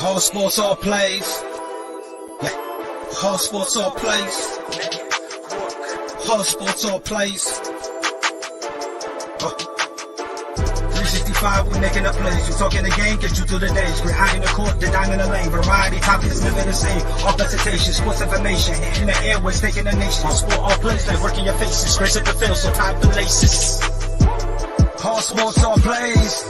All sports, all plays. All sports, all plays. All sports, all plays. 365, we making up plays. You talking the game, get you to the days. We're high in the court, the dime in the lane. Variety topics, living the same. All presentation, sports information. In the airways, taking the nation. All sport, all plays, like working your faces. Grace at the field, so tie the laces. All sports, all plays.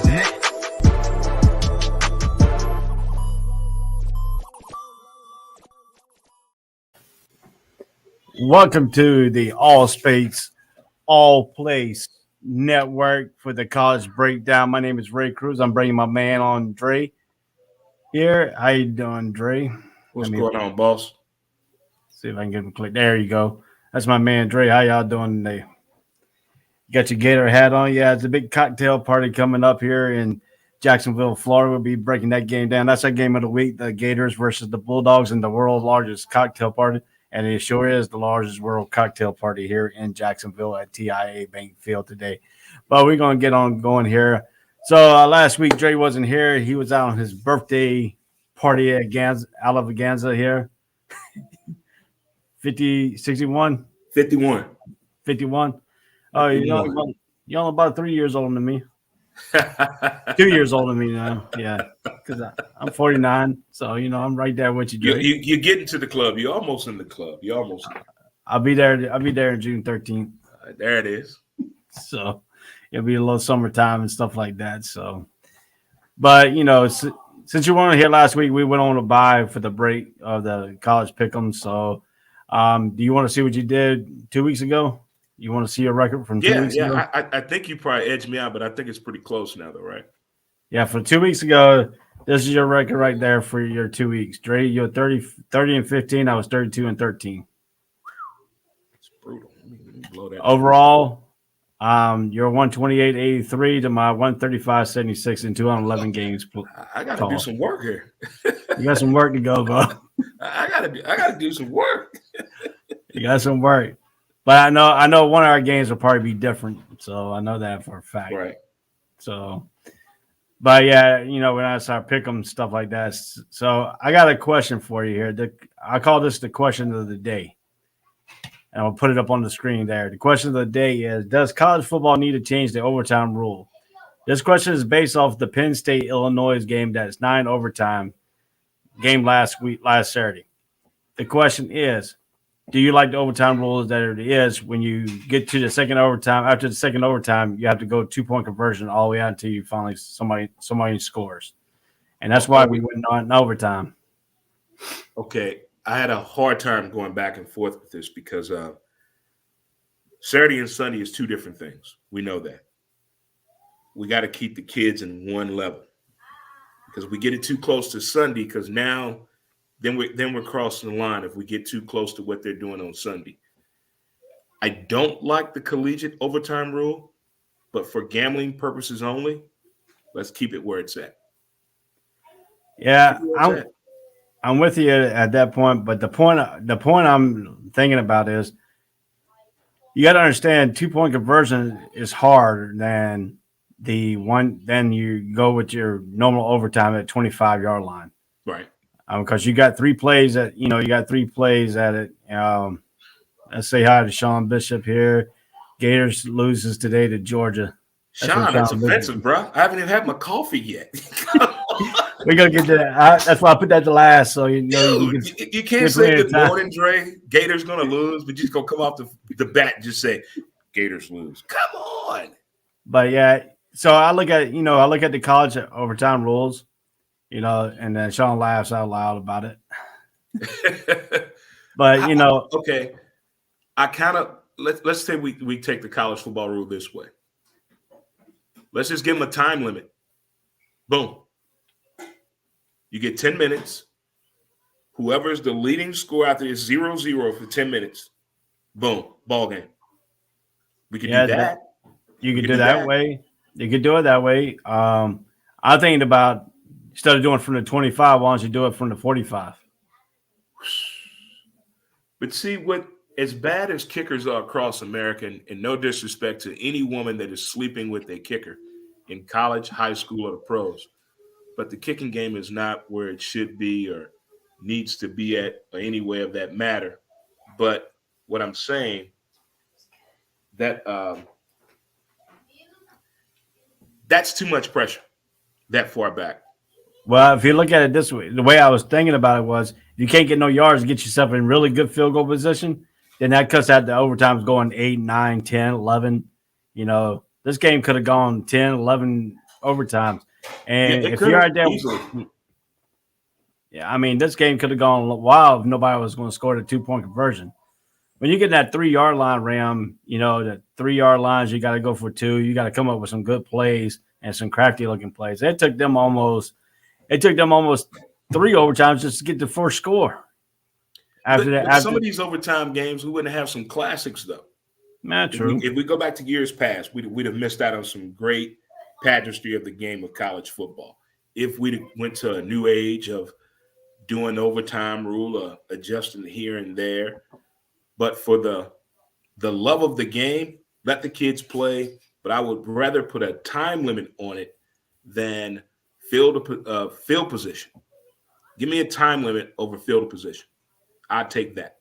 Welcome to the All Space, All Place Network for the College Breakdown. My name is Ray Cruz. I'm bringing my man on Dre here. How you doing, Dre? What's going on, boss? See if I can get him a click. There you go. That's my man, Dre. How y'all doing today? You got your Gator hat on? Yeah, it's a big cocktail party coming up here in Jacksonville, Florida. We'll be breaking that game down. That's our game of the week, the Gators versus the Bulldogs in the world's largest cocktail party. And it sure is the largest world cocktail party here in Jacksonville at TIA Bank Field today. But we're going to get on going here. So last week, Dre wasn't here. He was out on his birthday party at Alabaganza here. 61? 51. 51. Oh, you're only about 3 years older than me. 2 years older than me now. Yeah, because I'm 49. So, I'm right there with you, Dre. You're getting to the club. You're almost in the club. You're almost in. I'll be there on June 13th. There it is. So it'll be a little summertime and stuff like that. So, but, since you weren't here last week, we went on a bye for the break of the college Pickem. So do you want to see what you did 2 weeks ago? You want to see a record from 2 weeks ago? Yeah. I think you probably edged me out, but I think it's pretty close now, though, right? Yeah, for 2 weeks ago, this is your record right there for your 2 weeks. Dre, you're 30 and 15. I was 32 and 13. It's brutal. Let me blow that. Overall, you're 128-83 to my 135-76 in 211 games. I got to do some work here. You got some work to go, bro. I got to do some work. You got some work. But I know one of our games will probably be different, so I know that for a fact. Right. So, but yeah, when I start picking stuff like that. So I got a question for you here. I call this the question of the day, and I'll put it up on the screen there. The question of the day is: does college football need to change the overtime rule? This question is based off the Penn State Illinois game. That's 9 overtime game last Saturday. The question is: do you like the overtime rules that it is when you get to the second overtime? After the second overtime, you have to go 2-point conversion all the way out until you finally somebody scores, and that's why we went on overtime. Okay, I had a hard time going back and forth with this because Saturday and Sunday is two different things. We know that. We got to keep the kids in one level because we get it too close to Sunday because now. Then we're crossing the line if we get too close to what they're doing on Sunday. I don't like the collegiate overtime rule, but for gambling purposes only, let's keep it where it's at. Yeah, I'm with you at that point, but the point I'm thinking about is you got to understand 2-point conversion is harder than then you go with your normal overtime at 25-yard line. Right. Because you got 3 plays at it. Let's say hi to Sean Bishop here. Gators loses today to Georgia. Sean, that's offensive, bro. I haven't even had my coffee yet. We're gonna get to that. That's why I put that to last. So you can't say good morning, Dre. Gators gonna lose, but you just gonna come off the bat and just say Gators lose. Come on. But yeah, so I look at the college overtime rules. And then Sean laughs out loud about it. But okay. I kind of let's say we take the college football rule this way. Let's just give them a time limit. Boom. You get 10 minutes. Whoever is the leading scorer after is 0-0 for 10 minutes. Boom, ball game. We could do that. You could do that way. You could do it that way. I'm thinking about instead of doing it from the 25, why don't you do it from the 45? But see, what as bad as kickers are across America, and no disrespect to any woman that is sleeping with a kicker in college, high school, or the pros, but the kicking game is not where it should be or needs to be at, or any way of that matter. But what I'm saying, that that's too much pressure that far back. Well, if you look at it this way, the way I was thinking about it was, if you can't get no yards to get yourself in really good field goal position, then that cuts out the overtimes going 8, 9, 10, 11. You know, this game could have gone 10, 11 overtimes. And if you're out there, yeah, I mean, this game could have gone wild if nobody was going to score the 2-point conversion. When you get that 3-yard line, Ram, you know, the 3-yard lines, you got to go for 2. You got to come up with some good plays and some crafty looking plays. It took them almost 3 overtimes just to get the first score. After some of these overtime games, we wouldn't have some classics, though. Not true. If we go back to years past, we'd have missed out on some great pageantry of the game of college football. If we went to a new age of doing overtime rule or adjusting here and there. But for the love of the game, let the kids play. But I would rather put a time limit on it than field position. Give me a time limit over field position. I'd take that.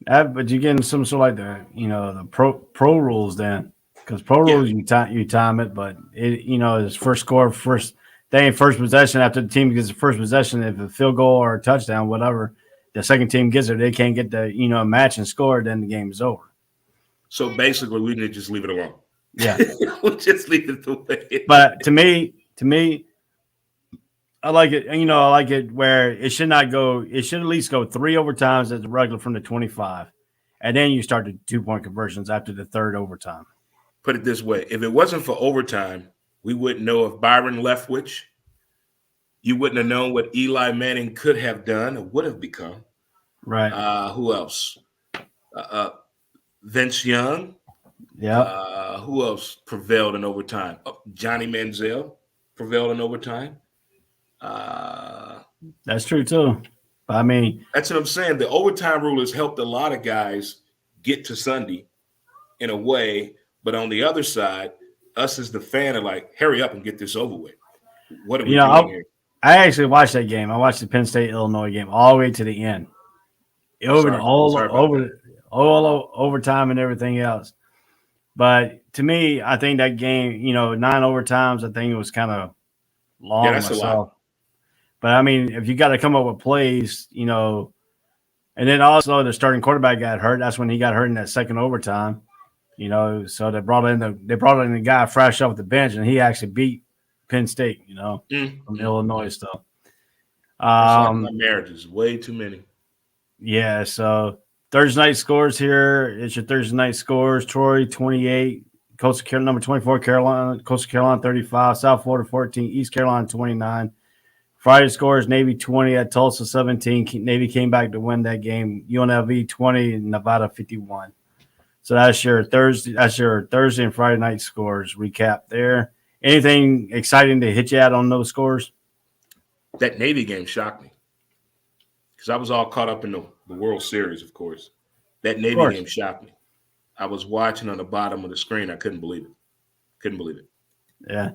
But you're getting some sort of like the pro rules then, because pro rules you time it, but it's first score first possession after the team gets the first possession. If a field goal or a touchdown, whatever, the second team gets it, they can't get the match and score, then the game is over. So basically, we need to just leave it alone. Yeah, we'll just leave it the way. But to me, I like it. I like it where it should not go. It should at least go 3 overtimes as a regular from the 25, and then you start the 2-point conversions after the 3rd overtime. Put it this way: if it wasn't for overtime, we wouldn't know if Byron Leftwich. You wouldn't have known what Eli Manning could have done or would have become. Right. Who else? Vince Young. Yeah. Who else prevailed in overtime? Johnny Manziel prevailed in overtime. That's true too. But I mean, that's what I'm saying. The overtime rule has helped a lot of guys get to Sunday in a way, but on the other side, us as the fan are like, hurry up and get this over with. What are we doing here? I actually watched that game. I watched the Penn State Illinois game all the way to the end. Overtime and everything else. But to me, I think that game, 9 overtimes, I think it was kind of long. Yeah, that's a lot. But I mean, if you got to come up with plays, and then also the starting quarterback got hurt. That's when he got hurt in that second overtime. So they brought in the guy fresh off the bench, and he actually beat Penn State. From Illinois stuff. My marriages, way too many. Yeah. So Thursday night scores here. It's your Thursday night scores. Troy 28, Coastal Carolina number 24, Coastal Carolina 35, South Florida 14, East Carolina 29. Friday scores, Navy 20 at Tulsa 17. Navy came back to win that game. UNLV 20, Nevada 51. So that's your Thursday and Friday night scores recap there. Anything exciting to hit you out on those scores? That Navy game shocked me because I was all caught up in the World Series, of course. That Navy game shocked me. I was watching on the bottom of the screen. I couldn't believe it. Yeah.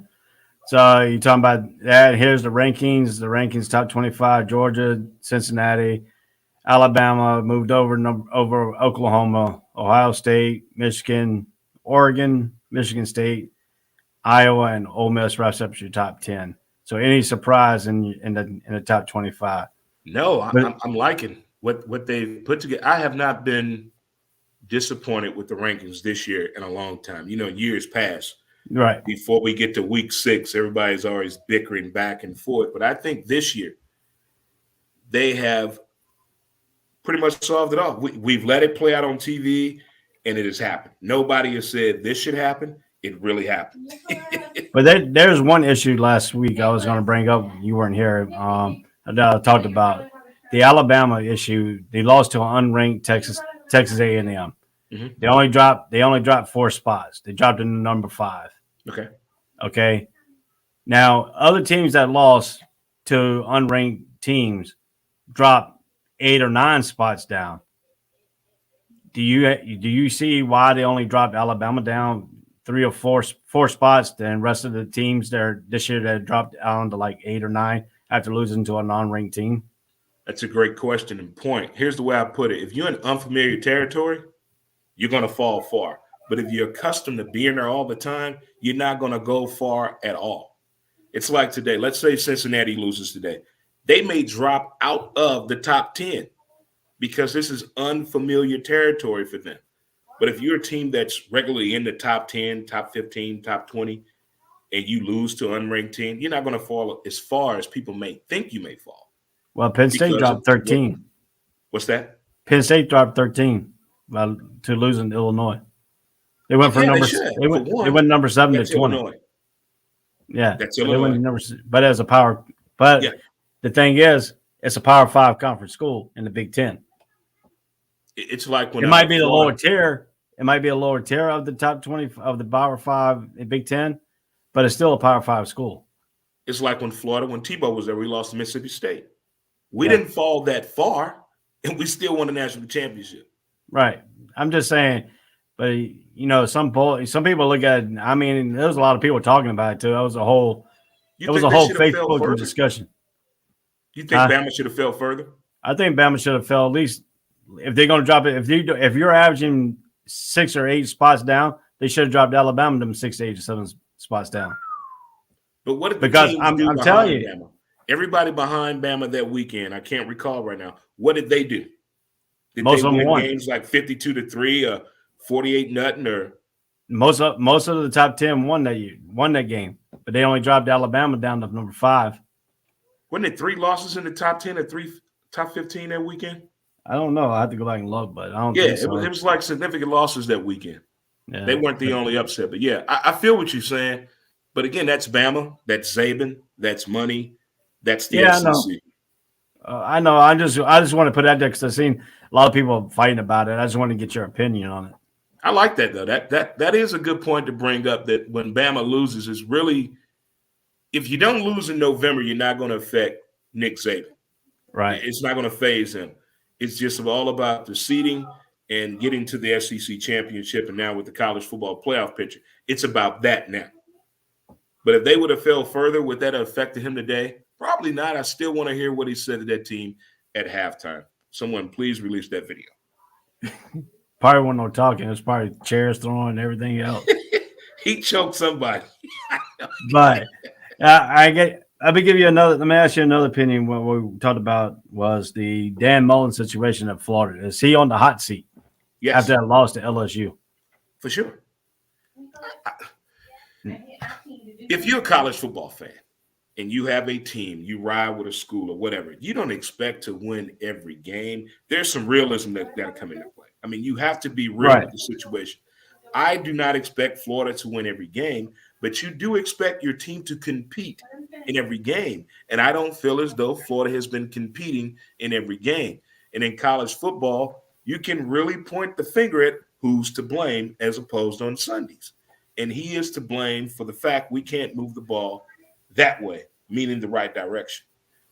So you're talking about that. Here's the rankings. The rankings top 25, Georgia, Cincinnati, Alabama moved over Oklahoma, Ohio State, Michigan, Oregon, Michigan State, Iowa, and Ole Miss wraps up your top 10. So any surprise in the top 25? No, I'm liking what they've put together. I have not been disappointed with the rankings this year in a long time. Years past. Right. Before we get to week 6, everybody's always bickering back and forth. But I think this year they have pretty much solved it all. We've let it play out on TV, and it has happened. Nobody has said this should happen. It really happened. But there's one issue last week I was going to bring up. You weren't here. That I talked about the Alabama issue. They lost to an unranked Texas A&M. Mm-hmm. They only dropped 4 spots. They dropped in number 5. Okay. Now other teams that lost to unranked teams dropped 8 or 9 spots down. Do you see why they only dropped Alabama down 3 or 4 spots? Then rest of the teams there this year that dropped down to like 8 or 9 after losing to a non-ranked team. That's a great question and point. Here's the way I put it: if you're in unfamiliar territory, you're going to fall far. But if you're accustomed to being there all the time, you're not going to go far at all. It's like today. Let's say Cincinnati loses today. They may drop out of the top 10 because this is unfamiliar territory for them. But if you're a team that's regularly in the top 10, top 15, top 20, and you lose to an unranked team, you're not going to fall as far as people may think you may fall. Well, Penn State dropped 13. What's that? Penn State dropped 13 to losing to Illinois. They went from they went number 7 to 20. Illinois. Yeah, that's Illinois. But as a power, the thing is, it's a Power 5 conference school in the Big Ten. It's like when it might be the lower tier. It might be a lower tier of the top 20 of the Power 5 in Big Ten, but it's still a Power 5 school. It's like when Tebow was there, we lost to Mississippi State. We didn't fall that far, and we still won the national championship. Right. I'm just saying, but some people look at it. I mean, there was a lot of people talking about it too. It was a whole Facebook discussion. You think Bama should have fell further? I think Bama should have fell at least if they're going to drop it. If you're averaging 6 or 8 spots down, they should have dropped Alabama them 6, 8, or 7 spots down. But what did I'm telling you, Bama? Everybody behind Bama that weekend, I can't recall right now. What did they do? Did most they of them win won games like 52-3 or 48-0 or most of the top 10 won that game, but they only dropped Alabama down to number 5. Wasn't it 3 losses in the top 10 or 3 top 15 that weekend? I don't know. I have to go back and look, but I don't think so. It was like significant losses that weekend. Yeah. They weren't the only upset, but I feel what you're saying. But again, that's Bama, that's Saban, that's money, that's the SEC. I know. I just want to put that there because I've seen a lot of people fighting about it. I just want to get your opinion on it. I like that though. That is a good point to bring up. That when Bama loses, is really, if you don't lose in November, you're not going to affect Nick Saban. Right. It's not going to phase him. It's just all about the seeding and getting to the SEC championship, and now with the college football playoff picture, it's about that now. But if they would have fell further, would that have affected him today? Probably not. I still want to hear what he said to that team at halftime. Someone please release that video. Probably wasn't no talking. It was probably chairs throwing and everything else. He choked somebody. But let me ask you another opinion. What we talked about was the Dan Mullen situation at Florida. Is he on the hot seat after that loss to LSU? For sure. If you're a college football fan and you have a team, you ride with a school or whatever, you don't expect to win every game. There's some realism that'll come into play. I mean, you have to be real with the situation. I do not expect Florida to win every game, but you do expect your team to compete in every game. And I don't feel as though Florida has been competing in every game. And in college football, you can really point the finger at who's to blame as opposed on Sundays. And he is to blame for the fact we can't move the ball that way, meaning the right direction.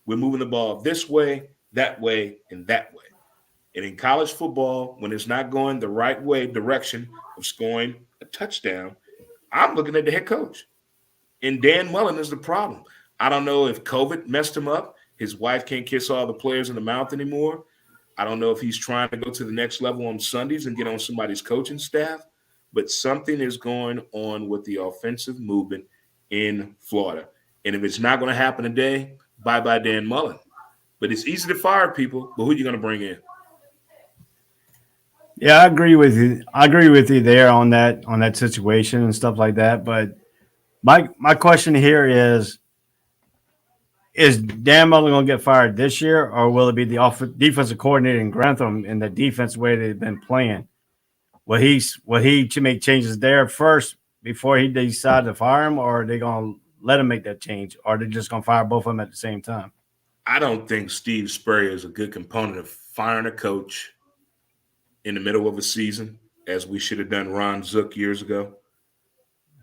We're moving the ball this way, that way, and that way. And in college football, when it's not going the right way, direction of scoring a touchdown, I'm looking at the head coach. And Dan Mullen is the problem. I don't know if COVID messed him up. His wife can't kiss all the players in the mouth anymore. I don't know if he's trying to go to the next level on Sundays and get on somebody's coaching staff. But something is going on with the offensive movement in Florida. And if it's not going to happen today, bye-bye Dan Mullen. But it's easy to fire people, but who are you going to bring in? Yeah, I agree with you. I agree with you there on that situation and stuff like that. But my question here is Dan Mullen going to get fired this year, or will it be the defensive coordinator in Grantham in the defense way they've been playing? Will he to make changes there first before he decide to fire him, or are they going to let him make that change, or are they just going to fire both of them at the same time? I don't think Steve Spurrier is a good component of firing a coach in the middle of a season, as we should have done Ron Zook years ago.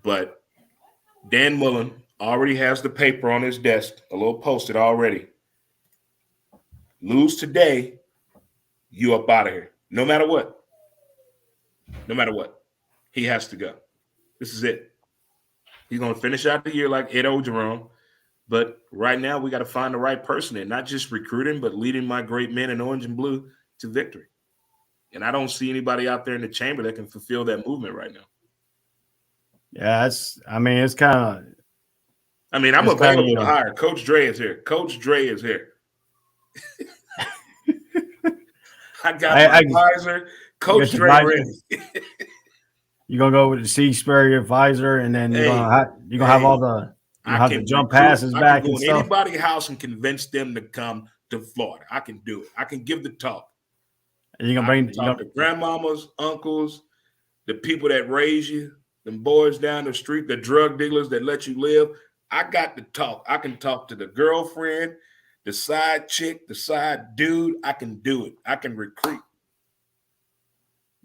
But Dan Mullen already has the paper on his desk, a little posted already. Lose today, you up out of here. No matter what. No matter what. He has to go. This is it. He's going to finish out the year like Ed Ogeron. But right now, we got to find the right person and not just recruiting, but leading my great men in orange and blue to victory. And I don't see anybody out there in the chamber that can fulfill that movement right now. Yeah, it's kind of. I'm available to hire. Coach Dre is here. Coach Dre is here. I got my advisor, Coach Dre ready. You're going to go with the C Spurrier advisor, and then you're going to have all the jump passes back and stuff. Anybody's house and convince them to come to Florida. I can do it. I can give the talk. You're going to bring the grandmamas, uncles, the people that raise you, them boys down the street, the drug dealers that let you live. I got to talk. I can talk to the girlfriend, the side chick, the side dude. I can do it. I can recruit.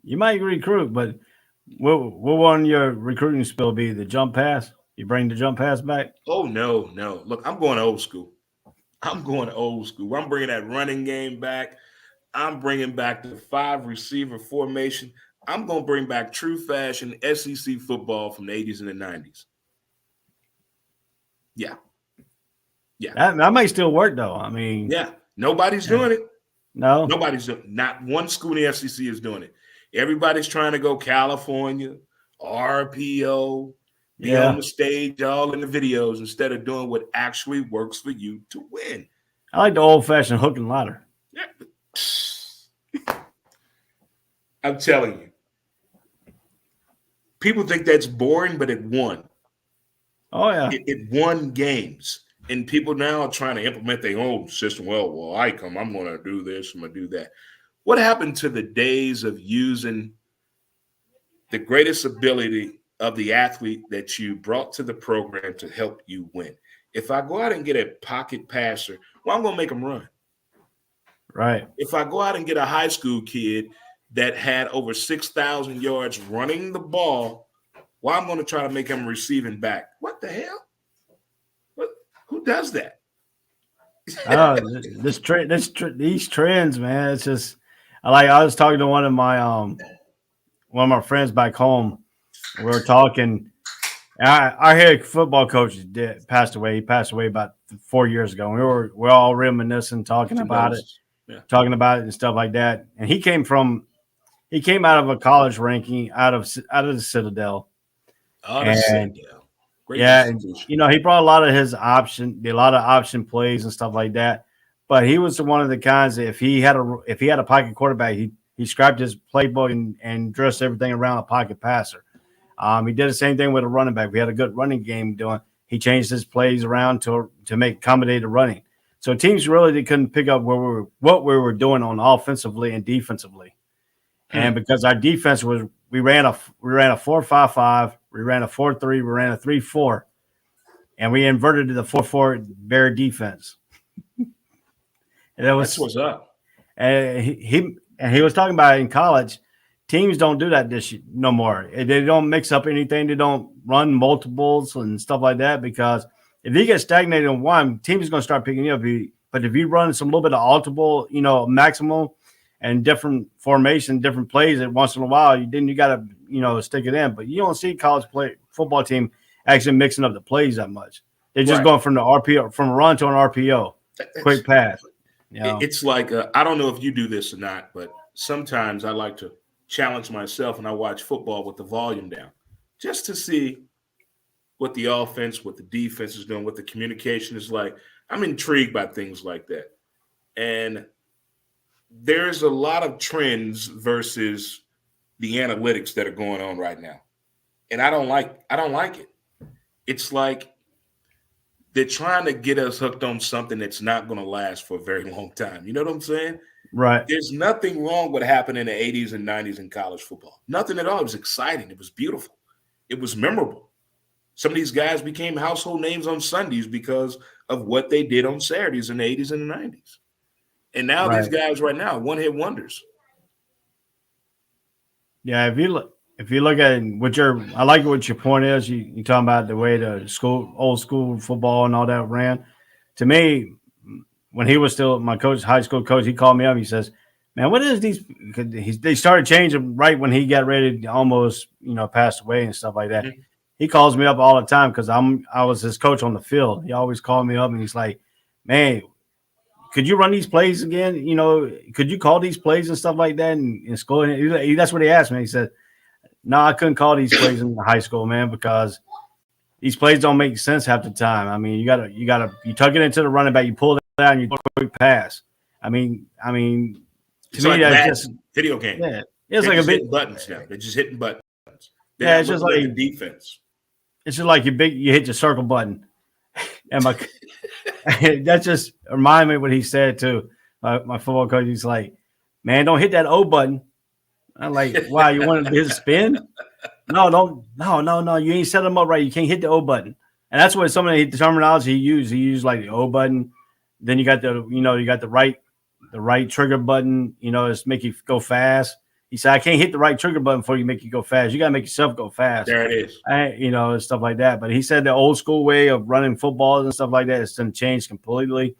You might recruit, but what will your recruiting spill be? The jump pass? You bring the jump pass back? Oh, no. Look, I'm going old school. I'm bringing that running game back. I'm bringing back the 5-receiver formation. I'm going to bring back true fashion SEC football from the 80s and the 90s. Yeah. That might still work, though. Yeah. Nobody's doing it. No. Nobody's doing it. Not one school in the SEC is doing it. Everybody's trying to go California, RPO, be on the stage, all in the videos, instead of doing what actually works for you to win. I like the old-fashioned hook and ladder. Yeah. I'm telling you. People think that's boring, but it won. Oh, yeah. It won games. And people now are trying to implement their own system. Well, I'm going to do this, I'm going to do that. What happened to the days of using the greatest ability of the athlete that you brought to the program to help you win? If I go out and get a pocket passer, I'm going to make them run. Right. If I go out and get a high school kid that had over 6,000 yards running the ball, I'm going to try to make him receiving back. What the hell? Who does that? These trends, man. It's just I was talking to one of my friends back home. We were talking. Our head football coach passed away. He passed away about 4 years ago. We're all reminiscing, talking about it and stuff like that. And he came out of a college ranking out of the Citadel. Oh, the Citadel. Great institution. And he brought a lot of option plays and stuff like that. But he was one of the kinds that if he had a pocket quarterback, he scrapped his playbook and dressed everything around a pocket passer. He did the same thing with a running back. We had a good running game doing. He changed his plays around to accommodate the running. So teams really couldn't pick up what we were doing on offensively and defensively. And because our defense we ran a 4-5-5, we ran a 4-3, we ran a 3-4, and we inverted to the 4-4 Bear defense. That's what's up. And he was talking about it in college. Teams don't do that no more. They don't mix up anything. They don't run multiples and stuff like that, because if you get stagnated on one, team is going to start picking you up. But if you run some little bit of multiple, maximum and different formation, different plays at once in a while, then you got to, stick it in. But you don't see college football team actually mixing up the plays that much. They're just going from the RPO, from a run to an RPO, quick pass. It's like, I don't know if you do this or not, but sometimes I like to challenge myself and I watch football with the volume down just to see what the offense, what the defense is doing, what the communication is like. I'm intrigued by things like that. And there's a lot of trends versus the analytics that are going on right now. And I don't like it. It's like they're trying to get us hooked on something that's not going to last for a very long time. You know what I'm saying? Right. There's nothing wrong with what happened in the 80s and 90s in college football. Nothing at all. It was exciting. It was beautiful. It was memorable. Some of these guys became household names on Sundays because of what they did on Saturdays in the 80s and the 90s. And now these guys right now, one-hit wonders. Yeah, if you look at I like what your point is. You talking about the way the old school football and all that ran. To me, when he was still my coach, high school coach, he called me up. He says, "Man, what is these?" They started changing right when he got ready to almost pass away and stuff like that. Mm-hmm. He calls me up all the time because I was his coach on the field. He always called me up and he's like, "Man, could you run these plays again? Could you call these plays and stuff like that in school?" And that's what he asked me. He said, "No, I couldn't call these plays in high school, man, because these plays don't make sense half the time. I mean, you tuck it into the running back, you pull it out, and you do a quick pass. I mean, to it's me, like that's just video game. Yeah, it's like a big buttons now. They're just hitting buttons. They're it's just like the defense. It's just like you hit your circle button, and that just reminded me what he said too. My football coach, he's like, "Man, don't hit that O button." I'm like, "Wow, you want his spin?" No. You ain't set them up right. You can't hit the O button, and that's what some of the terminology he used. He used like the O button. Then you got the right trigger button. It's make you go fast. He said, "I can't hit the right trigger button before you make you go fast. You got to make yourself go fast." There it is. And stuff like that. But he said the old school way of running footballs and stuff like that has been changed completely.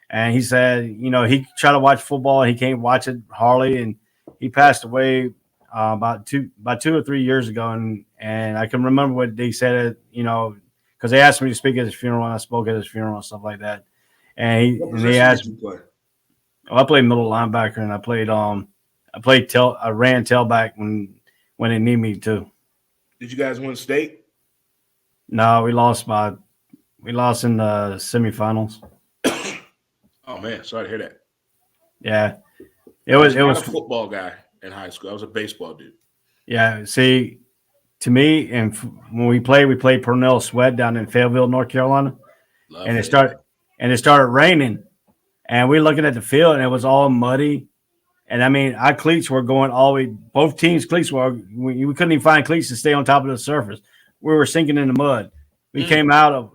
And he said, he tried to watch football and he can't watch it hardly. And he passed away about 2 or 3 years ago. And I can remember what they said, because they asked me to speak at his funeral, and I spoke at his funeral and stuff like that. And they asked me. I played middle linebacker, and I ran tailback when they need me to. Did you guys win state? No, we lost in the semifinals. Oh man, sorry to hear that. Yeah, it was a football guy in high school. I was a baseball dude. Yeah, see, to me, and when we played Purnell Sweat down in Fayetteville, North Carolina, it started raining, and we're looking at the field, and it was all muddy. And I mean, our cleats were going all the way. Both teams' cleats we couldn't even find cleats to stay on top of the surface. We were sinking in the mud. We came out of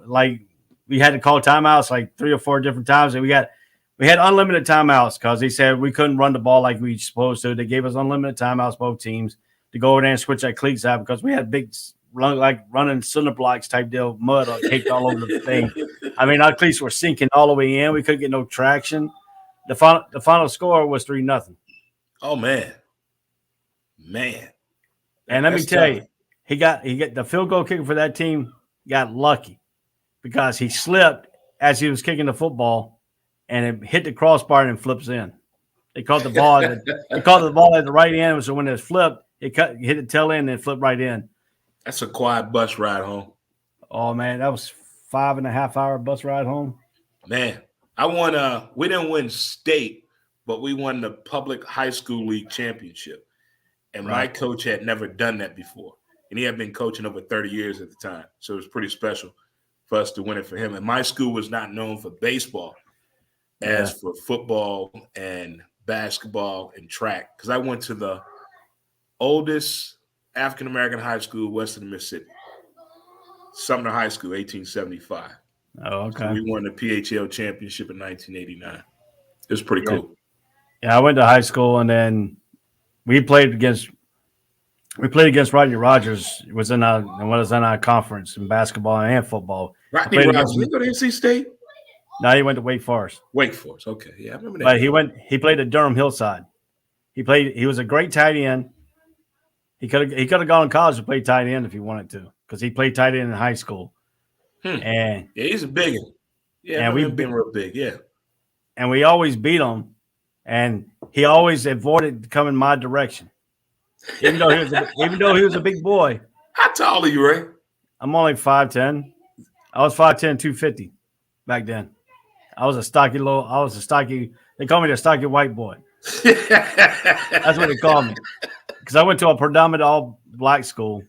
we had to call timeouts like 3 or 4 different times, and we had unlimited timeouts because they said we couldn't run the ball like we supposed to. They gave us unlimited timeouts, both teams, to go over there and switch our cleats out because we had big running cinder blocks type deal, mud caked all over the thing. I mean, our cleats were sinking all the way in. We couldn't get no traction. The final score was 3-0. Oh man. And let me tell you, he got the field goal kicker for that team got lucky because he slipped as he was kicking the football and it hit the crossbar and flips in. They caught the ball at the right end, so when it flipped, it hit the tail end and flipped right in. That's a quiet bus ride home. Oh man, that was 5.5 hour bus ride home. Man, I won we didn't win state, but we won the public high school league championship. And my coach had never done that before. And he had been coaching over 30 years at the time. So it was pretty special for us to win it for him. And my school was not known for baseball as for football and basketball and track. Because I went to the oldest African-American high school west of the Mississippi. Sumner High School, 1875. Oh, okay. So we won the PHL championship in 1989. It was pretty cool. Yeah, I went to high school, and then we played against Rutgers. It was in our conference in basketball and football. Rodney Rogers, did he go to NC State? No, he went to Wake Forest. Wake Forest, okay, yeah, I remember that. But he played at Durham Hillside. He was a great tight end. He could have gone to college to play tight end if he wanted to, because he played tight end in high school. And he's a big one. Yeah, we've been real big. Yeah, and we always beat him, and he always avoided coming my direction, even though he was a big boy. How tall are you, Ray? I'm only 5'10". I was 5'10", 250 back then. I was a stocky. They called me the stocky white boy. That's what they called me, because I went to a predominant all black school.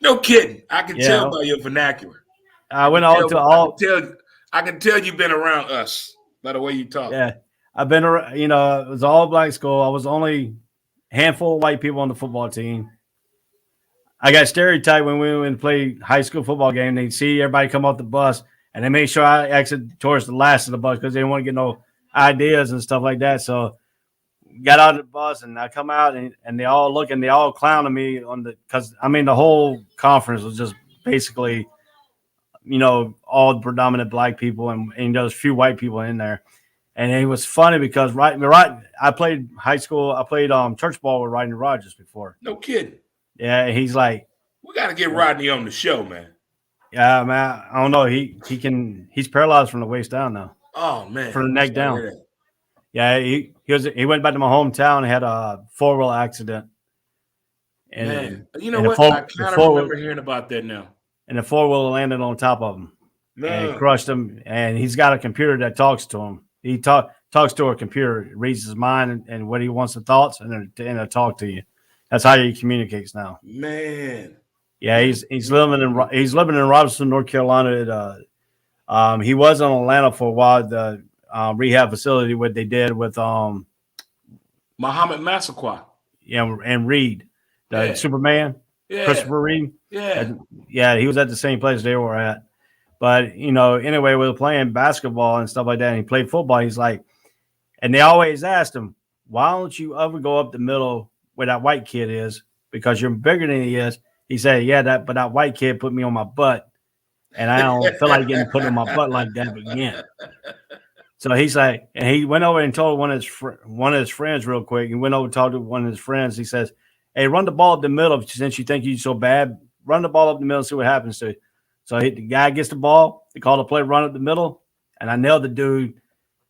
No kidding. I can tell by your vernacular. I can tell you've been around us by the way you talk. Yeah, I've been around. It was all black school. I was only a handful of white people on the football team. I got stereotyped when we went to play high school football game. They'd see everybody come off the bus, and they made sure I exit towards the last of the bus because they didn't want to get no ideas and stuff like that. So got out of the bus, and I come out, and they all look, and they all clowning me because the whole conference was just basically, all predominant black people, and there's a few white people in there. And it was funny because I played high school. I played church ball with Rodney Rogers before. No kidding. Yeah, he's like, we got to get Rodney on the show, man. Yeah, man. I don't know. He's paralyzed from the waist down now. Oh man, from the neck down. Yeah, he went back to my hometown and had a 4-wheel accident. And man, you know what? I kind of remember hearing about that now. And the 4-wheel landed on top of him. And it crushed him. And he's got a computer that talks to him. He talks to a computer, reads his mind and what he wants, the thoughts, and it'll talk to you. That's how he communicates now. Man. Yeah, he's living in Robinson, North Carolina. He was in Atlanta for a while. The rehab facility, what they did with Muhammad Massaquoi. Yeah, and Reed, the Superman, Christopher Reed. Yeah, he was at the same place they were at. But anyway, we were playing basketball and stuff like that. And he played football. He's like, and they always asked him, "Why don't you ever go up the middle where that white kid is? Because you're bigger than he is." He said, "Yeah, but that white kid put me on my butt, and I don't feel like getting put on my butt like that again." So he's like, and he went over and told one of his friends real quick. He went over and talked to one of his friends. He says, "Hey, run the ball up the middle since you think you're so bad. Run the ball up the middle and see what happens to you." So the guy gets the ball. They call the play, run up the middle, and I nailed the dude.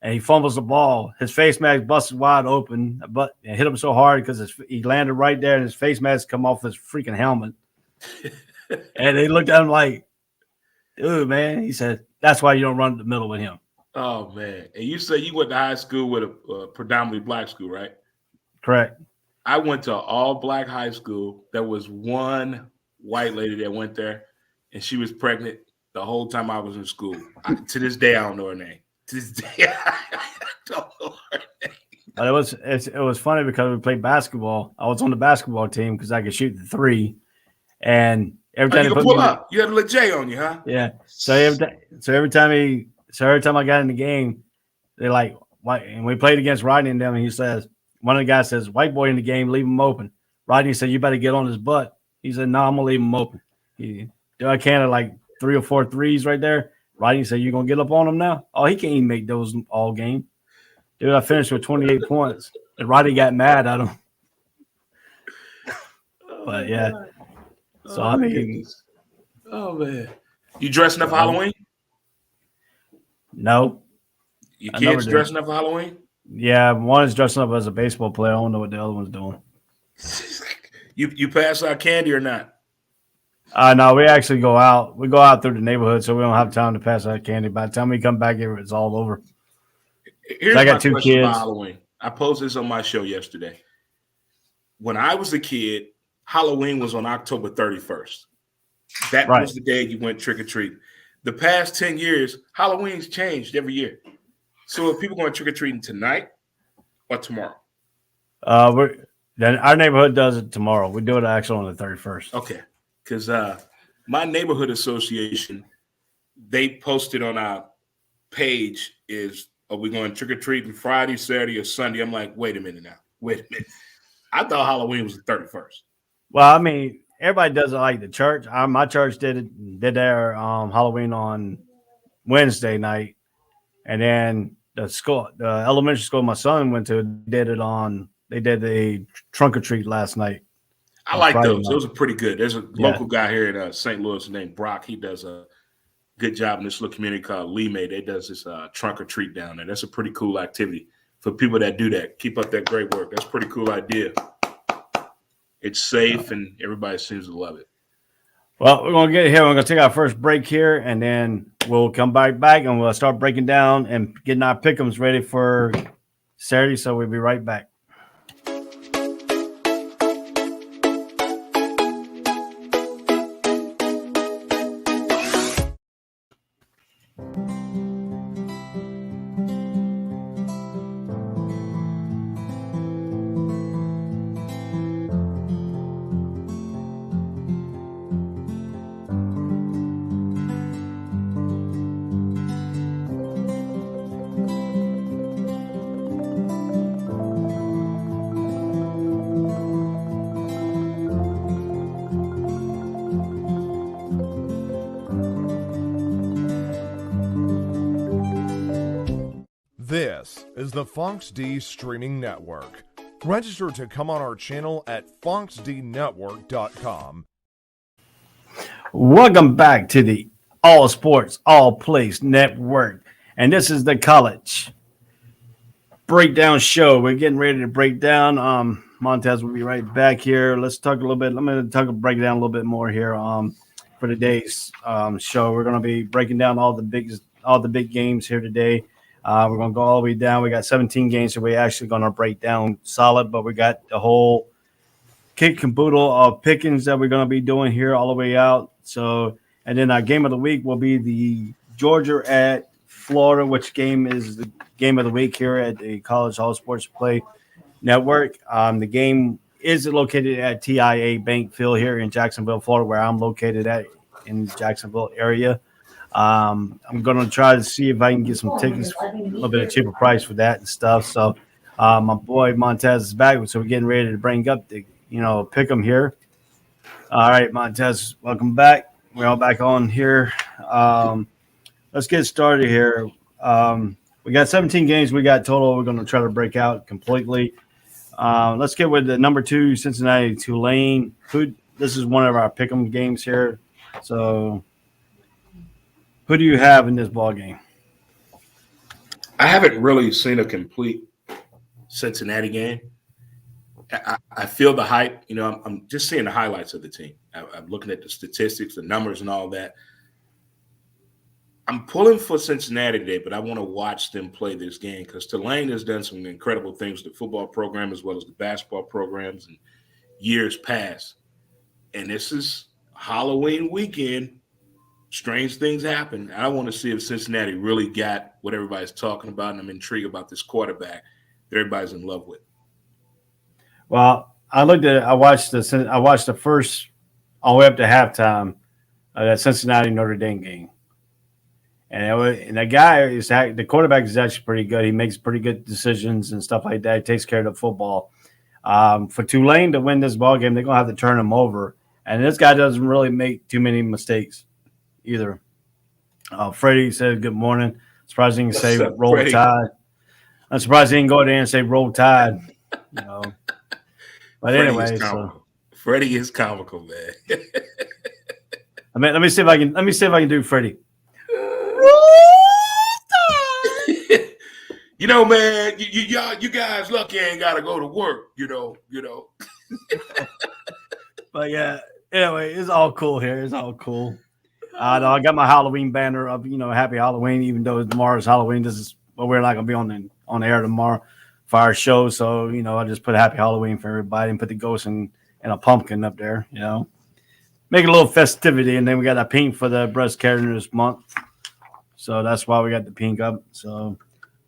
And he fumbles the ball. His face mask busted wide open, but it hit him so hard because he landed right there, and his face mask come off his freaking helmet. And they looked at him like, "Dude, man," he said, "that's why you don't run the middle with him." Oh man! And you say you went to high school with a predominantly black school, right? Correct. I went to all black high school. There was one white lady that went there, and she was pregnant the whole time I was in school. To this day, I don't know her name. To this day, I don't know her name. But it was funny because we played basketball. I was on the basketball team because I could shoot the three. And every time you could pull up, you had a little J on you, huh? Yeah. So every time I got in the game, they're like, "Why?" And we played against Rodney and them, and he says, one of the guys says, "White boy in the game, leave him open." Rodney said, "You better get on his butt." He said, "No, I'm gonna leave him open." I counted like 3 or 4 threes right there. Rodney said, "You gonna get up on him now?" Oh, he can't even make those all game. Dude, I finished with 28 points. And Rodney got mad at him. But yeah. So I mean, oh man, you dressing up for Halloween? No. Your kids dressing up for Halloween? Yeah, one is dressing up as a baseball player. I don't know what the other one's doing. You pass out candy or not? No, we actually go out. We go out through the neighborhood, so we don't have time to pass out candy. By the time we come back here, it's all over. Here's I got 2 kids. About Halloween. I posted this on my show yesterday. When I was a kid, Halloween was on October 31st. That was the day you went trick-or-treat. The past 10 years, Halloween's changed every year. So if people going trick-or-treating tonight or tomorrow? Then our neighborhood does it tomorrow. We do it actually on the 31st. Okay. Because my neighborhood association, they posted on our page are we going trick-or-treating Friday, Saturday, or Sunday? I'm like, wait a minute now. Wait a minute. I thought Halloween was the 31st. Well, I mean, everybody does it like the church. My church did their Halloween on Wednesday night. And then the elementary school my son went to, they did a trunk or treat last night. I like those. Those are pretty good. There's a local guy here in St. Louis named Brock. He does a good job in this little community called Lee May. They does this trunk or treat down there. That's a pretty cool activity for people that do that. Keep up that great work. That's a pretty cool idea. It's safe and everybody seems to love it. Well, we're going to get here. We're going to take our first break here, and then we'll come back and we'll start breaking down and getting our pickems ready for Saturday. So we'll be right back. This is the Fox D Streaming Network. Register to come on our channel at foxdnetwork.com. Welcome back to the All Sports, All Place Network. And this is the college breakdown show. We're getting ready to break down. Montez will be right back here. Let's talk a little bit. I'm going to break down a little bit more here for today's show. We're going to be breaking down all the big games here today. We're going to go all the way down. We got 17 games that we're actually going to break down solid, but we got the whole kick and boodle of pickings that we're going to be doing here all the way out. So, and then our game of the week will be the Georgia at Florida, which game is the game of the week here at the College All Sports Play Network. The game is located at TIA Bank Field here in Jacksonville, Florida, where I'm located at in the Jacksonville area. I'm going to try to see if I can get some tickets for a little bit of cheaper price for that and stuff. So my boy Montez is back, so we're getting ready to bring up the Pickem here. All right, Montez, welcome back. We're all back on here. Let's get started here. We got 17 games we got total. We're going to try to break out completely. Let's get with the number 2 Cincinnati Tulane. This is one of our Pickem games here. So who do you have in this ball game? I haven't really seen a complete Cincinnati game. I feel the hype. I'm just seeing the highlights of the team. I'm looking at the statistics, the numbers, and all that. I'm pulling for Cincinnati today, but I want to watch them play this game because Tulane has done some incredible things with the football program as well as the basketball programs in years past. And this is Halloween weekend. Strange things happen. I want to see if Cincinnati really got what everybody's talking about, and I'm intrigued about this quarterback that everybody's in love with. Well, I watched the first all the way up to halftime of that Cincinnati Notre Dame game, and the quarterback is actually pretty good. He makes pretty good decisions and stuff like that. He takes care of the football. For Tulane to win this ball game, they're gonna have to turn him over, and this guy doesn't really make too many mistakes either. Freddie said good morning. Surprised he can say roll Freddie? Tide. I'm surprised he didn't go there and say roll Tide. But Freddie anyway, Freddie is comical, man. Let me see if I can do Freddie. Man, you guys lucky ain't got to go to work. But yeah, anyway, it's all cool here. It's all cool. I got my Halloween banner up. Happy Halloween. Even though tomorrow's Halloween, we're not gonna be on the air tomorrow for our show. So I just put a Happy Halloween for everybody and put the ghost and a pumpkin up there. Make it a little festivity, and then we got a pink for the breast cancer this month. So that's why we got the pink up. So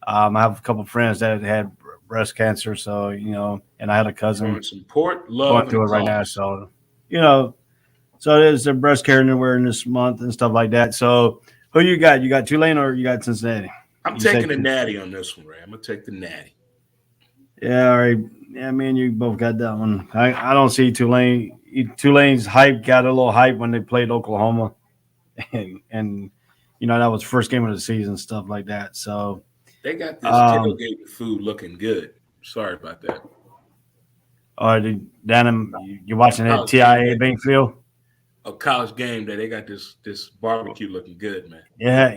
I have a couple of friends that had breast cancer. So and I had a cousin support, love, going through it right now. So So there's the breast cancer awareness month and stuff like that. So who you got? You got Tulane or you got Cincinnati? I'm taking the Natty on this one, Ray. I'm going to take the Natty. Yeah, all right. Yeah, me and you both got that one. I don't see Tulane. Tulane's hype got a little hype when they played Oklahoma. And that was first game of the season, stuff like that. So they got this tailgate food looking good. Sorry about that. All right, Dan, you're watching that TIA Bank Field? A college game day, they got this barbecue looking good, man. Yeah,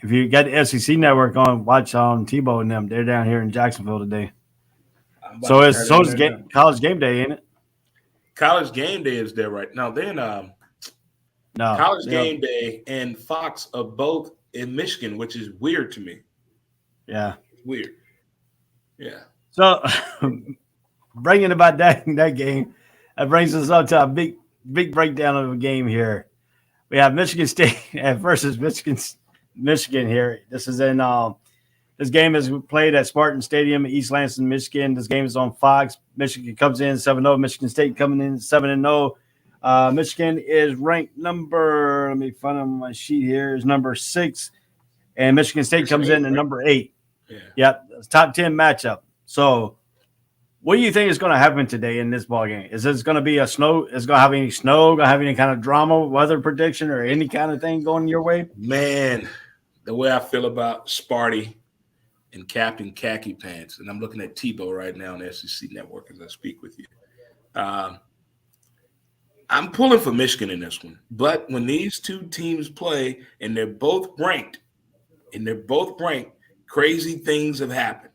if you got the SEC network on, watch on Tebow and them. They're down here in Jacksonville today. So it's college game day, ain't it? College game day is there right now. Then college game day and Fox are both in Michigan, which is weird to me. Yeah, it's weird. Yeah. So bringing about that game, that brings us up to a big breakdown of a game here. We have Michigan State versus Michigan here. This is in this game is played at Spartan Stadium in East Lansing, Michigan. This game is on Fox. Michigan comes in 7-0. Michigan State coming in 7-0. Michigan is ranked number, let me find on my sheet here, is number 6. And Michigan State comes in at number 8. Yeah. Yep. Top 10 matchup. So what do you think is going to happen today in this ball game? Is this going to be a snow? Is it going to have any snow? Going to have any kind of drama, weather prediction, or any kind of thing going your way? Man, the way I feel about Sparty and Captain Khaki Pants, and I'm looking at Tebow right now on the SEC Network as I speak with you. I'm pulling for Michigan in this one, but when these two teams play and they're both ranked, crazy things have happened.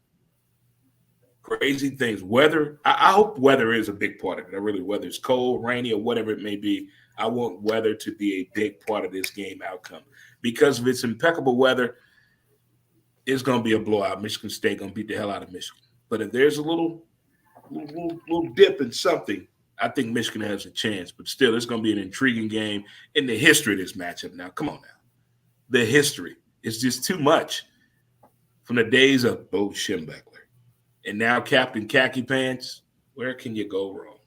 Crazy things. Weather, I hope weather is a big part of it. I really, whether it's cold, rainy, or whatever it may be, I want weather to be a big part of this game outcome. Because if it's impeccable weather, it's going to be a blowout. Michigan State going to beat the hell out of Michigan. But if there's a little dip in something, I think Michigan has a chance. But still, it's going to be an intriguing game in the history of this matchup. Now, come on now. The history is just too much from the days of Bo Schembechler. And now Captain Khaki Pants, where can you go wrong?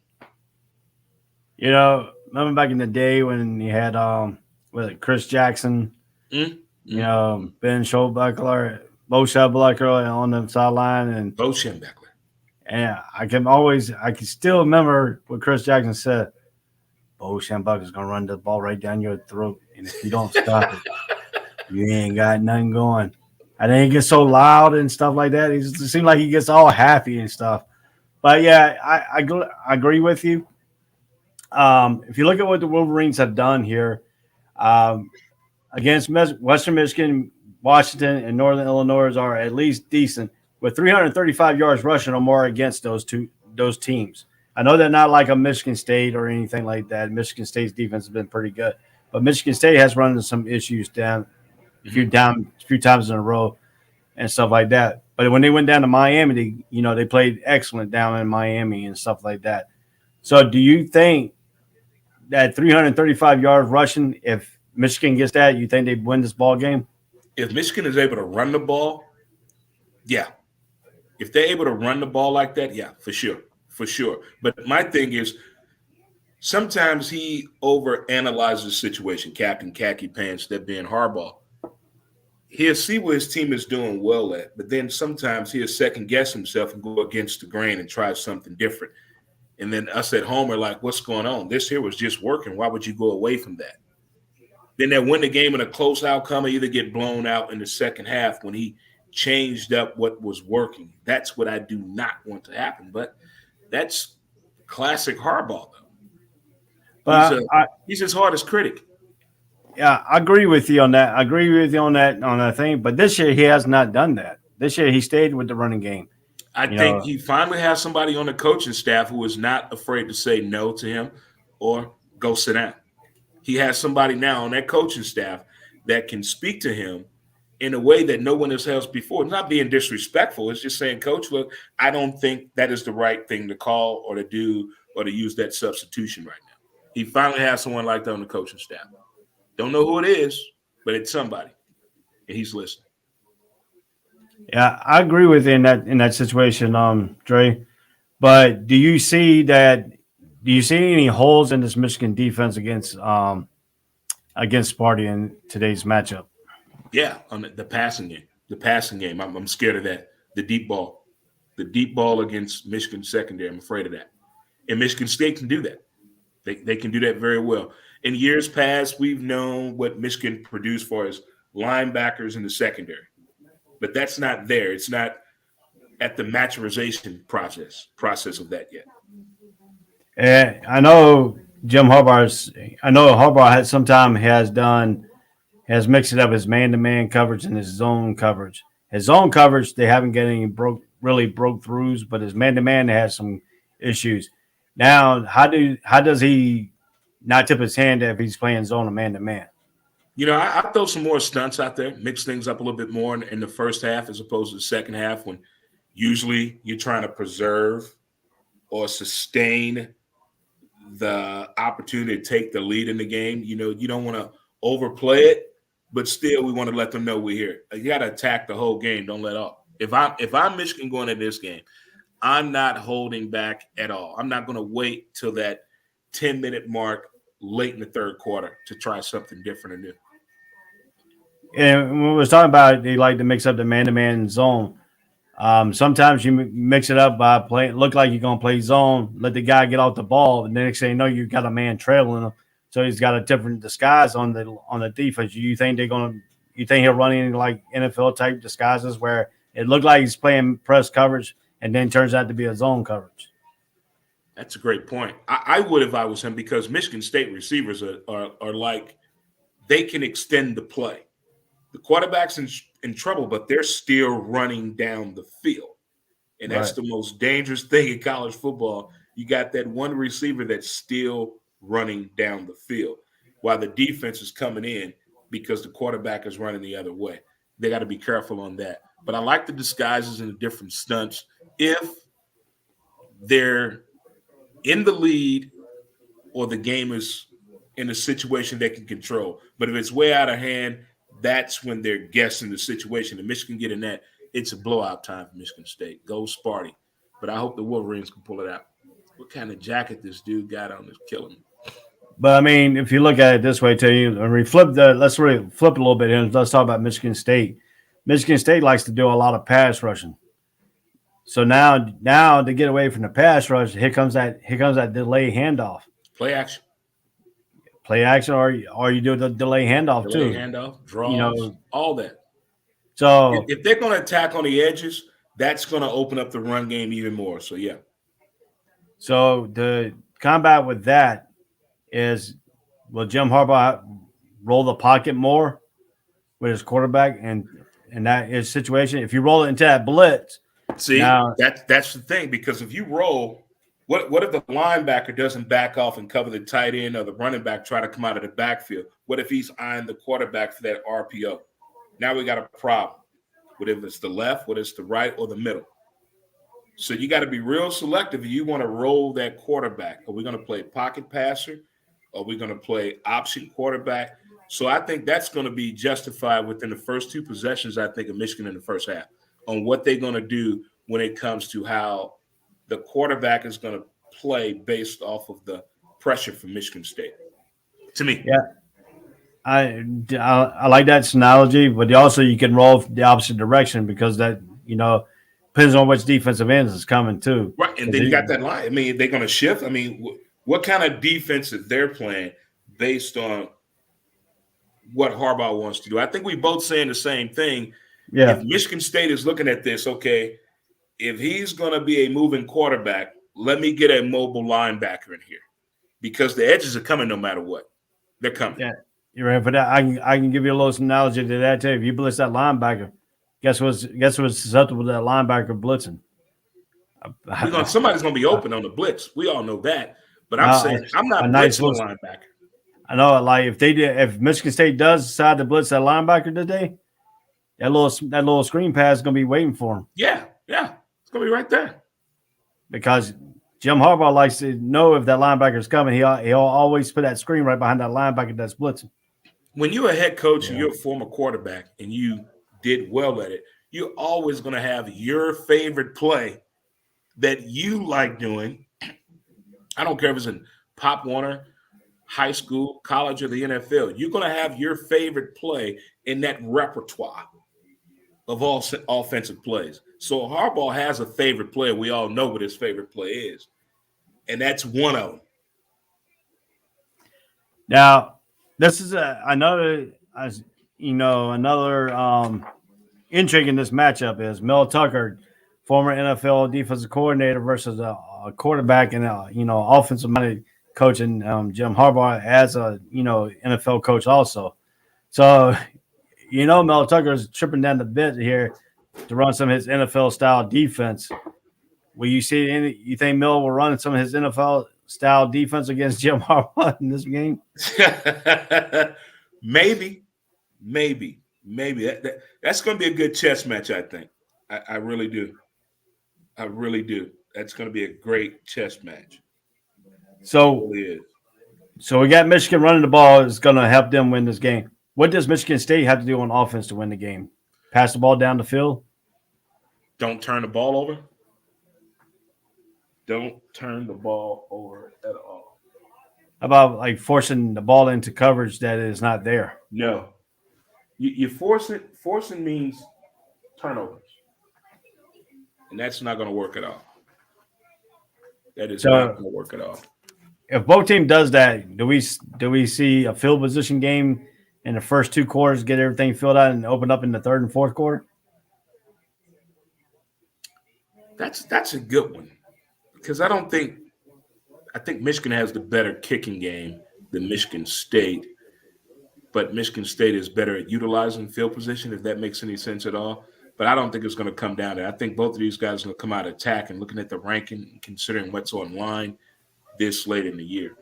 You know, remember back in the day when you had Chris Jackson, you know, Ben Schembechler, Bo Schembechler on the sideline, and Bo Schembechler. And I can still remember what Chris Jackson said. Bo Schembechler is gonna run the ball right down your throat, and if you don't stop it, you ain't got nothing going. I think he gets so loud and stuff like that. It seems like he gets all happy and stuff. But yeah, I agree with you. If you look at what the Wolverines have done here against Western Michigan, Washington, and Northern Illinois are at least decent with 335 yards rushing or more against those teams. I know they're not like a Michigan State or anything like that. Michigan State's defense has been pretty good, but Michigan State has run into some issues a few times in a row and stuff like that. But when they went down to Miami, they played excellent down in Miami and stuff like that. So do you think that 335 yards rushing, if Michigan gets that, you think they win this ball game? If Michigan is able to run the ball, yeah. If they're able to run the ball like that, yeah, for sure. But my thing is, sometimes he overanalyzes the situation, Captain Khaki Pants, that being Harbaugh. He'll see what his team is doing well at, but then sometimes he'll second-guess himself and go against the grain and try something different. And then us at home are like, what's going on? This here was just working. Why would you go away from that? Then they'll win the game in a close outcome or either get blown out in the second half when he changed up what was working. That's what I do not want to happen. But that's classic Harbaugh, though. But he's his hardest critic. Yeah, I agree with you on that. On that thing. But this year he has not done that. This year he stayed with the running game. I think he finally has somebody on the coaching staff who is not afraid to say no to him or go sit down. He has somebody now on that coaching staff that can speak to him in a way that no one else has before. It's not being disrespectful. It's just saying, Coach, look, I don't think that is the right thing to call or to do or to use that substitution right now. He finally has someone like that on the coaching staff. Don't know who it is, but it's somebody, and he's listening. Yeah, I agree with you in that situation, Dre. But do you see any holes in this Michigan defense against Sparty in today's matchup? Yeah, on the passing game. I'm scared of that. The deep ball against Michigan secondary. I'm afraid of that. And Michigan State can do that. They can do that very well. In years past, we've known what Michigan produced for as linebackers in the secondary. But that's not there. It's not at the maturization process of that yet. And I know Harbaugh has mixed it up his man-to-man coverage and his zone coverage. His zone coverage, they haven't got any broke-throughs, but his man-to-man has some issues. Now, how does he not tip his hand if he's playing zone or man-to-man? I throw some more stunts out there, mix things up a little bit more in the first half as opposed to the second half when usually you're trying to preserve or sustain the opportunity to take the lead in the game. You don't want to overplay it, but still we want to let them know we're here. You got to attack the whole game. Don't let up. If I'm Michigan going into this game, I'm not holding back at all. I'm not going to wait till that 10-minute mark late in the third quarter to try something different and new. And when we was talking about they like to mix up the man-to-man zone. Sometimes you mix it up by look like you're going to play zone, let the guy get off the ball, and the next thing you know, you got a man trailing him. So he's got a different disguise on the defense. You think he'll run any like NFL type disguises where It looked like he's playing press coverage, and then turns out to be a zone coverage. That's a great point. I would if I was him, because Michigan State receivers are like, they can extend the play. The quarterback's in trouble, but they're still running down the field. And that's the most dangerous thing in college football. You got that one receiver that's still running down the field while the defense is coming in because the quarterback is running the other way. They got to be careful on that. But I like the disguises and the different stunts. If they're in the lead or the game is in a situation they can control. But if it's way out of hand, that's when they're guessing the situation. And Michigan get in that, it's a blowout time for Michigan State. Go Sparty. But I hope the Wolverines can pull it out. What kind of jacket this dude got on is killing me. But I mean, if you look at it this way, too, when we let's really flip a little bit here. Let's talk about Michigan State. Michigan State likes to do a lot of pass rushing. So now to get away from the pass rush, here comes that delay handoff. Play action, or you do the delay handoff too. Handoff, draws, all that. So if they're going to attack on the edges, that's going to open up the run game even more. So yeah. So the combat with that is, will Jim Harbaugh roll the pocket more with his quarterback, and that is situation. If you roll it into that blitz, see, that's the thing, because if you roll, what if the linebacker doesn't back off and cover the tight end, or the running back try to come out of the backfield? What if he's eyeing the quarterback for that RPO? Now we got a problem. What if it's the left, what if it's the right, or the middle? So you got to be real selective if you want to roll that quarterback. Are we going to play pocket passer? Are we going to play option quarterback? So I think that's going to be justified within the first two possessions, I think, of Michigan in the first half, on what they're going to do when it comes to how the quarterback is going to play based off of the pressure from Michigan State. To me. Yeah. I like that analogy, but also you can roll the opposite direction, because that, depends on which defensive ends is coming too. Right, and then you got that line. I mean, they're going to shift. I mean, what kind of defense is they're playing based on what Harbaugh wants to do? I think we both saying the same thing. Yeah. If Michigan State is looking at this, okay, if he's going to be a moving quarterback, let me get a mobile linebacker in here, because the edges are coming no matter what. They're coming. Yeah, you're right. But I can give you a little analogy to that too. If you blitz that linebacker, guess what's susceptible to that linebacker blitzing? Somebody's going to be open on the blitz. We all know that. But I'm saying I'm not blitzing the linebacker. I know, like if Michigan State does decide to blitz that linebacker today, that little screen pass is going to be waiting for him. Yeah, it's going to be right there. Because Jim Harbaugh likes to know if that linebacker is coming. He'll always put that screen right behind that linebacker that's blitzing. When you're a head coach and you're a former quarterback and you did well at it, you're always going to have your favorite play that you like doing. I don't care if it's in Pop Warner, high school, college, or the NFL. You're going to have your favorite play in that repertoire of all offensive plays. So Harbaugh has a favorite play. We all know what his favorite play is, and that's one of them. Now, this is another intrigue in this matchup is Mel Tucker, former NFL defensive coordinator, versus a quarterback and offensive-minded coach, and Jim Harbaugh as a NFL coach also. So Mel Tucker is tripping down the bit here to run some of his NFL style defense. Will you see you think Mel will run some of his NFL style defense against Jim Harbaugh in this game? Maybe. That's going to be a good chess match, I think. I really do. That's going to be a great chess match. So we got Michigan running the ball is going to help them win this game. What does Michigan State have to do on offense to win the game? Pass the ball down the field? Don't turn the ball over. Don't turn the ball over at all. How about like forcing the ball into coverage that is not there? No. You force it. Forcing means turnovers. And that's not going to work at all. That is not going to work at all. If both team does that, do we see a field position game in the first two quarters, get everything filled out and open up in the third and fourth quarter? That's a good one because I think Michigan has the better kicking game than Michigan State, but Michigan State is better at utilizing field position, if that makes any sense at all. But I don't think it's going to come down to that. I think both of these guys are going to come out attacking, looking at the ranking, and considering what's online this late in the year.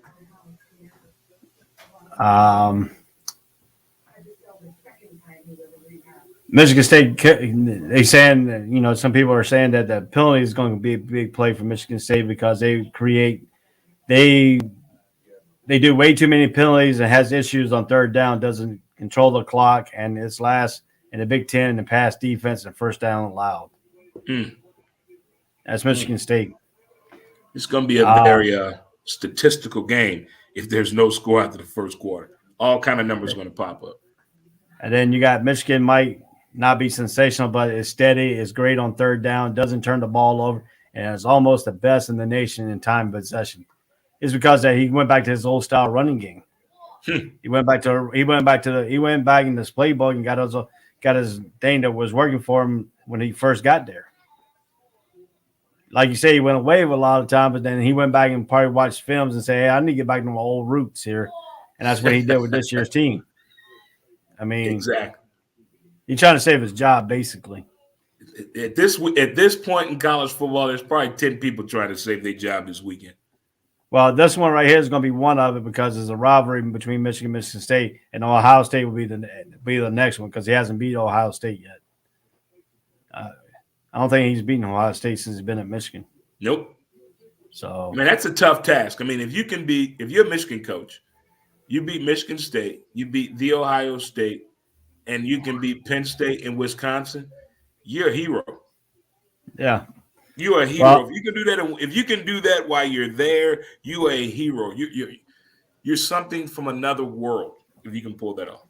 Michigan State, they saying that, some people are saying that the penalty is going to be a big play for Michigan State because they do way too many penalties and has issues on third down, doesn't control the clock, and it's last in the Big Ten in the pass defense and first down allowed. That's Michigan State. It's going to be a very statistical game if there's no score after the first quarter. All kind of numbers are going to pop up. And then you got Michigan might not be sensational, but is steady, is great on third down, doesn't turn the ball over, and is almost the best in the nation in time possession. It's because that he went back to his old style running game. He went back in this playbook and got his thing that was working for him when he first got there. Like you say, he went away with a lot of time, but then he went back and probably watched films and say, "Hey, I need to get back to my old roots here," and that's what he did with this year's team. I mean, exactly. He's trying to save his job, basically. At this point in college football, there's probably 10 people trying to save their job this weekend. Well, this one right here is going to be one of it because there's a rivalry between Michigan and Michigan State, and Ohio State will be the next one because he hasn't beat Ohio State yet. I don't think he's beaten Ohio State since he's been at Michigan. Nope. So, I mean, that's a tough task. I mean, if you're a Michigan coach, you beat Michigan State, you beat the Ohio State, and you can beat Penn State and Wisconsin, you're a hero. Yeah. You're a hero. Well, if you can do that while you're there, you're a hero. You're something from another world if you can pull that off.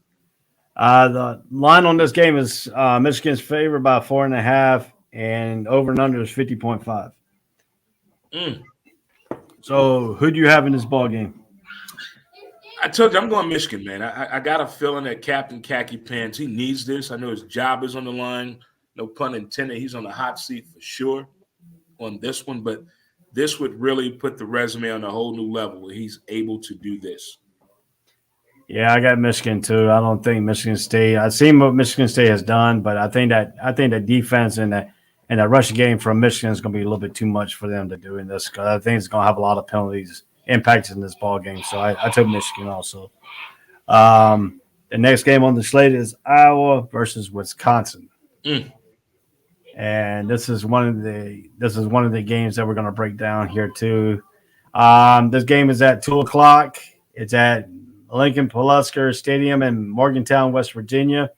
The line on this game is Michigan's favored by 4.5, and over and under is 50.5. So who do you have in this ball game? I told you I'm going Michigan, man. I got a feeling that Captain Khaki Pants, he needs this. I know his job is on the line. No pun intended. He's on the hot seat for sure on this one, but this would really put the resume on a whole new level where he's able to do this. Yeah, I got Michigan too. I don't think Michigan State. I've seen what Michigan State has done, but I think that defense and that rushing game from Michigan is going to be a little bit too much for them to do in this because I think it's going to have a lot of penalties impacts in this ball game. So I took Michigan also. The next game on the slate is Iowa versus Wisconsin. And this is one of the games that we're going to break down here too. This game is at 2:00. It's at Lincoln Pulaski Stadium in Morgantown, West Virginia.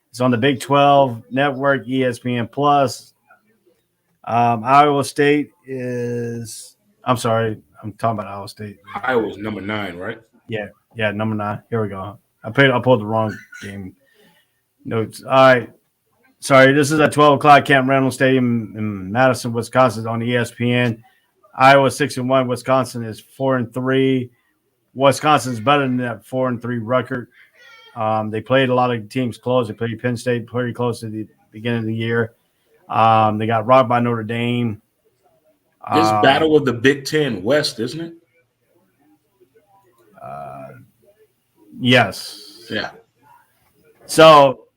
It's on the Big 12 Network, ESPN Plus. Iowa State is – I'm sorry. I'm talking about Iowa State. Iowa's number 9, right? Yeah, number 9. Here we go. I pulled the wrong game notes. All right. Sorry, this is at 12:00 Camp Randall Stadium in Madison, Wisconsin on ESPN. Iowa 6-1. Wisconsin is 4-3. Wisconsin's better than that 4-3 record. They played a lot of teams close. They played Penn State pretty close to the beginning of the year. They got rocked by Notre Dame. This battle of the Big Ten West, isn't it? Yes. Yeah. So,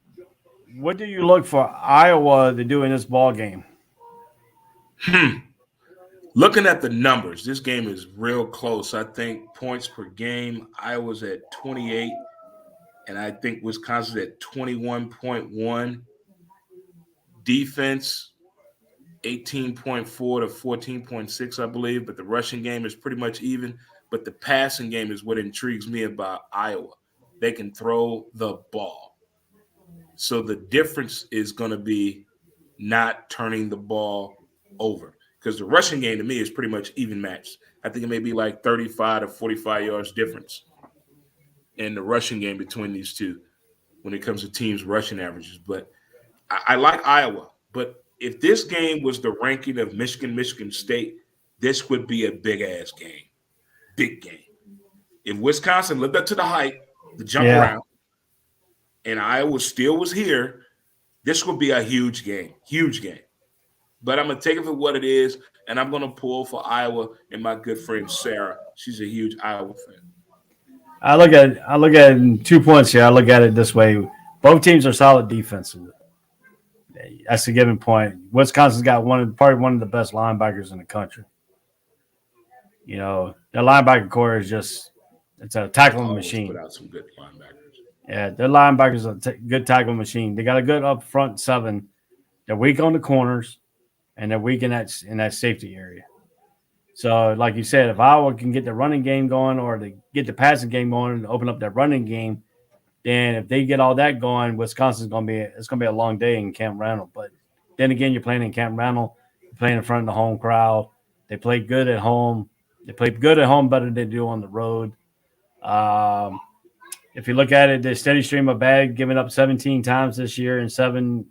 what do you look for Iowa to do in this ball game? Looking at the numbers, this game is real close. I think points per game, Iowa's at 28, and I think Wisconsin's at 21.1. Defense, 18.4 to 14.6, I believe, but the rushing game is pretty much even. But the passing game is what intrigues me about Iowa. They can throw the ball. So the difference is going to be not turning the ball over. Because the rushing game to me is pretty much even matched. I think it may be like 35 to 45 yards difference in the rushing game between these two when it comes to teams' rushing averages. But I like Iowa. But if this game was the ranking of Michigan State, this would be a big-ass game. Big game. If Wisconsin lived up to the hype, the jump around, and Iowa still was here, this would be a huge game. Huge game. but I'm going to take it for what it is, and I'm going to pull for Iowa and my good friend Sarah. She's a huge Iowa fan. I look at it in 2 points here. I look at it this way: both teams are solid defensively. That's a given point. Wisconsin's got probably one of the best linebackers in the country. You know, their linebacker core is it's a tackling machine. Put out some good linebackers. Yeah, their linebackers are a good tackling machine. They got a good up front seven. They're weak on the corners, and they're weak in that safety area. So, like you said, if Iowa can get the running game going or they get the passing game going and open up that running game, then if they get all that going, Wisconsin's gonna be a long day in Camp Randall. But then again, you're playing in Camp Randall, you're playing in front of the home crowd. They play good at home. They play good at home better than they do on the road. If you look at it, the steady stream of bad, giving up 17 times this year in seven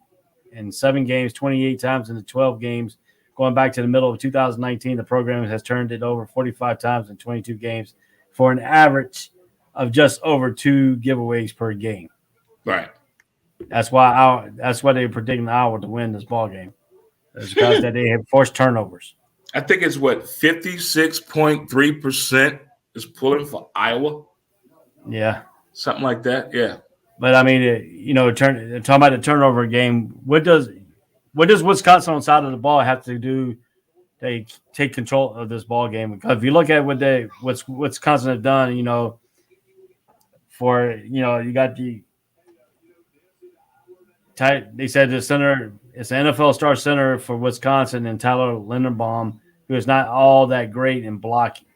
games, 28 times in the 12 games. Going back to the middle of 2019, the program has turned it over 45 times in 22 games for an average of just over 2 giveaways per game. Right. That's why they're predicting Iowa to win this ball game. It's because that they have forced turnovers. I think it's 56.3% is pulling for Iowa. Yeah. Something like that. Yeah. But I mean, talking about the turnover game, what does Wisconsin on the side of the ball have to do? They take control of this ball game, because if you look at what Wisconsin have done, you got they said the center, it's an NFL star center for Wisconsin, and Tyler Linderbaum, who is not all that great in blocking.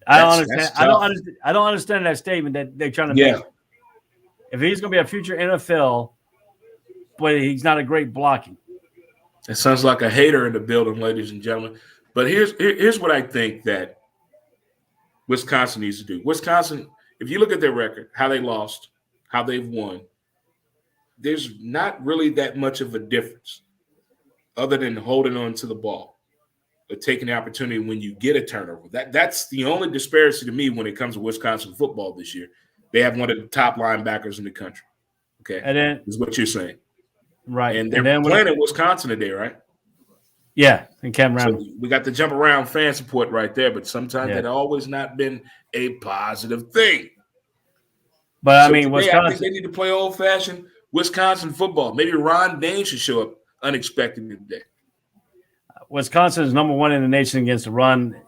I don't understand that statement that they're trying to make. If he's going to be a future NFL, but he's not a great blocking. It sounds like a hater in the building, ladies and gentlemen. But here's what I think that Wisconsin needs to do. Wisconsin, if you look at their record, how they lost, how they've won, there's not really that much of a difference other than holding on to the ball or taking the opportunity when you get a turnover. That's the only disparity to me when it comes to Wisconsin football this year. They have one of the top linebackers in the country. Okay, and then is what you're saying, right? And they're playing in Wisconsin today, right? Yeah, in Camp Randall. So we got the jump around fan support right there, but sometimes that always not been a positive thing. But so I mean, today, Wisconsin. I think they need to play old-fashioned Wisconsin football. Maybe Ron Dane should show up unexpectedly today. Wisconsin is number 1 in the nation against the run,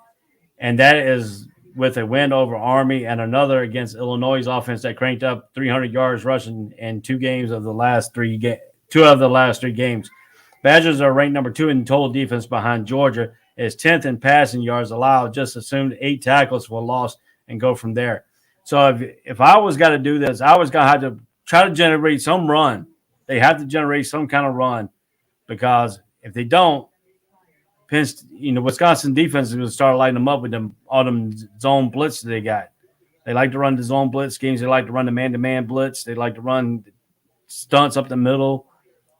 and that is with a win over Army and another against Illinois' offense that cranked up 300 yards rushing in 2 of the last 3 games. Badgers are ranked number 2 in total defense behind Georgia. Is 10th in passing yards allowed. Just assumed 8 tackles were lost and go from there. So if I was got to do this, I was going to have to try to generate some run. They have to generate some kind of run, because if they don't, Wisconsin defense is going to start lighting them up with all them zone blitz that they got. They like to run the zone blitz games. They like to run the man-to-man blitz. They like to run stunts up the middle.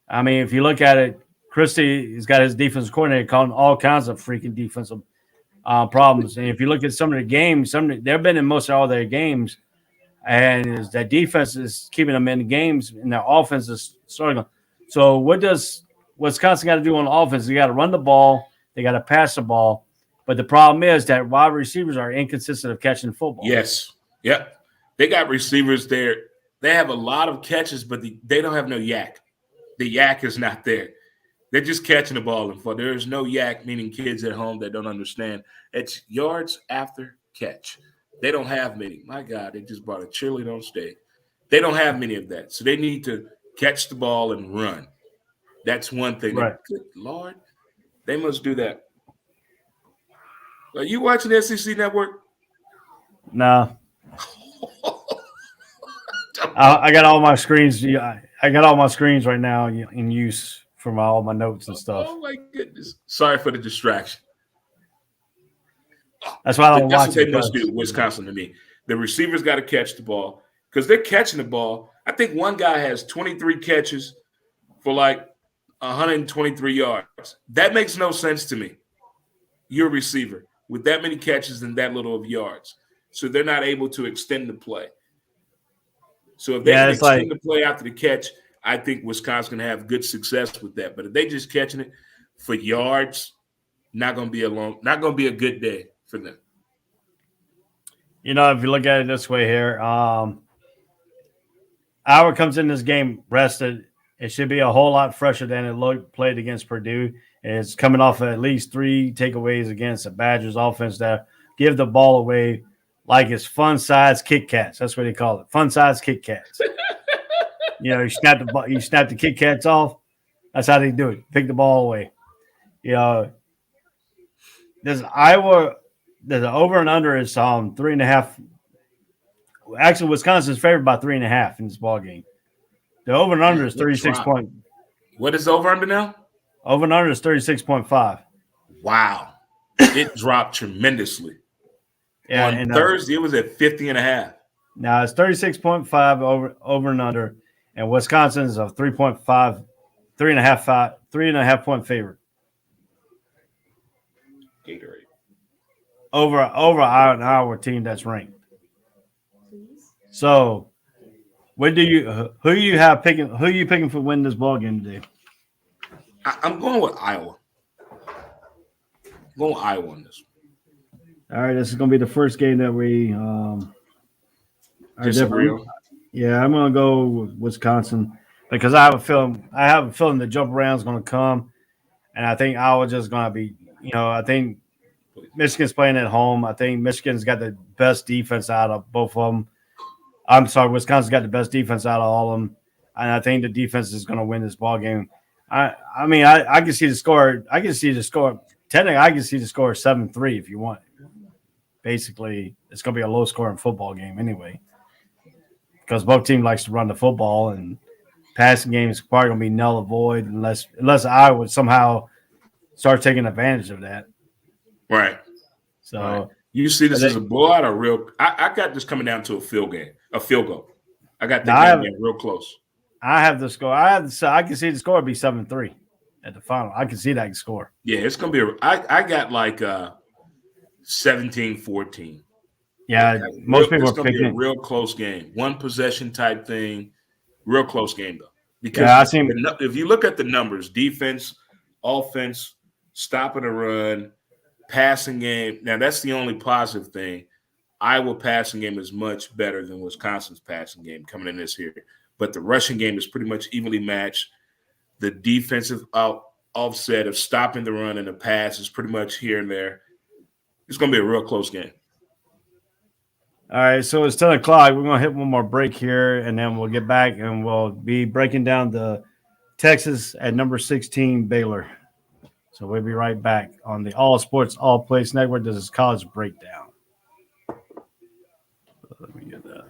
I mean, if you look at it, Christie has got his defensive coordinator calling all kinds of freaking defensive problems. And if you look at some of the games, they've been in most of all their games, and that defense is keeping them in the games, and their offense is struggling. So what does Wisconsin got to do on the offense? They got to run the ball. They got to pass the ball. But the problem is that wide receivers are inconsistent of catching football. Yes. Yep. They got receivers there. They have a lot of catches, but they don't have no yak. The yak is not there. They're just catching the ball. And there is no yak, meaning kids at home that don't understand. It's yards after catch. They don't have many. My God, they just brought a cheerleader on stage. They don't have many of that. So they need to catch the ball and run. That's one thing. Right. Good Lord. They must do that. Are you watching the SEC Network? No. I got all my screens. I got all my screens right now in use for all my notes and stuff. Oh my goodness! Sorry for the distraction. That's why I don't watch it. That's what they must do. Wisconsin to me, the receivers got to catch the ball because they're catching the ball. I think one guy has 23 catches for like 123 yards. That makes no sense to me. You're a receiver with that many catches and that little of yards. So they're not able to extend the play. So if they can extend the play after the catch, I think Wisconsin can have good success with that. But if they just catching it for yards, not going to be a good day for them. You know, if you look at it this way here, Iowa comes in this game rested. It should be a whole lot fresher than it played against Purdue. It's coming off of at least 3 takeaways against the Badgers offense that give the ball away like it's fun-sized Kit Kats. That's what they call it, fun-sized Kit Kats. You know, you snap the Kit Kats off. That's how they do it. Pick the ball away. You know, there's the over and under is 3.5. Actually, Wisconsin's favored by 3.5 in this ball game. The over and under is 36 point. What is over under now? Over and under is 36.5. Wow. It dropped tremendously. Yeah, on Thursday, it was at 50.5. Now it's 36.5 over and under, and Wisconsin is a 3.5 point favorite. Gatorade. Over an Iowa team that's ranked. So, who do you picking? Who are you picking for win this ball game today? I'm going with Iowa. I'm going with Iowa on this. All right, this is going to be the first game that we real. Yeah, I'm going to go with Wisconsin because I have a feeling the jump around is going to come, and I think Iowa just going to be. You know, I think Michigan's playing at home. I think Michigan's got the best defense out of both of them. I'm sorry, Wisconsin's got the best defense out of all of them, and I think the defense is going to win this ball game. I mean, I can see the score. Technically, I can see the score 7-3 if you want. Basically, it's going to be a low-scoring football game anyway because both teams likes to run the football, and passing game is probably going to be null and void unless I would somehow start taking advantage of that. Right. So right. You see this as a blowout or real? I got this coming down to a field goal. I got that game real close. I have the score. I can see the score be 7-3 at the final. I can see that score. Yeah, it's gonna be. I got like 17-14. Yeah, most people are picking a real close game, one possession type thing. Real close game though, because if you look at the numbers, defense, offense, stopping the run, passing game. Now that's the only positive thing. Iowa passing game is much better than Wisconsin's passing game coming in this year. But the rushing game is pretty much evenly matched. The defensive offset of stopping the run and the pass is pretty much here and there. It's going to be a real close game. All right, so it's 10 o'clock. We're going to hit one more break here, and then we'll get back, and we'll be breaking down the Texas at number 16 Baylor. So we'll be right back on the All Sports, All Place Network. This is College Breakdown. Let me get that.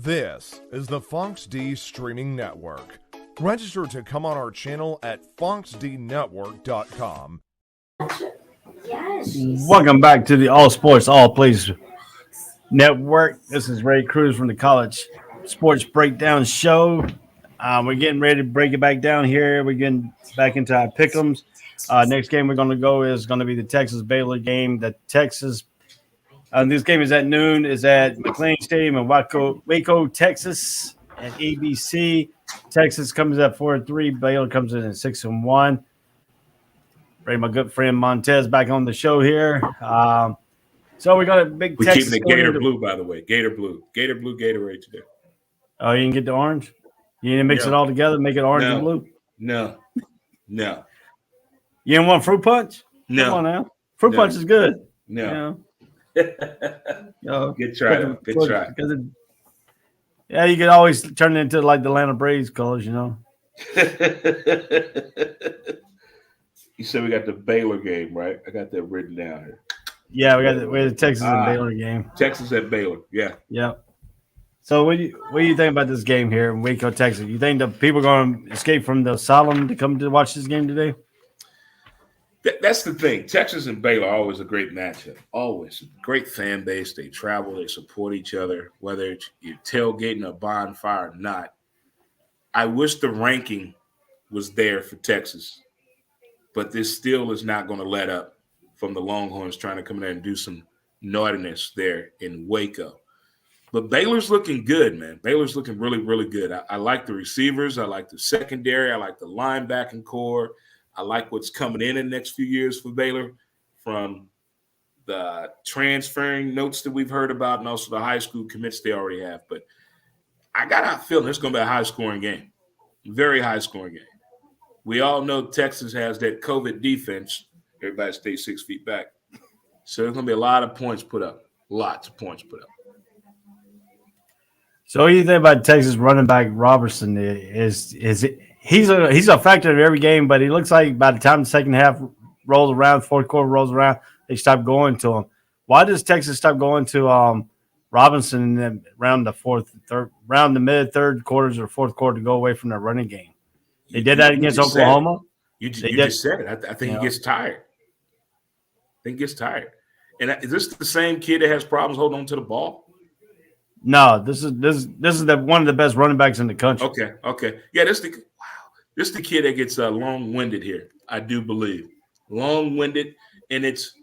This is the Fox D Streaming Network. Register to come on our channel at foxdnetwork.com. Welcome back to the All Sports, All Plays Network. This is Ray Cruz from the College Sports Breakdown Show. We're getting ready to break it back down here. We're getting back into our Pickems. Next game we're going to go is going to be the Texas Baylor game. This game is at noon. Is at McLean Stadium in Waco, Texas. At ABC, Texas comes at 4-3. Baylor comes in at 6-1. Bring my good friend Montez back on the show here. So we got a big. We're keeping the Gator Blue, by the way. Gator Blue Gatorade today. Oh, you can get the orange. You didn't mix it all together, make it orange and blue. No. You didn't want fruit punch? No. Come on now. Fruit punch is good. No. Good try. Yeah, you could always turn it into like the Atlanta Braves colors, you know. You said we got the Baylor game, right? I got that written down here. Yeah, we had the Texas and Baylor game. Texas at Baylor. Yeah. Yep. So what do you think about this game here in Waco, Texas? You think the people are going to escape from the asylum to come to watch this game today? That's the thing. Texas and Baylor are always a great matchup. Always. Great fan base. They travel. They support each other, whether you're tailgating a bonfire or not. I wish the ranking was there for Texas, but this still is not going to let up from the Longhorns trying to come in there and do some naughtiness there in Waco. But Baylor's looking good, man. Baylor's looking really, really good. I like the receivers. I like the secondary. I like the linebacking core. I like what's coming in the next few years for Baylor from the transferring notes that we've heard about and also the high school commits they already have. But I got a feeling it's going to be a high-scoring game, very high-scoring game. We all know Texas has that COVID defense. Everybody stays 6 feet back. So there's going to be a lot of points put up, lots of points put up. So what do you think about Texas running back Robertson? He's a factor in every game, but he looks like by the time the second half rolls around, fourth quarter rolls around, they stop going to him. Why does Texas stop going to Robinson around the mid third quarters or fourth quarter to go away from their running game? They did that against Oklahoma. You just said it. I think he gets tired. And is this the same kid that has problems holding on to the ball? No, this is one of the best running backs in the country. Okay. Yeah, this is the kid that gets long-winded here. I do believe long-winded, and it's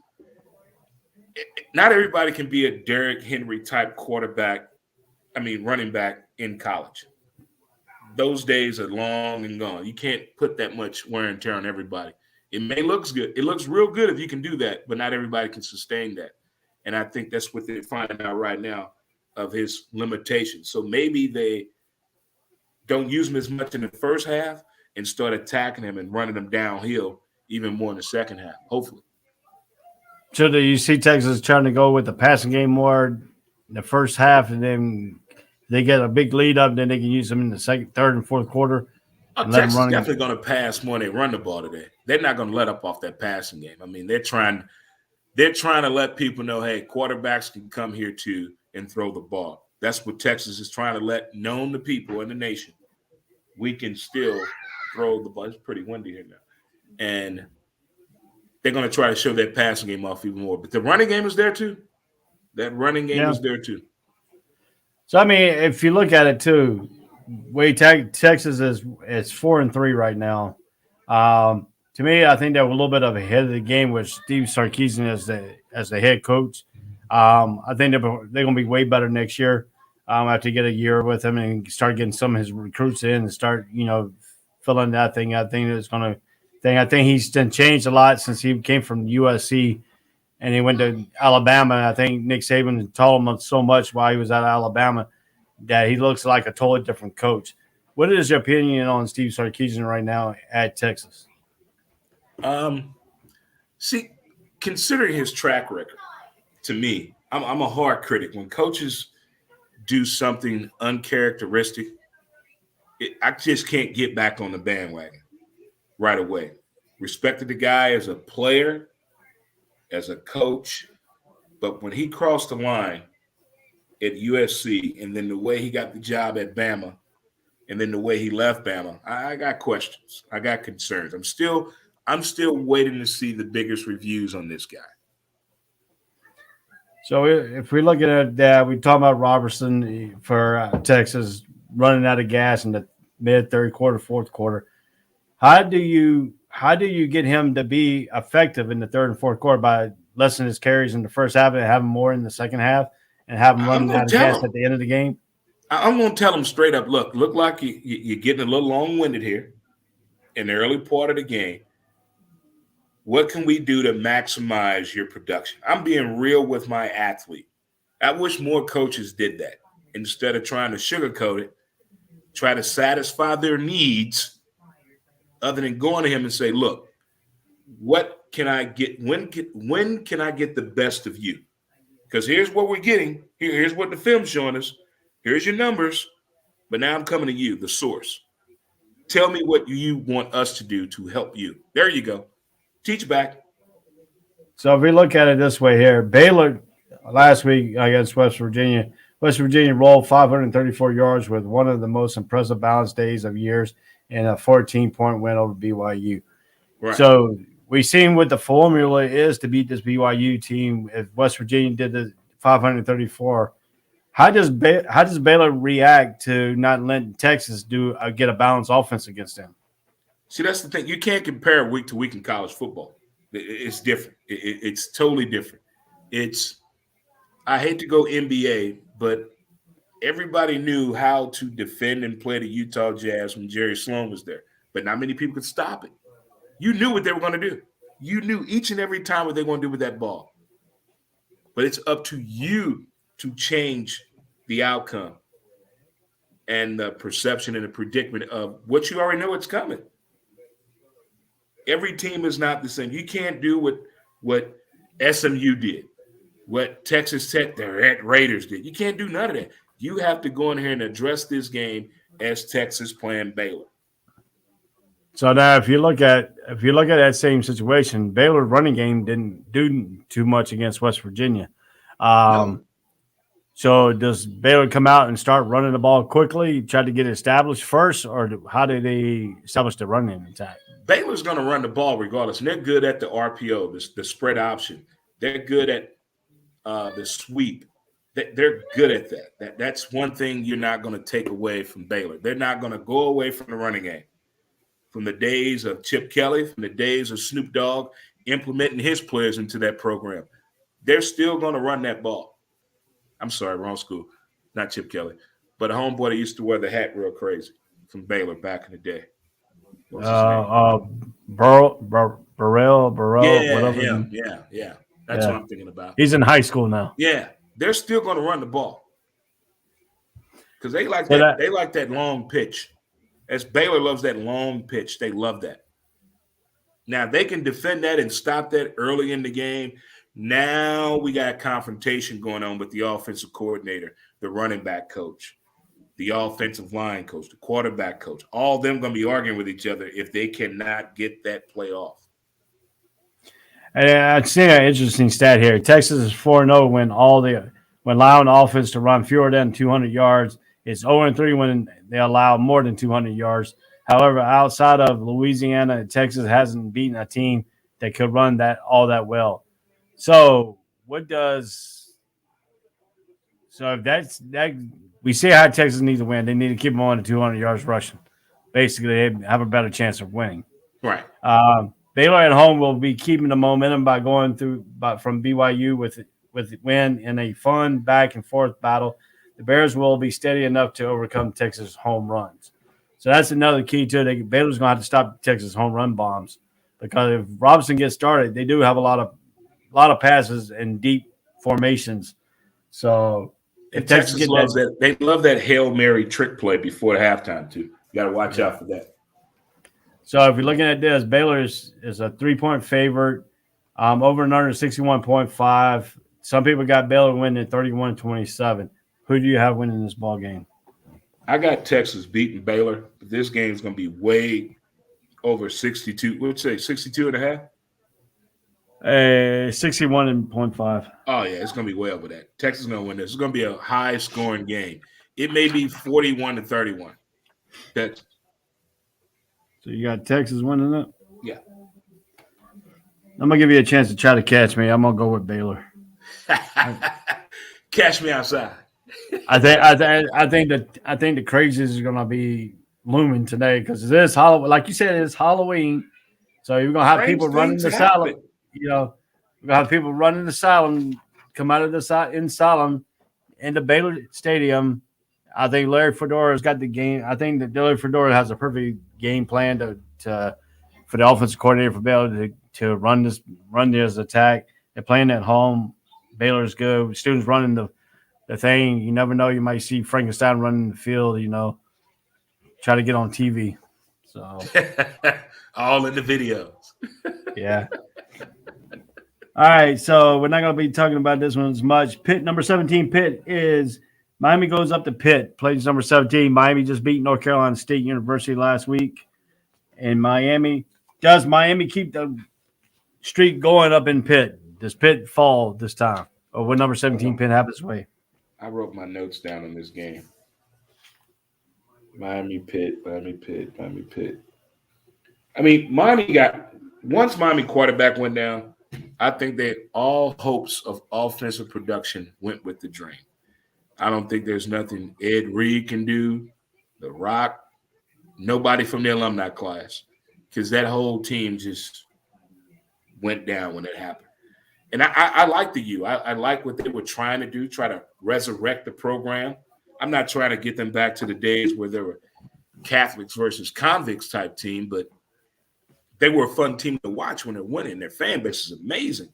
not everybody can be a Derrick Henry type running back in college. Those days are long and gone. You can't put that much wear and tear on everybody. It may look good. It looks real good if you can do that, but not everybody can sustain that. And I think that's what they're finding out right now of his limitations. So maybe they don't use him as much in the first half and start attacking him and running him downhill even more in the second half, hopefully. So do you see Texas trying to go with the passing game more in the first half, and then they get a big lead up, then they can use them in the second, third, and fourth quarter? Texas is definitely going to pass more than they run the ball today. They're not going to let up off that passing game. I mean, they're trying to let people know, hey, quarterbacks can come here too and throw the ball. That's what Texas is trying to let known to people in the nation. We can still throw the ball. It's pretty windy here now. And they're going to try to show that passing game off even more. But the running game is there too. That running game is there too. So, I mean, if you look at it too, Texas is 4-3 right now. To me, I think they're a little bit of ahead of the game with Steve Sarkisian as the head coach. I think they're going to be way better next year after you get a year with him and start getting some of his recruits in and start, filling that thing. I think it's going to thing. I think he's done changed a lot since he came from USC and he went to Alabama. I think Nick Saban told him so much while he was at Alabama that he looks like a totally different coach. What is your opinion on Steve Sarkisian right now at Texas? Considering his track record, to me, I'm a hard critic. When coaches do something uncharacteristic, I just can't get back on the bandwagon right away. Respected the guy as a player, as a coach, but when he crossed the line at USC and then the way he got the job at Bama and then the way he left Bama, I got questions. I got concerns. I'm still waiting to see the biggest reviews on this guy. So if we look at that, we talk about Robertson for Texas running out of gas in the mid third quarter, fourth quarter. How do you get him to be effective in the third and fourth quarter by lessening his carries in the first half and having more in the second half and have him running out of gas at the end of the game? I'm going to tell him straight up, look like you're getting a little long-winded here in the early part of the game. What can we do to maximize your production? I'm being real with my athlete. I wish more coaches did that instead of trying to sugarcoat it, try to satisfy their needs other than going to him and say, look, what can I get? When can I get the best of you? Because here's what we're getting. Here's what the film's showing us. Here's your numbers. But now I'm coming to you, the source. Tell me what you want us to do to help you. There you go. Teach back. So if we look at it this way here, Baylor last week against West Virginia rolled 534 yards with one of the most impressive balance days of years and a 14-point win over BYU. Right. So we've seen what the formula is to beat this BYU team. If West Virginia did the 534, how does Baylor react to not letting Texas get a balanced offense against them? See, that's the thing. You can't compare week to week in college football. It's different. It's totally different. I hate to go NBA, but everybody knew how to defend and play the Utah Jazz when Jerry Sloan was there. But not many people could stop it. You knew what they were going to do. You knew each and every time what they were going to do with that ball. But it's up to you to change the outcome and the perception and the predicament of what you already know it's coming. Every team is not the same. You can't do what SMU did, what Texas Tech, the Raiders did. You can't do none of that. You have to go in here and address this game as Texas playing Baylor. So now, if you look at that same situation, Baylor's running game didn't do too much against West Virginia. No. So does Baylor come out and start running the ball quickly, try to get it established first, or how do they establish the running attack? Baylor's going to run the ball regardless. And they're good at the RPO, the spread option. They're good at the sweep. They're good at that. That's one thing you're not going to take away from Baylor. They're not going to go away from the running game. From the days of Chip Kelly, from the days of Snoop Dogg implementing his players into that program, they're still going to run that ball. I'm sorry, wrong school. Not Chip Kelly, but a homeboy that used to wear the hat real crazy from Baylor back in the day. Burrell, Yeah, whatever. him. Yeah. That's what I'm thinking about. He's in high school now. Yeah, they're still going to run the ball because they like that. They like that long pitch. As Baylor loves that long pitch, they love that. Now they can defend that and stop that early in the game. Now we got a confrontation going on with the offensive coordinator, the running back coach, the offensive line coach, the quarterback coach. All of them going to be arguing with each other if they cannot get that play off. And I've seen an interesting stat here. Texas is 4-0 when allowing the offense to run fewer than 200 yards. It's 0-3 when they allow more than 200 yards. However, outside of Louisiana, Texas hasn't beaten a team that could run that well. So if that's that, we see how Texas needs to win. They need to keep them on to 200 yards rushing. Basically, they have a better chance of winning. Right. Baylor at home will be keeping the momentum by going from BYU with win in a fun back and forth battle. The Bears will be steady enough to overcome Texas home runs. So that's another key to it. Baylor's going to have to stop Texas home run bombs because if Robinson gets started, they do have a lot of passes and deep formations. So if Texas loves that, they love that Hail Mary trick play before halftime too. You got to watch out for that. So if you're looking at this, Baylor is a 3-point favorite, over and under 61.5. Some people got Baylor winning 31-27. Who do you have winning this ball game? I got Texas beating Baylor, but this game is going to be way over 62. What would you say, 62 and a half? 61.5. Oh, yeah, it's going to be way over that. Texas is going to win this. It's going to be a high-scoring game. It may be 41-31. Texas. So you got Texas winning it? Yeah. I'm going to give you a chance to try to catch me. I'm going to go with Baylor. Catch me outside. I think the crazies is going to be looming today because it is Halloween. Like you said, it's Halloween. So you're going to have people running the asylum. You know, we're going to have people running the asylum, come out of the asylum into Baylor Stadium. I think Larry Fedora's got the game. I think that Larry Fedora has a perfect game plan for the offensive coordinator for Baylor to run this attack. They're playing at home. Baylor's good. Students running the thing. You never know. You might see Frankenstein running the field, try to get on TV. So all in the videos. Yeah. All right. So we're not going to be talking about this one as much. Pitt, number 17, Pitt is Miami goes up to Pitt, plays number 17. Miami just beat North Carolina State University last week. And Miami, does Miami keep the streak going up in Pitt? Does Pitt fall this time? Or would number 17 Pitt have its way? I wrote my notes down on this game. Miami, Pitt. I mean, once Miami quarterback went down, I think that all hopes of offensive production went with the drain. I don't think there's nothing Ed Reed can do, The Rock, nobody from the alumni class, because that whole team just went down when it happened. And I like the U. I like what they were trying to do, try to resurrect the program. I'm not trying to get them back to the days where they were Catholics versus convicts type team, but they were a fun team to watch when they're winning. Their fan base is amazing.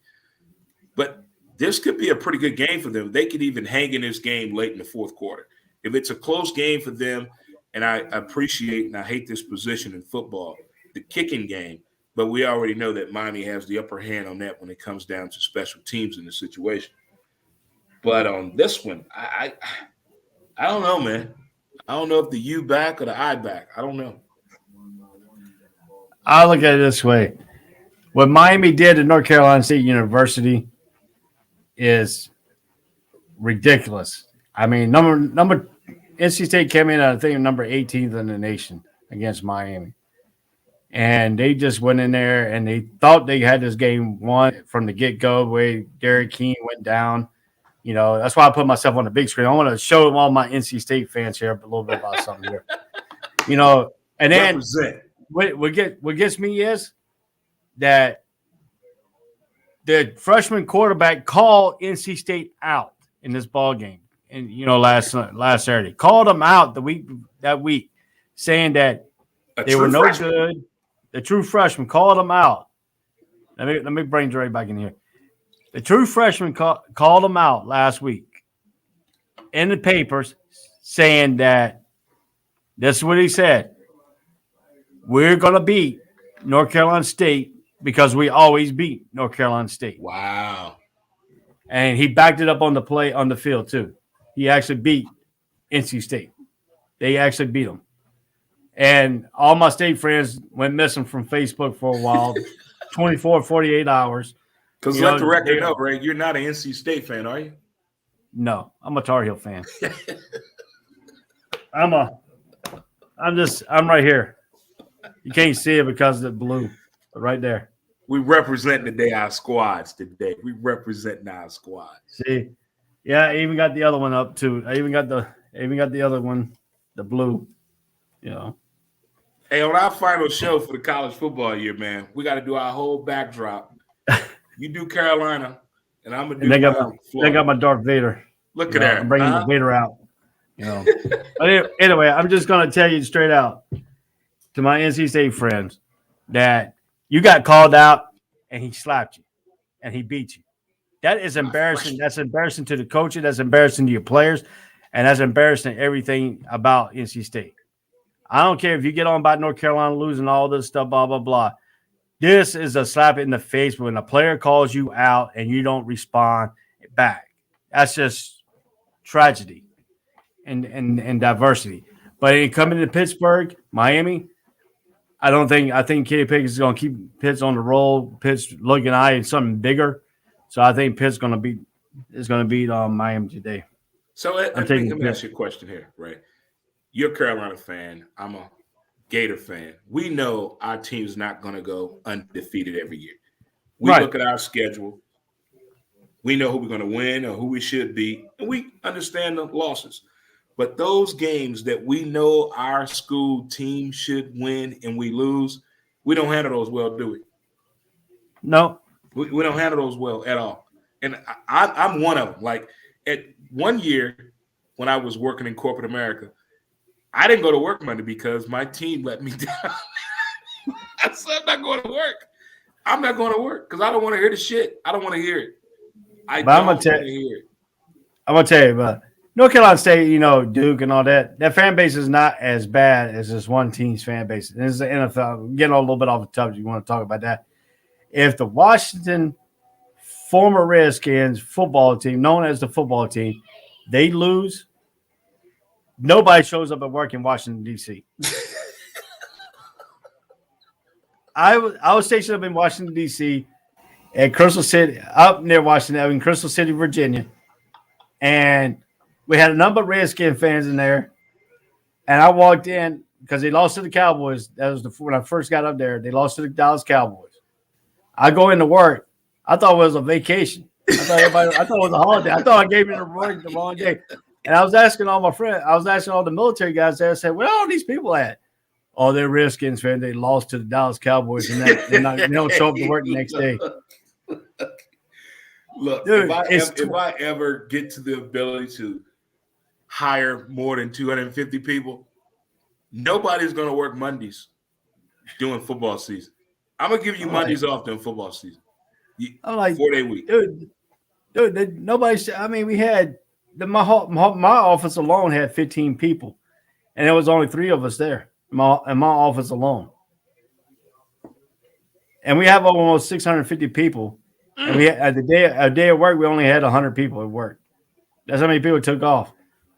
But this could be a pretty good game for them. They could even hang in this game late in the fourth quarter. If it's a close game for them, and I appreciate and I hate this position in football, the kicking game, but we already know that Miami has the upper hand on that when it comes down to special teams in the situation. But on this one, I don't know, man. I don't know if the U back or the I back. I don't know. I look at it this way. What Miami did at North Carolina State University is ridiculous. I mean, NC State came in, I think, number 18th in the nation against Miami. And they just went in there and they thought they had this game won from the get-go, the way Derek King went down. You know, that's why I put myself on the big screen. I want to show all my NC State fans here a little bit about something here. You know, and then what gets me is that the freshman quarterback called NC State out in this ball game. And, you know, last Saturday. Called them out that week, saying that they were no good. The true freshman called them out. Let me bring Dre back in here. The true freshman called them out last week in the papers, saying that this is what he said. We're going to beat North Carolina State because we always beat North Carolina State. Wow. And he backed it up on the play on the field, too. He actually beat NC State. They actually beat them. And all my state friends went missing from Facebook for a while, 24, 48 hours. Because let the record know, Ray, you're not an NC State fan, are you? No, I'm a Tar Heel fan. I'm right here. You can't see it because of the blue, but right there. We represent today our squads today. We represent our squad. See, yeah, I even got the other one up too. I even got the other one, the blue. You know. Hey, on our final show for the college football year, man, we got to do our whole backdrop. You do Carolina, and I'm gonna do. They got my Darth Vader. Look at that. I'm bringing the Vader out. You know. But anyway, I'm just gonna tell you straight out to my NC State friends that you got called out and he slapped you and he beat you. That is embarrassing. That's embarrassing to the coaches. That's embarrassing to your players, and that's embarrassing everything about NC State. I don't care if you get on about North Carolina losing all this stuff, blah, blah, blah. This is a slap in the face when a player calls you out and you don't respond back. That's just tragedy and diversity. But in coming to Pittsburgh, Miami, I think Kenny Pickett is going to keep Pitts on the roll. Pitts looking eyeing something bigger. So I think Pitt's going to beat Miami today. So let me ask you a question here, right? You're a Carolina fan. I'm a Gator fan. We know our team's not going to go undefeated every year. We look at our schedule. We know who we're going to win or who we should beat, and we understand the losses. But those games that we know our school team should win and we lose, we don't handle those well, do we? No. We don't handle those well at all. And I'm one of them. Like, at 1 year when I was working in corporate America, I didn't go to work Monday because my team let me down. I said, I'm not going to work. I'm not going to work because I don't want to hear the shit. I don't want to hear it. I'm going to hear it. I'm going to tell you, but North Carolina State, you know, Duke and all that, that fan base is not as bad as this one team's fan base. This is the NFL. I'm getting a little bit off the topic. You want to talk about that? If the Washington former Redskins football team, known as the football team, they lose, nobody shows up at work in Washington, D.C. I was stationed up in Washington, D.C. in Crystal City, up near Washington, in Crystal City, Virginia. And we had a number of Redskin fans in there. And I walked in because they lost to the Cowboys. That was when I first got up there. They lost to the Dallas Cowboys. I go into work. I thought it was a vacation. I thought it was a holiday. I thought I gave it the wrong day. And I was asking all my friends, I was asking all the military guys there, I said, where are all these people at? Oh, they're Redskins fans. They lost to the Dallas Cowboys, and they don't show up to work the next day. Look, Dude, if I ever get to the ability to hire more than 250 people, nobody's going to work Mondays during football season. I'm going to give you Mondays off during football season. I'm like, 4-day week. Dude, nobody. I mean, we had my office alone had 15 people, and there was only 3 of us there in my office alone. And we have almost 650 people. And we had, a day of work, we only had 100 people at work. That's how many people took off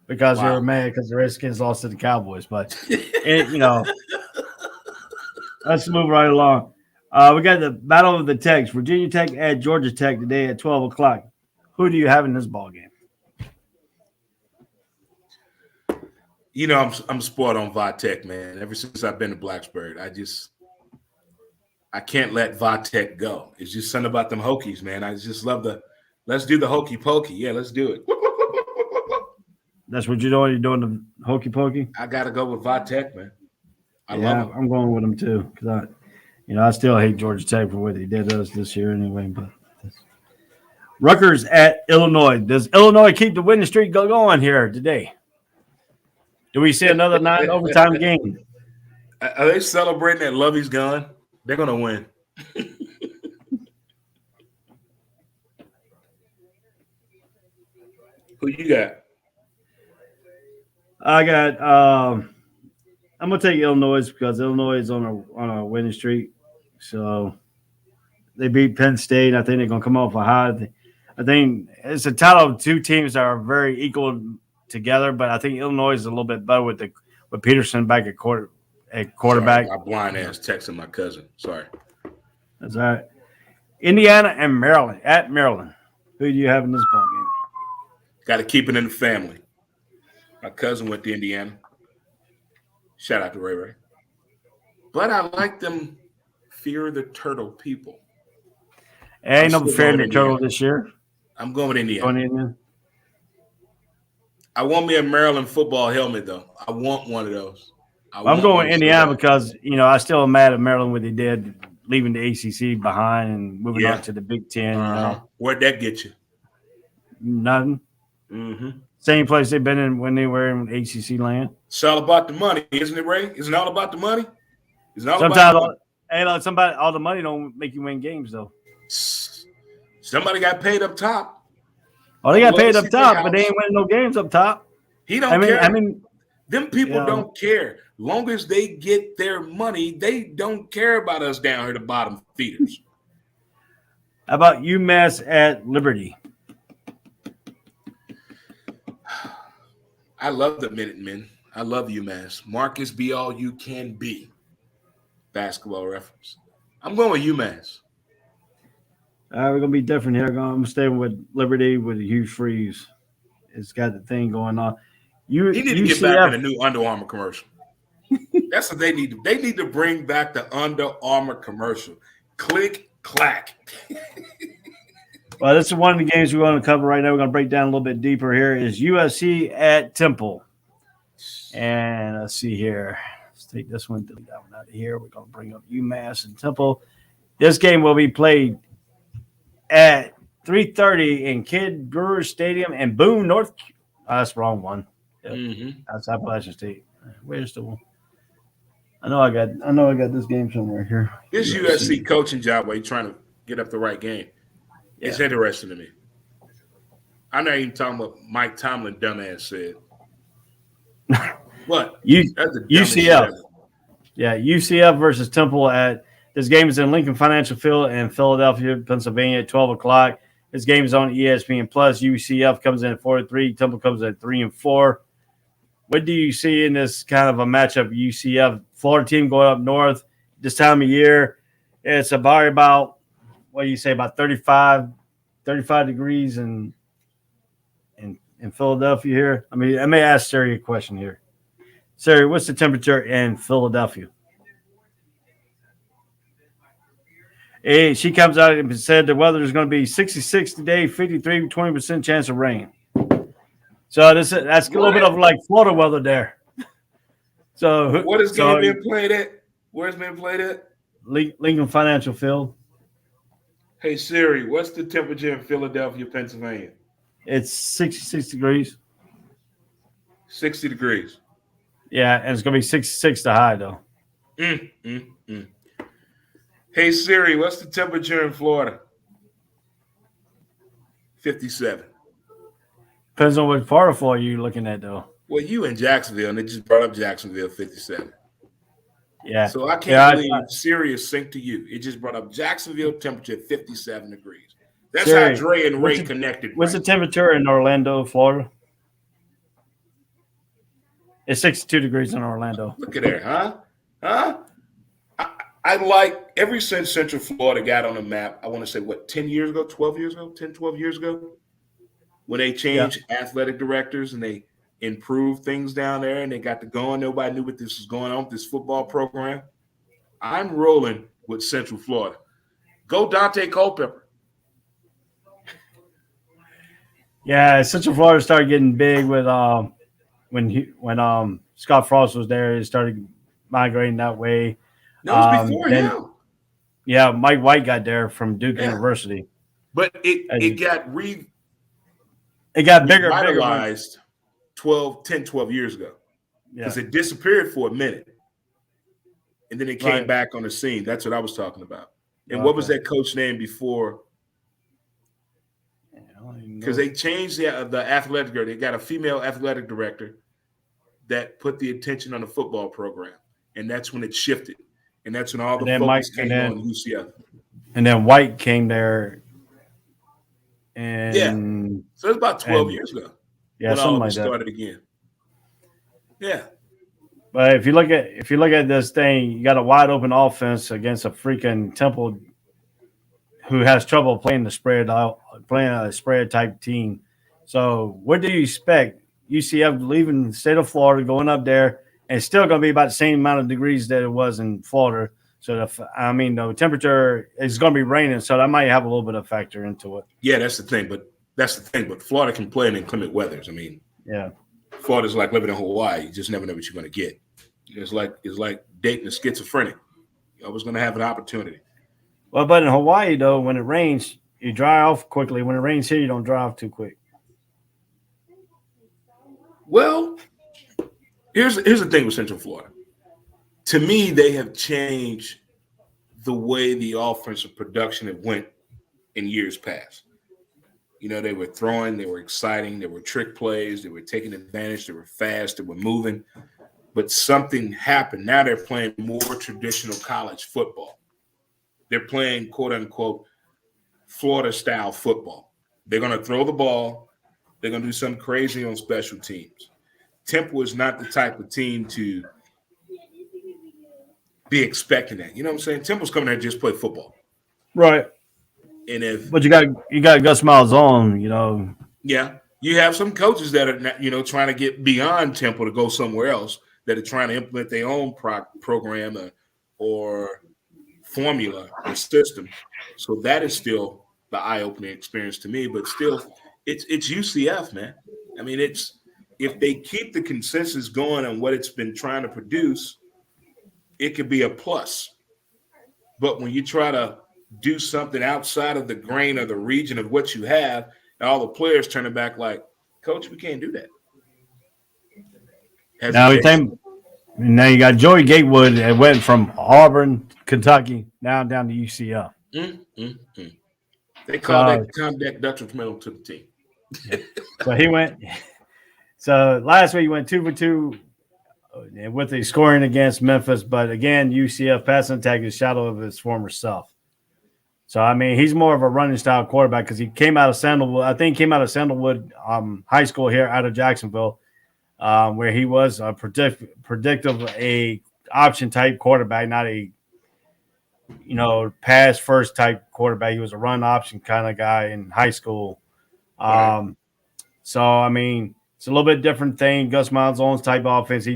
because they were mad because the Redskins lost to the Cowboys. But let's move right along. We got the Battle of the Techs. Virginia Tech at Georgia Tech today at 12 o'clock. Who do you have in this ball game? You know, I'm spoiled on Vatech, man. Ever since I've been to Blacksburg, I can't let Vatech go. It's just something about them Hokies, man. I just love let's do the hokey pokey. Yeah, let's do it. That's what you're doing? You're doing the hokey pokey? I got to go with Vatech, man. I love them. I'm going with them too because I still hate Georgia Tech for what they did us this year anyway. But Rutgers at Illinois. Does Illinois keep the winning streak going here today? Do we see another 9 overtime game? Are they celebrating that Lovey's gone? They're going to win. Who you got? I got I'm going to take Illinois because Illinois is on a winning streak. So they beat Penn State. I think they're going to come off a high. I think it's a title of 2 teams that are very equal together, but I think Illinois is a little bit better with Peterson back at quarterback. Sorry, my blind ass texting my cousin. Sorry. That's all right. Indiana and Maryland at Maryland. Who do you have in this ball game? Got to keep it in the family. My cousin went to Indiana. Shout out to Ray Ray. But I like them fear the turtle people. Ain't no fear the turtle this year. I'm going with Indiana. I want me a Maryland football helmet, though. I want one of those. I'm going with Indiana because, I still am mad at Maryland what they did, leaving the ACC behind and moving on to the Big Ten. Where'd that get you? Nothing. Mm-hmm. Same place they've been in when they were in ACC land. It's all about the money, isn't it, Ray? Isn't it all about the money? Sometimes all the money don't make you win games, though. Somebody got paid up top. Oh, they got paid up top, but they ain't winning no games up top. He don't care. Them people don't care. Long as they get their money, they don't care about us down here, the bottom feeders. How about UMass at Liberty? I love the Minutemen. I love UMass. Marcus, be all you can be. Basketball reference. I'm going with UMass. All right, we're going to be different here. I'm staying with Liberty with a Hugh Freeze. It's got the thing going on. He need to get back in a new Under Armour commercial. That's what they need to. They need to bring back the Under Armour commercial. Click, clack. Well, this is one of the games we want to cover right now. We're going to break down a little bit deeper here. Is USC at Temple. And let's see here. Let's take this one, delete that one out of here. We're going to bring up UMass and Temple. This game will be played at 3:30 in Kidd Brewer Stadium in Boone, North. That's the wrong one. Yep. Mm-hmm. That's Appalachian State. Where's the one? I know I got this game somewhere here. This USC coaching job where you're trying to get up the right game. Yeah. It's interesting to me. I'm not even talking about Mike Tomlin, dumbass said. What? UCF. Yeah, UCF versus Temple at this game is in Lincoln Financial Field in Philadelphia, Pennsylvania at 12 o'clock. This game is on ESPN Plus. UCF comes in at 4-3. Temple comes in at 3-4. What do you see in this kind of a matchup? UCF, Florida team going up north this time of year. It's about what do you say, about 35 degrees in Philadelphia here. I mean, I may ask Siri a question here. Siri, what's the temperature in Philadelphia? Hey, she comes out and said the weather is going to be 66 today, 53, 20% chance of rain. So that's a little bit of like Florida weather there. So what is game being played at? Where's being played at? Lincoln Financial Field. Hey Siri, what's the temperature in Philadelphia, Pennsylvania? It's 66 degrees. 60 degrees. Yeah, and it's going to be 66 the high, though. Hey, Siri, what's the temperature in Florida? 57. Depends on what part of Florida you're looking at, though. Well, you in Jacksonville, and they just brought up Jacksonville, 57. Yeah. So I can't believe Siri is synced to you. It just brought up Jacksonville temperature 57 degrees. That's Siri, how Dre and Ray connected. What's the temperature in Orlando, Florida? It's 62 degrees in Orlando. Look at there, huh? I like, ever since Central Florida got on the map, I want to say, 10 years ago, 12 years ago, 10, 12 years ago, when they changed athletic directors and they improved things down there and they got to going. Nobody knew what this was going on with this football program. I'm rolling with Central Florida. Go Dante Culpepper. Yeah, Central Florida started getting big with when Scott Frost was there. It started migrating that way. That was before him. Yeah, Mike White got there from Duke University. But it got bigger, revitalized 12 years ago. Because it disappeared for a minute. And then it came back on the scene. That's what I was talking about. And what was that coach name before? Because they changed the athletic director. They got a female athletic director that put the attention on the football program. And that's when it shifted. And that's when all the focus came on UCF. And then White came there. And so it's about 12 years ago. Yeah, when something all like that. Started again. Yeah. But if you look at this thing, you got a wide open offense against a freaking Temple who has trouble playing a spread type team. So what do you expect? UCF leaving the state of Florida, going up there, and it's still going to be about the same amount of degrees that it was in Florida. So the temperature is going to be raining, so that might have a little bit of factor into it. Yeah, that's the thing. But Florida can play in inclement weathers. I mean, Florida's like living in Hawaii. You just never know what you're going to get. It's like dating a schizophrenic. You're always going to have an opportunity. Well, but in Hawaii, though, when it rains, you dry off quickly. When it rains here, you don't dry off too quick. Well, here's the thing with Central Florida. To me, they have changed the way the offensive production had went in years past. You know, they were throwing, they were exciting, there were trick plays, they were taking advantage, they were fast, they were moving. But something happened. Now they're playing more traditional college football. They're playing, quote unquote, Florida-style football. They're going to throw the ball. They're going to do something crazy on special teams. Temple is not the type of team to be expecting that. You know what I'm saying? Temple's coming there to just play football. Right. But you got Gus Malzahn, you know. Yeah. You have some coaches that are, trying to get beyond Temple to go somewhere else, that are trying to implement their own program or formula or system. So that is still the eye-opening experience to me. But still, it's UCF, man. I mean, if they keep the consensus going on what it's been trying to produce, it could be a plus. But when you try to do something outside of the grain of the region of what you have, and all the players turning back like, Coach, we can't do that. Now you got Joey Gatewood that went from Auburn, Kentucky, now down to UCF. They call that contact detrimental to the team. So he went. So last week he went 2 for 2 with the scoring against Memphis, but again UCF passing attack is shadow of his former self. So I mean he's more of a running style quarterback because he came out of Sandalwood. I think he came out of Sandalwood High School here out of Jacksonville. Where he was a predictive, option type quarterback, not a pass first type quarterback. He was a run option kind of guy in high school. So I mean, it's a little bit different thing. Gus Malzahn's type of offense. He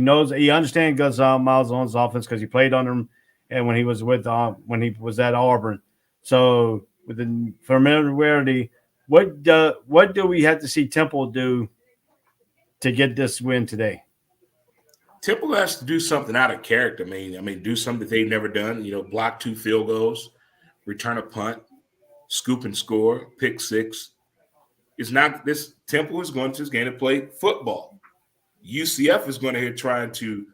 understands Gus Malzahn's offense because he played under him, and when he was at Auburn. So with the familiarity, what do we have to see Temple do to get this win today? Temple has to do something out of character. I mean, do something they've never done. Block 2 field goals, return a punt, scoop and score, pick 6. It's not this. Temple is going to this game to play football. UCF is going to here trying to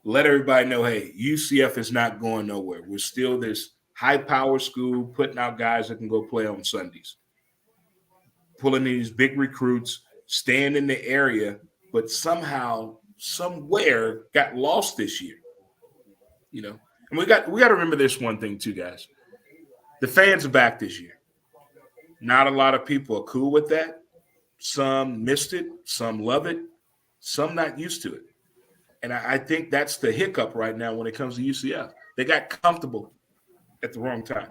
let everybody know, hey, UCF is not going nowhere. We're still this high-power school putting out guys that can go play on Sundays, pulling these big recruits, staying in the area, but somehow, somewhere, got lost this year. And we got to remember this one thing too, guys. The fans are back this year. Not a lot of people are cool with that. Some missed it. Some love it. Some not used to it. And I think that's the hiccup right now when it comes to UCF. They got comfortable at the wrong time.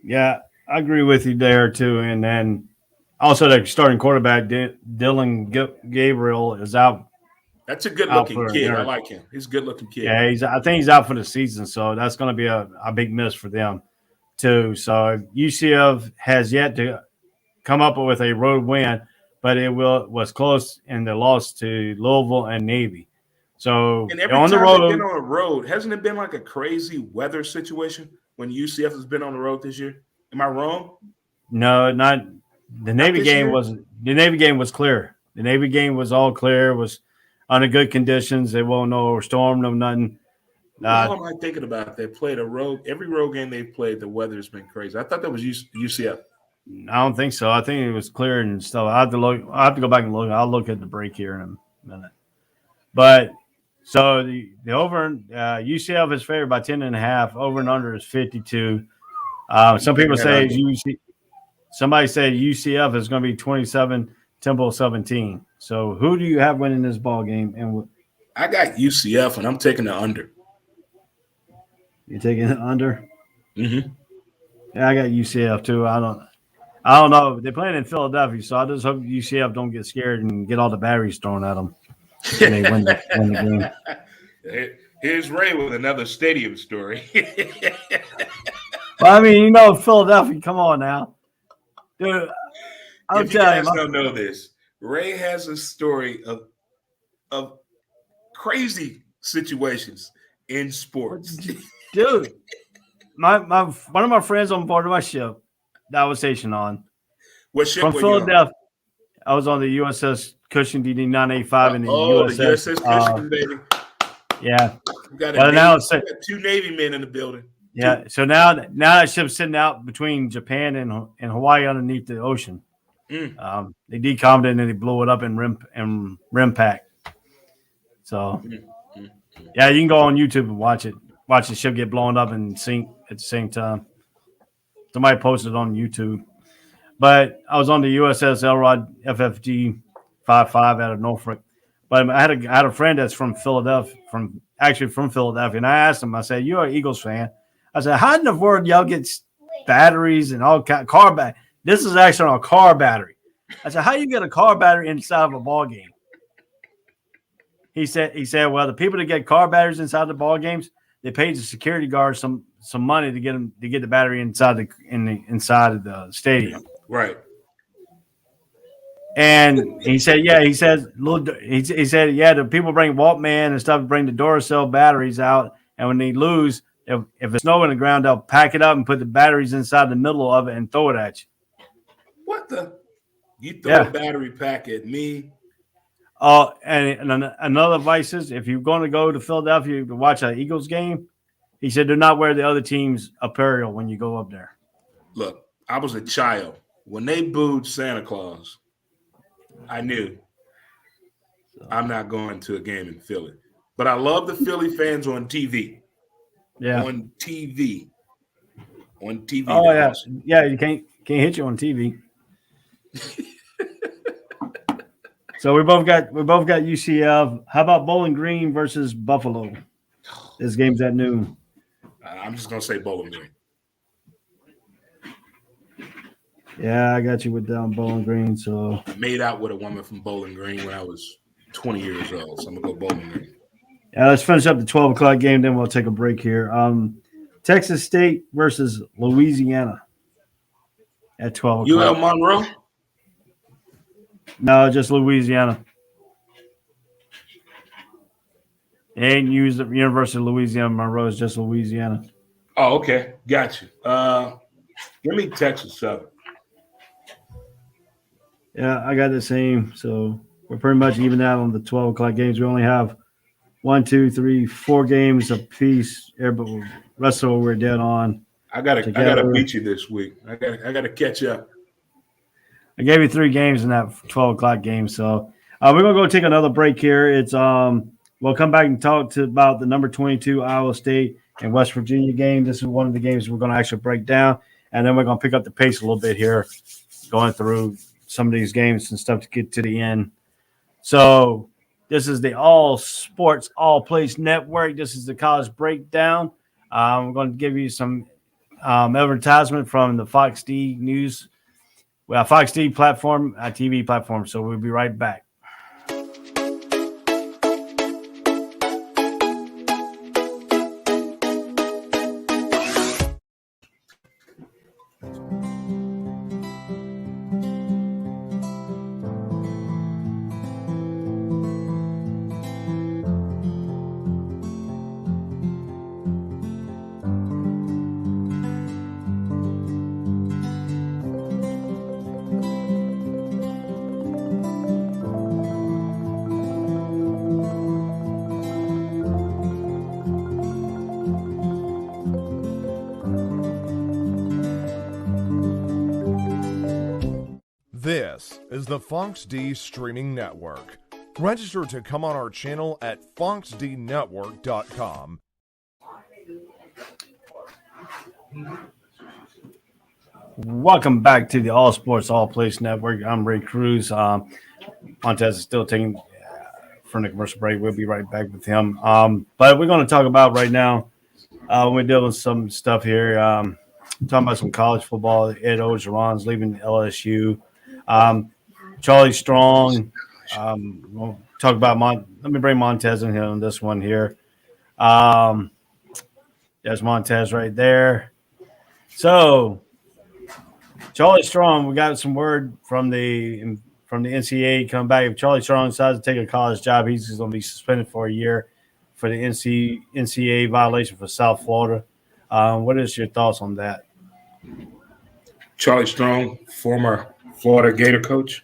Yeah, I agree with you there too. And then also the starting quarterback, Dylan Gabriel, is out. That's a good-looking kid. I like him. He's a good-looking kid. Yeah, I think he's out for the season, so that's going to be a big miss for them too. So UCF has yet to come up with a road win, but it was close in the loss to Louisville and Navy. So and every on time the road, they've been on the road, hasn't it been like a crazy weather situation when UCF has been on the road this year? Am I wrong? No, not the Navy game year? The Navy game was clear. The Navy game was all clear. It was under good conditions. They won't no storm, no nothing. How am I thinking about? They played every road game they've played. The weather's been crazy. I thought that was UCF. I don't think so. I think it was clear and stuff. I have to go back and look. I'll look at the break here in a minute. But so the over UCF is favored by 10.5. Over and under is 52. Some people say somebody said UCF is going to be 27, Temple 17. So who do you have winning this ball game? And I got UCF, and I'm taking the under. You're taking it under? Mm-hmm. Yeah, I got UCF too. I don't know. They're playing in Philadelphia, so I just hope UCF don't get scared and get all the batteries thrown at them and they win the game. Here's Ray with another stadium story. Well, I mean, Philadelphia. Come on now, dude. If you guys don't know this, Ray has a story of crazy situations in sports. Dude, my one of my friends on board of my ship that I was stationed on. What ship from Philadelphia? I was on the USS Cushing DD 985 in the USS Cushing, baby. Yeah. We got two Navy men in the building. Yeah. So now that ship's sitting out between Japan and Hawaii underneath the ocean. They decommed it and they blew it up in rim pack. So yeah, you can go on YouTube and watch it. Watch the ship get blown up and sink at the same time. Somebody posted on YouTube. But I was on the USS Elrod FFG 55 out of Norfolk. But I had a friend that's from Philadelphia, from Philadelphia, and I asked him. I said, "You're an Eagles fan." I said, "How in the world y'all get batteries and all car battery? This is actually on a car battery." I said, "How you get a car battery inside of a ball game?" He said, "Well, the people that get car batteries inside the ball games, they paid the security guards some money to get the battery inside of the stadium." Right. And he said, "Yeah." He said, "Yeah." The people bring Walkman and stuff, bring the Duracell batteries out, and when they lose, if it's snow in the ground, they'll pack it up and put the batteries inside the middle of it and throw it at you. What the? You throw a battery pack at me? And another advice is, if you're going to go to Philadelphia to watch an Eagles game, he said, do not wear the other team's apparel when you go up there. Look, I was a child. When they booed Santa Claus, I knew I'm not going to a game in Philly. But I love the Philly fans on TV. Yeah. On TV. Oh, yeah. Yeah, you can't hit you on TV. So we both got UCF. How about Bowling Green versus Buffalo? This game's at noon. I'm just going to say Bowling Green. Yeah, I got you with down Bowling Green. So I made out with a woman from Bowling Green when I was 20 years old, so I'm going to go Bowling Green. yeah, let's finish up the 12 o'clock game, then we'll take a break here. Texas State versus Louisiana at 12 UL o'clock. Monroe? No, just Louisiana. It ain't used at University of Louisiana Monroe. It's just Louisiana. Oh, okay. Got you. Give me Texas Southern. Yeah, I got the same. So we're pretty much even out on the 12 o'clock games. We only have 4 games apiece. But the rest of it we're dead on. I gotta beat you this week. I gotta catch up. I gave you 3 games in that 12 o'clock game. So we're gonna go take another break here. It's we'll come back and talk about the number 22 Iowa State and West Virginia game. This is one of the games we're gonna actually break down, and then we're gonna pick up the pace a little bit here, going through some of these games and stuff to get to the end. So this is the All Sports All Place Network. This is the college breakdown. We're going to give you some advertisement from the Fox D News. Well, Fox D platform, TV platform. So we'll be right back. This is the Fox D Streaming Network. Register to come on our channel at foxdnetwork.com. Welcome back to the All Sports All Place Network. I'm Ray Cruz. Montez is still taking from the commercial break. We'll be right back with him. But we're going to talk about right now. We're dealing with some stuff here. Talking about some college football. Ed Ogeron's leaving LSU. Charlie Strong. We'll talk about let me bring Montez in here on this one here. There's Montez right there. So Charlie Strong, we got some word from the NCAA coming back. If Charlie Strong decides to take a college job, he's going to be suspended for a year for the NCAA violation for South Florida. What is your thoughts on that? Charlie Strong, former Florida Gator coach.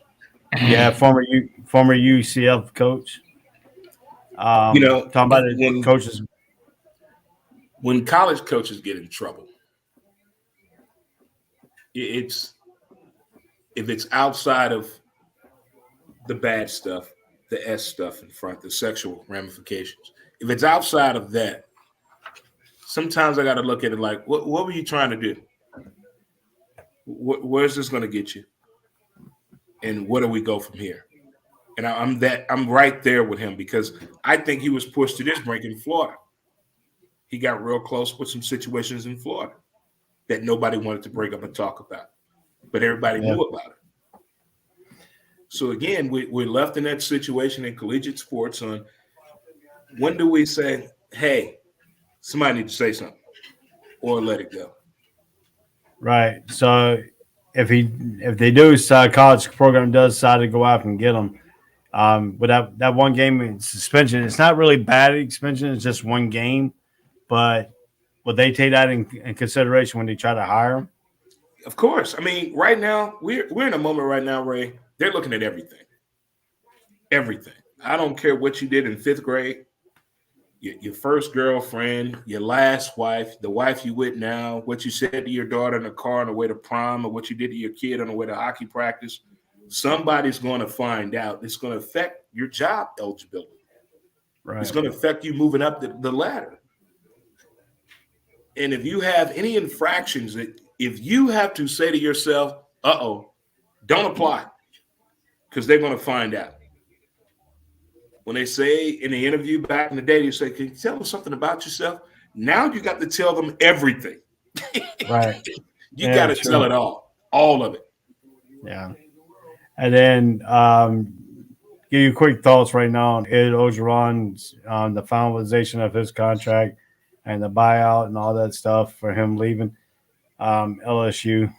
Yeah, former UCF coach. Talking about it, coaches. When college coaches get in trouble, if it's outside of the bad stuff, the S stuff in front, the sexual ramifications, if it's outside of that, sometimes I got to look at it like, what were you trying to do? Where's this going to get you? And where do we go from here? And I'm right there with him because I think he was pushed to this brink in Florida. He got real close with some situations in Florida that nobody wanted to bring up and talk about, but everybody knew about it. So again, we're left in that situation in collegiate sports on when do we say, hey, somebody need to say something or let it go. Right. So if they do college program does decide to go out and get them, with that one game suspension, it's not really bad suspension. It's just one game, but would they take that in consideration when they try to hire him? Of course. I mean, right now we're in a moment right now, Ray. They're looking at everything. Everything. I don't care what you did in 5th grade. Your first girlfriend, your last wife, the wife you with now, what you said to your daughter in the car on the way to prom, or what you did to your kid on the way to hockey practice, somebody's going to find out. It's going to affect your job eligibility. Right. It's going to affect you moving up the ladder. And if you have any infractions, if you have to say to yourself, don't apply, because they're going to find out. When they say in the interview back in the day, you say, can you tell us something about yourself? Now you got to tell them everything. Right. You got to tell it all of it. Yeah. And then give you quick thoughts right now on Ed Ogeron's the finalization of his contract and the buyout and all that stuff for him leaving LSU.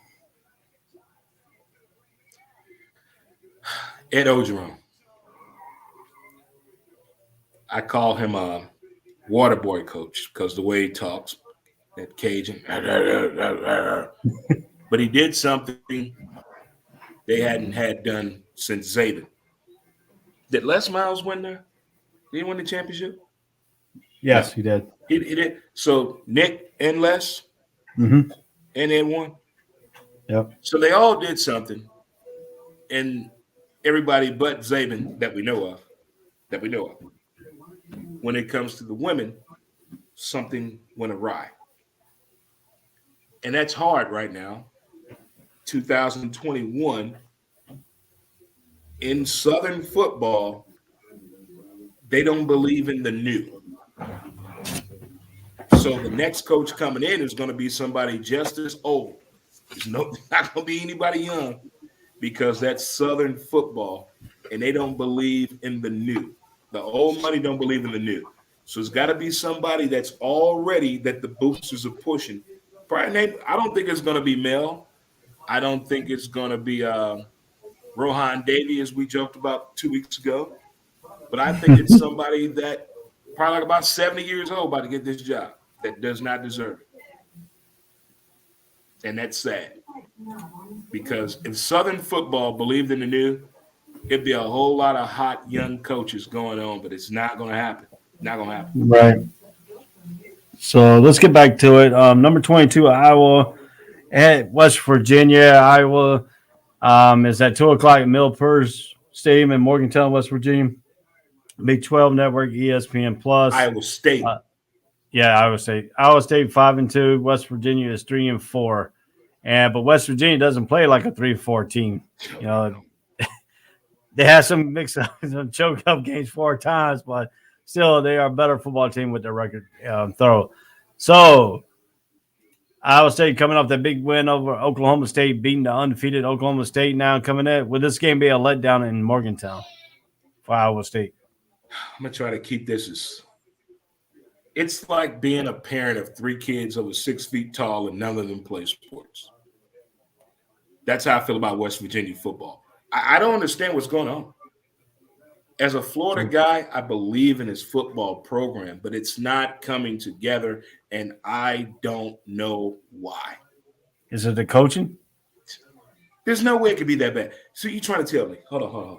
Ed Ogeron. I call him a water boy coach because the way he talks, that Cajun. But he did something they hadn't had done since Saban. Did Les Miles win there? Did he win the championship? Yes, he did. He did. So Nick and Les Mm-hmm. and Ed won. Yep. So they all did something, and everybody but Saban that we know of, when it comes to the women, something went awry. And that's hard right now. 2021 in Southern football, they don't believe in the new. So the next coach coming in is going to be somebody just as old. There's not going to be anybody young because that's Southern football, and they don't believe in the new. The old money don't believe in the new. So it's got to be somebody that's already that the boosters are pushing. Probably, I don't think it's going to be Mel. I don't think it's going to be Rohan Davey, as we joked about 2 weeks ago. But I think it's somebody that probably like about 70 years old about to get this job that does not deserve it. And that's sad. Because if Southern football believed in the new, it'd be a whole lot of hot young coaches going on, but it's not going to happen. Not going to happen. Right. So let's get back to it. Number 22, Iowa at West Virginia. Iowa is at 2 o'clock at Millpurse Stadium in Morgantown, West Virginia. Big 12 Network, ESPN Plus. Iowa State. Iowa State. Iowa State 5-2. West Virginia is 3-4. But West Virginia doesn't play like a 3-4 team. You know, they have some mix-up, some choke-up games 4 times, but still, they are a better football team with their record thorough. So, Iowa State coming off that big win over Oklahoma State, beating the undefeated Oklahoma State now coming in. Will this game be a letdown in Morgantown for Iowa State? I'm going to try to keep this as – it's like being a parent of 3 kids over 6 feet tall and none of them play sports. That's how I feel about West Virginia football. I don't understand what's going on. As a Florida guy, I believe in his football program, but it's not coming together, and I don't know why. Is it the coaching? There's no way it could be that bad. So you're trying to tell me, hold on.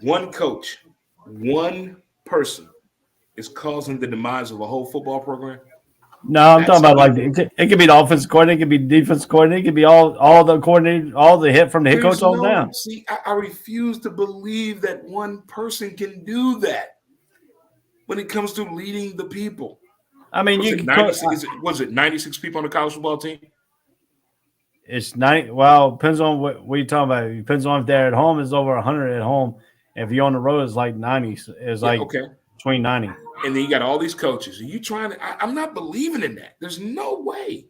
One coach, one person is causing the demise of a whole football program? No, I'm talking about like it could be the offensive coordinator, it could be the defensive coordinator, it could be all the coordinators, all the hit from the head coach all down. See, I refuse to believe that one person can do that when it comes to leading the people. I mean, was it 96 people on the college football team? It's 90. Well, depends on what you're talking about. It depends on if they're at home, it's over 100 at home. If you're on the road, it's like 90. It's like between 90. And then you got all these coaches. And you trying to – I'm not believing in that. There's no way.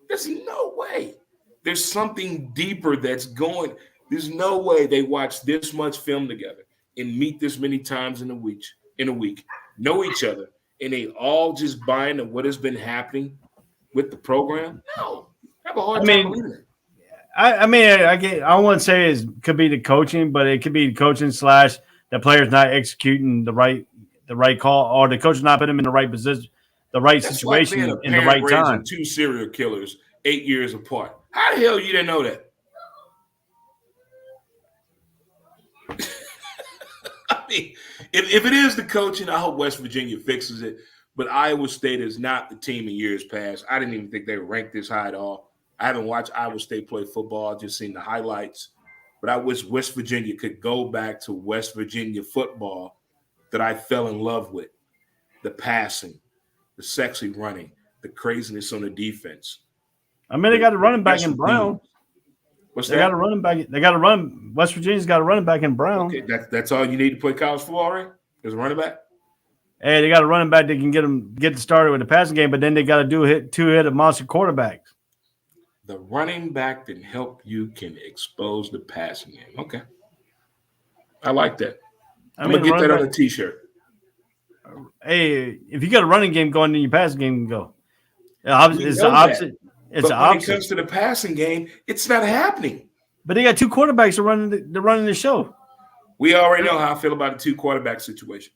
There's no way. There's something deeper that's going – there's no way they watch this much film together and meet this many times in a week, know each other, and they all just buy into what has been happening with the program. No. I have a hard time believing it. I wouldn't say it could be the coaching, but it could be coaching / the players not executing the right call, or the coach not putting them in the right position, the right situation in the right time. 2 serial killers 8 years apart. How the hell you didn't know that? I mean, if it is the coaching, I hope West Virginia fixes it. But Iowa State is not the team in years past. I didn't even think they were ranked this high at all. I haven't watched Iowa State play football. I've just seen the highlights. But I wish West Virginia could go back to West Virginia football that I fell in love with. The passing, the sexy running, the craziness on the defense. I mean, they got a running back in Brown. What's they that? Got a running back. They got a run. West Virginia's got a running back in Brown. Okay, that's all you need to play college football, right? There's a running back? Hey, they got a running back that can get started with the passing game, but then they got to do two-hit of monster quarterbacks. The running back that help you can expose the passing game. Okay. I like that. I'm going to get that on a T-shirt. Hey, if you got a running game going, then your passing game can go. It's the opposite. It's the opposite. When it comes to the passing game, it's not happening. But they got two quarterbacks running the show. We already know how I feel about the two quarterback situation.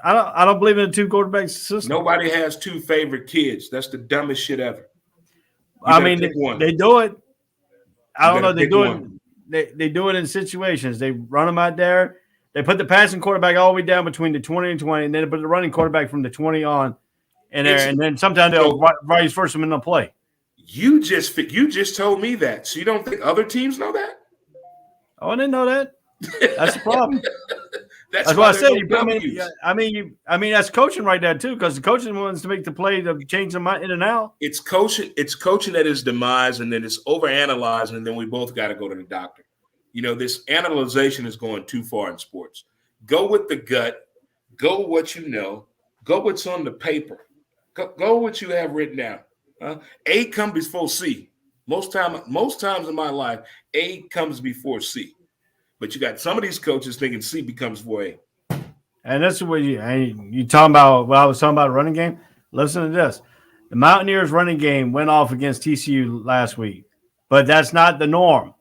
I don't believe in the two quarterback system. Nobody has two favorite kids. That's the dumbest shit ever. I mean, they do it. I don't know. They do it. They do it in situations. They run them out there. They put the passing quarterback all the way down between the 20 and 20, and then they put the running quarterback from the 20 on in there. And then sometimes they'll vice versa in the play. You just told me that. So you don't think other teams know that? Oh, I didn't know that. That's the problem. That's why I said I mean that's coaching right there too, because the coaching wants to make the play to change them in and out. It's coaching at his demise, and then it's overanalyzing, and then we both got to go to the doctor. You know, this analyzation is going too far in sports. Go with the gut. Go with what you know. Go what's on the paper. Go what you have written down. A comes before C. Most times in my life, A comes before C. But you got some of these coaches thinking C becomes before A. And that's what you talking about. What I was talking about running game. Listen to this: the Mountaineers' running game went off against TCU last week, but that's not the norm.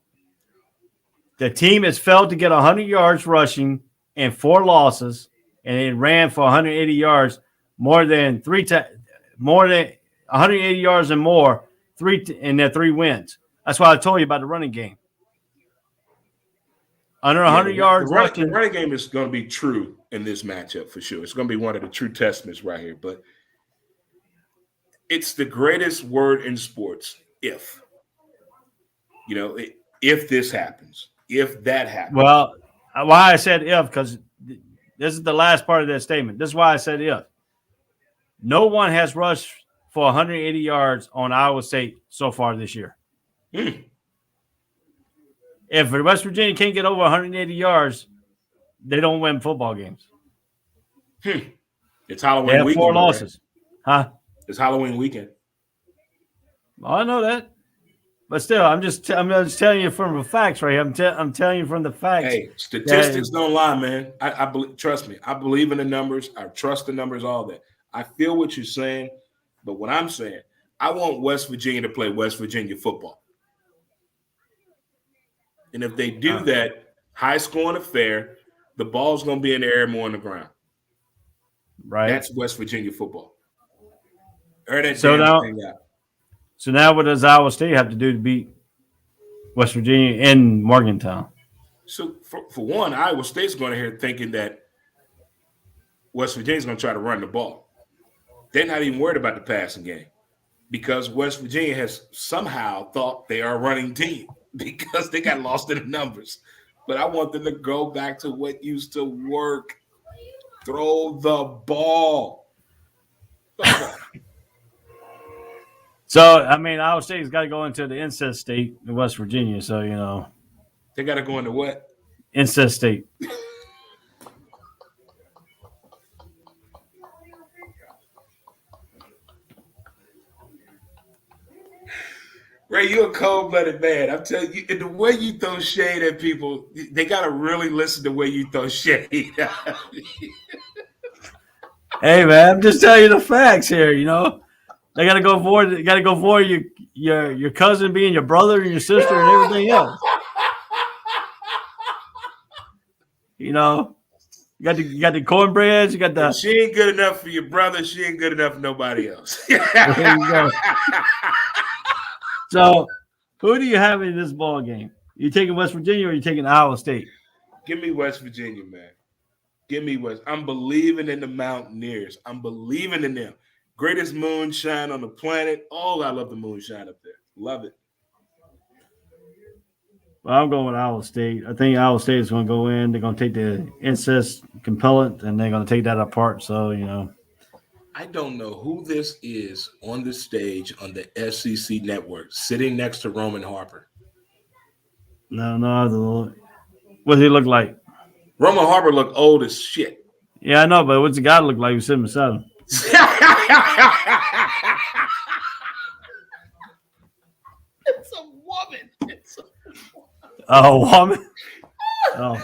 The team has failed to get 100 yards rushing and 4 losses, and it ran for 180 yards more than 180 yards and more in their 3 wins. That's why I told you about the running game. Under 100 yards. The running game is going to be true in this matchup for sure. It's going to be one of the true testaments right here. But it's the greatest word in sports, if. You know, if this happens. If that happens. Well, why I said if, because this is the last part of that statement. This is why I said if. No one has rushed for 180 yards on Iowa State so far this year. If West Virginia can't get over 180 yards, they don't win football games. It's Halloween they have weekend. 4 losses. Right? Huh? It's Halloween weekend. Well, I know that. But still, I'm just telling you from the facts right here. I'm telling you from the facts. Hey, statistics don't lie, man. I believe, trust me. I believe in the numbers. I trust the numbers, all that. I feel what you're saying. But what I'm saying, I want West Virginia to play West Virginia football. And if they do that, high scoring affair, the ball's going to be in the air more on the ground. Right. That's West Virginia football. So now what does Iowa State have to do to beat West Virginia in Morgantown? So for one, Iowa State's going to hear thinking that West Virginia's going to try to run the ball. They're not even worried about the passing game because West Virginia has somehow thought they are a running team because they got lost in the numbers. But I want them to go back to what used to work. Throw the ball. So, I mean, Iowa State's got to go into the incest state in West Virginia. So, you know. They got to go into what? Incest state. Ray, you're a cold-blooded man. I'm telling you, the way you throw shade at people, they got to really listen to the way you throw shade. Hey, man, I'm just telling you the facts here, you know. They got to go for your cousin being your brother and your sister and everything else. You know, you got the cornbreads. You got the. If she ain't good enough for your brother. She ain't good enough for nobody else. There you go. So, who do you have in this ball game? You taking West Virginia or you taking Iowa State? Give me West Virginia, man. Give me West. I'm believing in the Mountaineers. I'm believing in them. Greatest moonshine on the planet. Oh, I love the moonshine up there. Love it. Well, I'm going with Iowa State. I think Iowa State is going to go in. They're going to take the incest compellent, and they're going to take that apart. So, you know. I don't know who this is on the stage on the SEC network sitting next to Roman Harper. No. What does he look like? Roman Harper look old as shit. Yeah, I know, but what's the guy look like? He was sitting beside him. It's a woman. Oh, woman. Oh,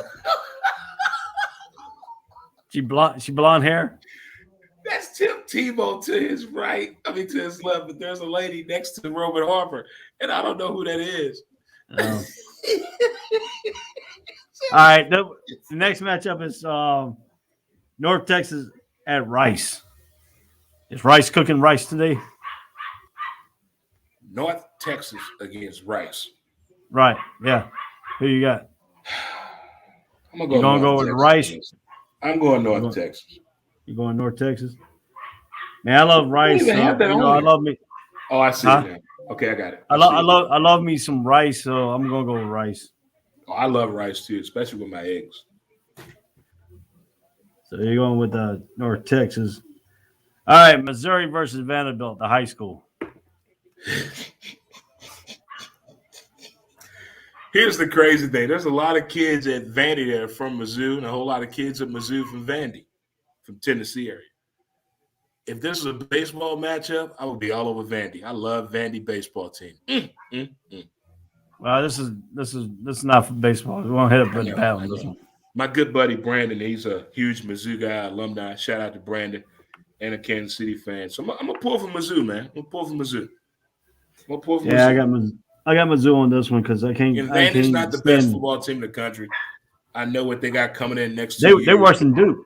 she blonde hair. That's Tim Tebow to his right. I mean, to his left. But there's a lady next to Robert Harper, and I don't know who that is. Oh. All right, the next matchup is North Texas at Rice. Is Rice cooking Rice today? North Texas against Rice. Right. Yeah. Who you got? I'm gonna You gonna go with Rice? I'm going North Texas. You going North Texas? Man, I love Rice. even have that on I there. love me. Oh, I see it now. Okay, I got it. I love me some Rice, so I'm gonna go with Rice. Oh, I love Rice too, especially with my eggs. So you're going with North Texas. All right, Missouri versus Vanderbilt, the high school. Here's the crazy thing. There's a lot of kids at Vandy that are from Mizzou and a whole lot of kids at Mizzou from Vandy, from Tennessee area. If this is a baseball matchup, I would be all over Vandy. I love Vandy baseball team. Well, this is not for baseball. We won't hit up with the battle on this one. My good buddy Brandon, he's a huge Mizzou guy, alumni. Shout out to Brandon and a Kansas City fan. So I'm gonna pull for Mizzou, man. I'm gonna pull for Mizzou. Mizzou. I got Mizzou on this one because I can't. And Vandy's not the best football team in the country. I know what they got coming in next. They're worse than Duke.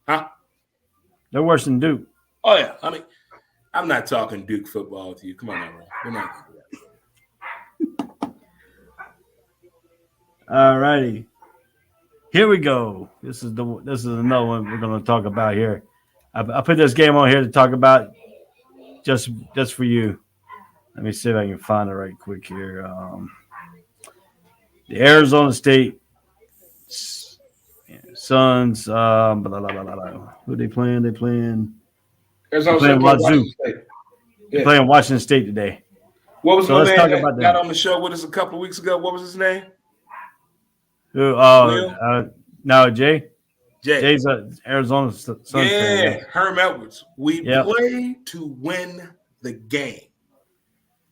Huh? They're worse than Duke. Oh yeah. I mean, I'm not talking Duke football with you. Come on now, bro. We're not gonna do that. All righty. Here we go. This is another one we're going to talk about here. I put this game on here to talk about just for you. Let me see if I can find it right quick here. The Arizona State Suns. Who they playing? They're playing Wazoo. They're playing Washington State today. What was so the man that about got on the show with us a couple of weeks ago? What was his name? Who? No, Jay. Jay's Arizona Suns fan. Herm Edwards. We play to win the game.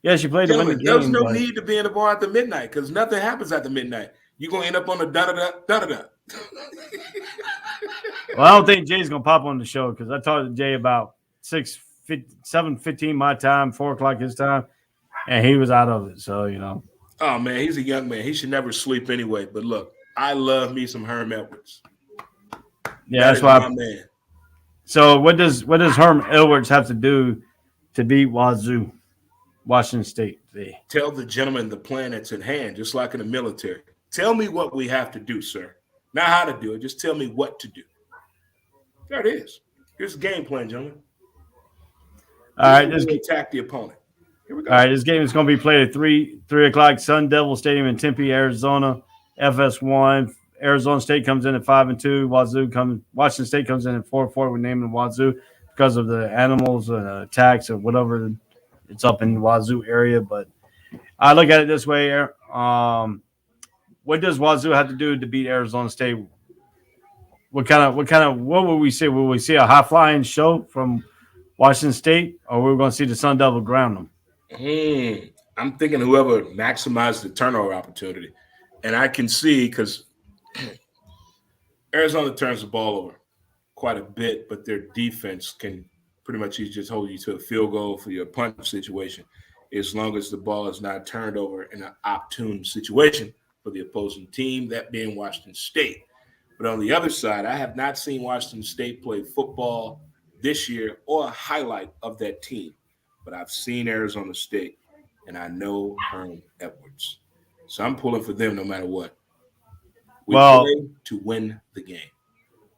Yes, you played to win the game. There's no need to be in the bar after midnight because nothing happens after midnight. You're going to end up on the da-da-da. Well, I don't think Jay's going to pop on the show because I talked to Jay about 7:15 my time, 4 o'clock his time, and he was out of it. So, you know. Oh, man, he's a young man. He should never sleep anyway. But, look, I love me some Herm Edwards. Yeah, that's why. Man. So what does Herm Edwards have to do to beat Washington State today? Tell the gentleman the plan that's at hand, just like in the military. Tell me what we have to do, sir. Not how to do it. Just tell me what to do. There it is. Here's the game plan, gentlemen. All right, let's attack the opponent. Here we go. All right, this game is going to be played at 3 o'clock, Sun Devil Stadium in Tempe, Arizona. FS1. Arizona State comes in at 5-2. Washington State comes in at 4-4. We're naming Wazoo because of the animals and attacks or whatever. It's up in the Wazoo area, but I look at it this way. What does Wazoo have to do to beat Arizona State? What will we see? Will we see a high flying show from Washington State, or we're going to see the Sun Devil ground them? I'm thinking whoever maximizes the turnover opportunity, and I can see because Arizona turns the ball over quite a bit, but their defense can pretty much just hold you to a field goal for your punt situation as long as the ball is not turned over in an opportune situation for the opposing team, that being Washington State. But on the other side, I have not seen Washington State play football this year or a highlight of that team. But I've seen Arizona State, and I know Herm Edwards. So I'm pulling for them no matter what. We play to win the game.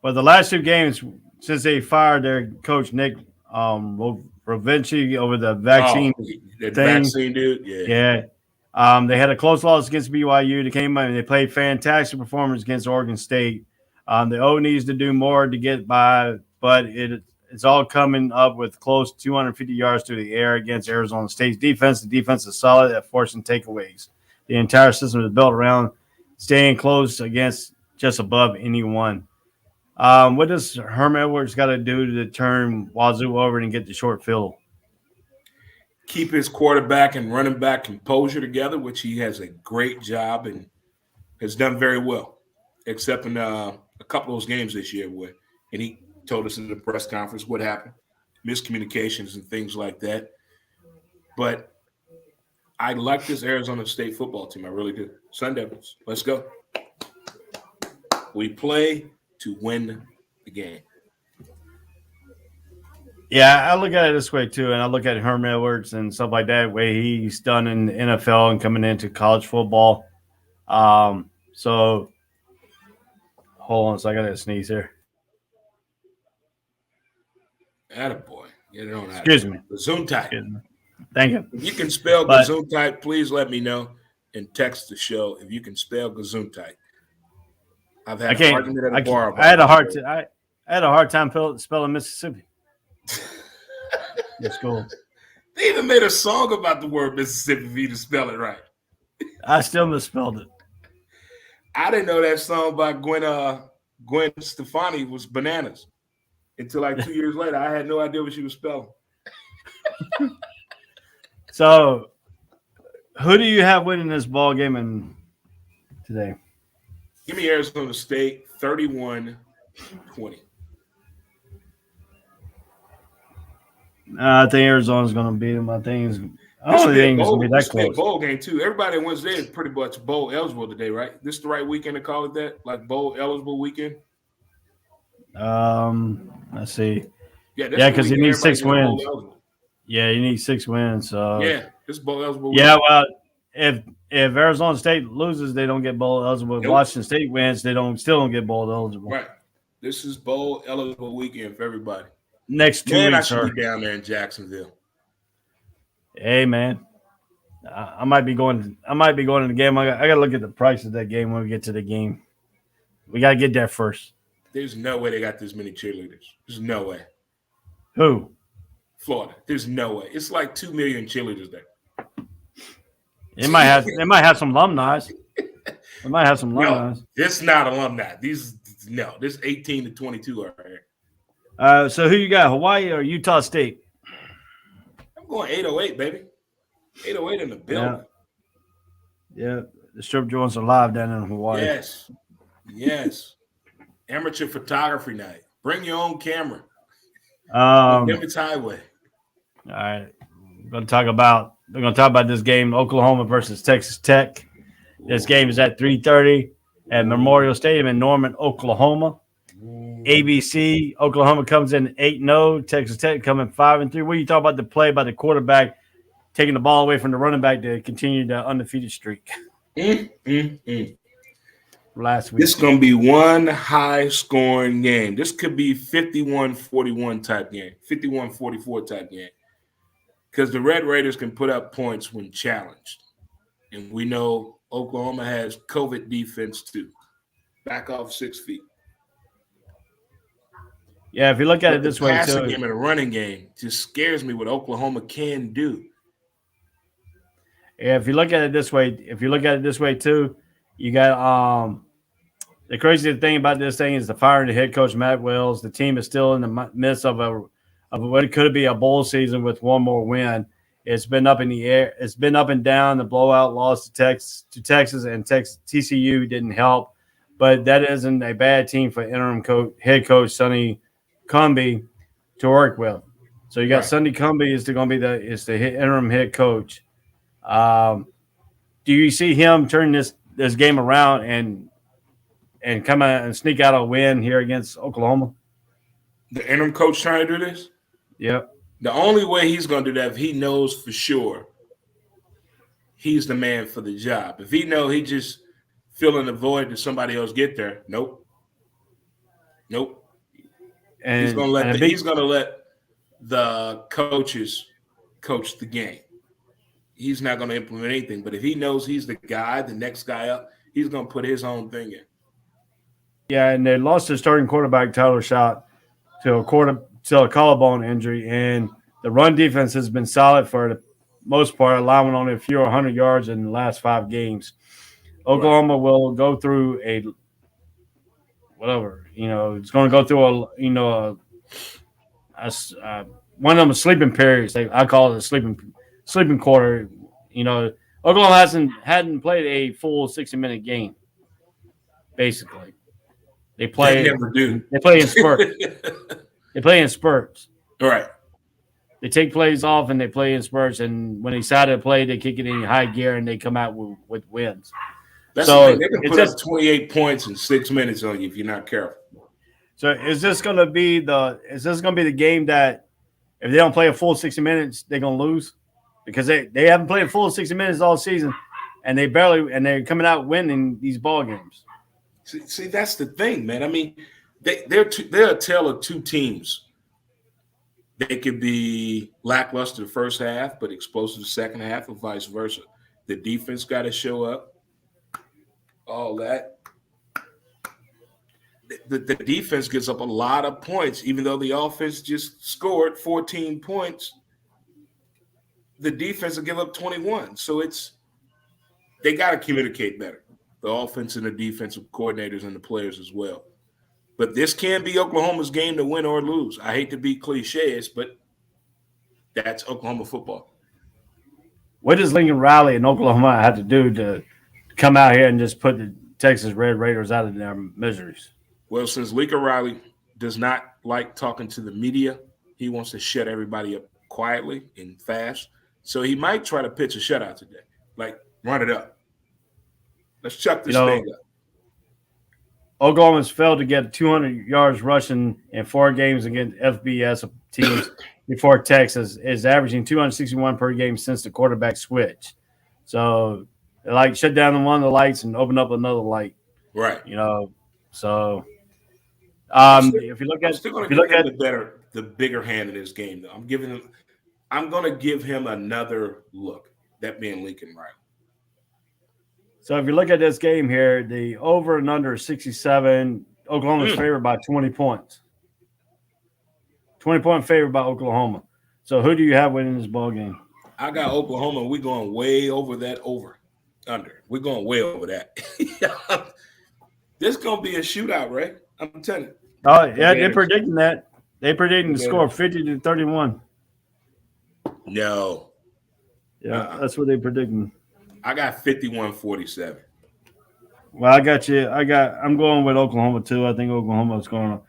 Well, the last 2 games since they fired their coach, Nick Rovinci, over the vaccine thing. Vaccine dude? Yeah. They had a close loss against BYU. They came in and they played fantastic performance against Oregon State. The O needs to do more to get by, but it's all coming up with close 250 yards through the air against Arizona State's defense. The defense is solid at forcing takeaways. The entire system is built around staying close against just above anyone. What does Herm Edwards got to do to turn Wazoo over and get the short field? Keep his quarterback and running back composure together, which he has a great job and has done very well, except in a couple of those games this year and he told us in the press conference what happened, miscommunications and things like that. But I like this Arizona State football team. I really do. Sun Devils, let's go. We play to win the game. Yeah, I look at it this way too, and I look at Herm Edwards and stuff like that, way he's done in the NFL and coming into college football. So hold on, so I got to sneeze here. Attaboy. Get it on out. Excuse me. Gesundheit. Thank you. If you can spell Gesundheit, please let me know and text the show if you can spell Gesundheit. I've had an argument at a bar. I had a hard time spelling Mississippi. It's cool. They even made a song about the word Mississippi for you to spell it right. I still misspelled it. I didn't know that song by Gwen Stefani was bananas until like 2 years later. I had no idea what she was spelling. So, who do you have winning this ball game today? Give me Arizona State 31-20. I think Arizona's going to beat them. I don't think it's going to be that close. Bowl game too. Everybody on Wednesday is pretty much bowl eligible today, right? This is the right weekend to call it that, like bowl eligible weekend. Let's see. Yeah, because you need 6 wins. Yeah, you need 6 wins. So yeah, this bowl eligible. Yeah, well, if Arizona State loses, they don't get bowl eligible. If Washington State wins, they still don't get bowl eligible. Right. This is bowl eligible weekend for everybody. Next 2 weeks, I should be down there in Jacksonville. Hey, man, I might be going to the game. I got to look at the price of that game when we get to the game. We got to get there first. There's no way they got this many cheerleaders. There's no way. Who? Florida. There's no way. It's like 2 million cheerleaders there. They might have some alumni. They might have some alumni. No, it's not alumni. This 18 to 22 are here. So who you got, Hawaii or Utah State? I'm going 808, baby. 808 in the building. Yeah, the strip joints are live down in Hawaii. Yes. Amateur photography night. Bring your own camera. It's highway. All right, we're going to talk about this game, Oklahoma versus Texas Tech. This game is at 3:30 at Memorial Stadium in Norman, Oklahoma. ABC, Oklahoma comes in 8-0. Texas Tech coming 5-3. What do you talk about the play by the quarterback taking the ball away from the running back to continue the undefeated streak? Last week. This is going to be one high-scoring game. This could be 51-41 type game, 51-44 type game. Because the Red Raiders can put up points when challenged. And we know Oklahoma has COVID defense too. Back off 6 feet. Yeah, if you look at it this way, too. The passing game and the running game just scares me what Oklahoma can do. Yeah, if you look at it this way, too, you got the crazy thing about this thing is the firing of head coach Matt Wells. The team is still in the midst of what could be a bowl season with one more win. It's been up in the air. It's been up and down. The blowout loss to Texas and TCU didn't help, but that isn't a bad team for interim head coach Sonny Cumbie to work with. So you got Sonny Cumbie is going to be the interim head coach. Do you see him turn this game around and come out and sneak out a win here against Oklahoma? The interim coach trying to do this? Yep. The only way he's going to do that if he knows for sure he's the man for the job. If he know he just filling the void to somebody else get there, nope. And he's going to let the coaches coach the game. He's not going to implement anything. But if he knows he's the guy, the next guy up, he's going to put his own thing in. Yeah, and they lost their starting quarterback, Tyler Schott, to a collarbone injury. And the run defense has been solid for the most part, allowing only a few 100 yards in the last 5 games. Oklahoma will go through whatever. It's going to go through one of them sleeping periods. I call it a sleeping quarter. Oklahoma hadn't played a full 60-minute game. Basically, they never do. They play in spurts. They play in spurts. Right. They take plays off and they play in spurts. And when they decide to play, they kick it in high gear and they come out with wins. That's the thing. They can put up 28 points in 6 minutes on you if you're not careful. So is this going to be the game that if they don't play a full 60 minutes, they're going to lose? Because they haven't played a full 60 minutes all season, and they're coming out winning these ball games. See, that's the thing, man. I mean, they're a tale of two teams. They could be lackluster the first half, but explosive the second half, or vice versa. The defense got to show up. All that. The defense gives up a lot of points, even though the offense just scored 14 points. The defense will give up 21. So they got to communicate better. The offense and the defensive coordinators and the players as well. But this can be Oklahoma's game to win or lose. I hate to be cliches, but that's Oklahoma football. What does Lincoln Riley and Oklahoma have to do to come out here and just put the Texas Red Raiders out of their miseries? Well, since Lincoln Riley does not like talking to the media, he wants to shut everybody up quietly and fast. So he might try to pitch a shutout today. Like, run it up. Let's chuck this thing up. Oklahoma's failed to get 200 yards rushing in 4 games against FBS teams before Texas. Is averaging 261 per game since the quarterback switch. So, they shut down one of the lights and open up another light. Right. So if you look at the bigger hand in this game, though. I'm going to give him another look. That being Lincoln Riley. So if you look at this game here, the over and under 67, Oklahoma's favored by 20 points. 20-point favorite by Oklahoma. So who do you have winning this ball game? I got Oklahoma. We're going way over that under. We're going way over that. This is going to be a shootout, right? I'm telling you. Oh, yeah, they're predicting that. They're predicting the score 50-31. No. Yeah, that's what they're predicting. I got 51-47. Well, I got you. I'm going with Oklahoma too. I think Oklahoma's going to.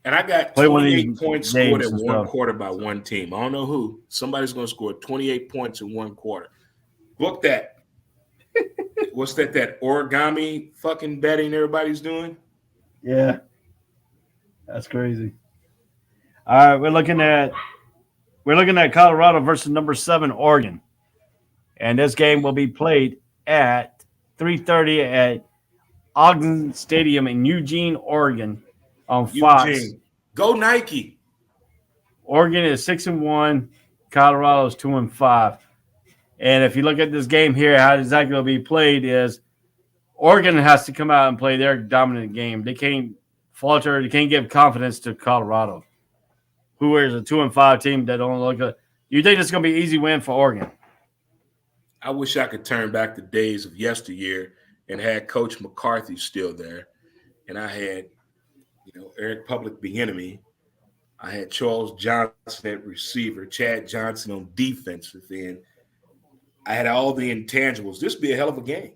And I got 28 points scored in one quarter by one team. I don't know who. Somebody's going to score 28 points in one quarter. Book that. What's that origami fucking betting everybody's doing? Yeah. That's crazy. All right, we're looking at Colorado versus number 7 Oregon. And this game will be played at 3:30 at Ogden Stadium in Eugene, Oregon on Fox. Go Nike. Oregon is 6-1. Colorado is 2-5. And if you look at this game here, how exactly it'll be played is Oregon has to come out and play their dominant game. They can't falter. They can't give confidence to Colorado, who is a 2-5 team that don't look good. You think it's going to be an easy win for Oregon? I wish I could turn back the days of yesteryear and had Coach McCarthy still there. And I had, Eric Public Bieniemy. I had Charles Johnson at receiver, Chad Johnson on defensive end. I had all the intangibles. This would be a hell of a game.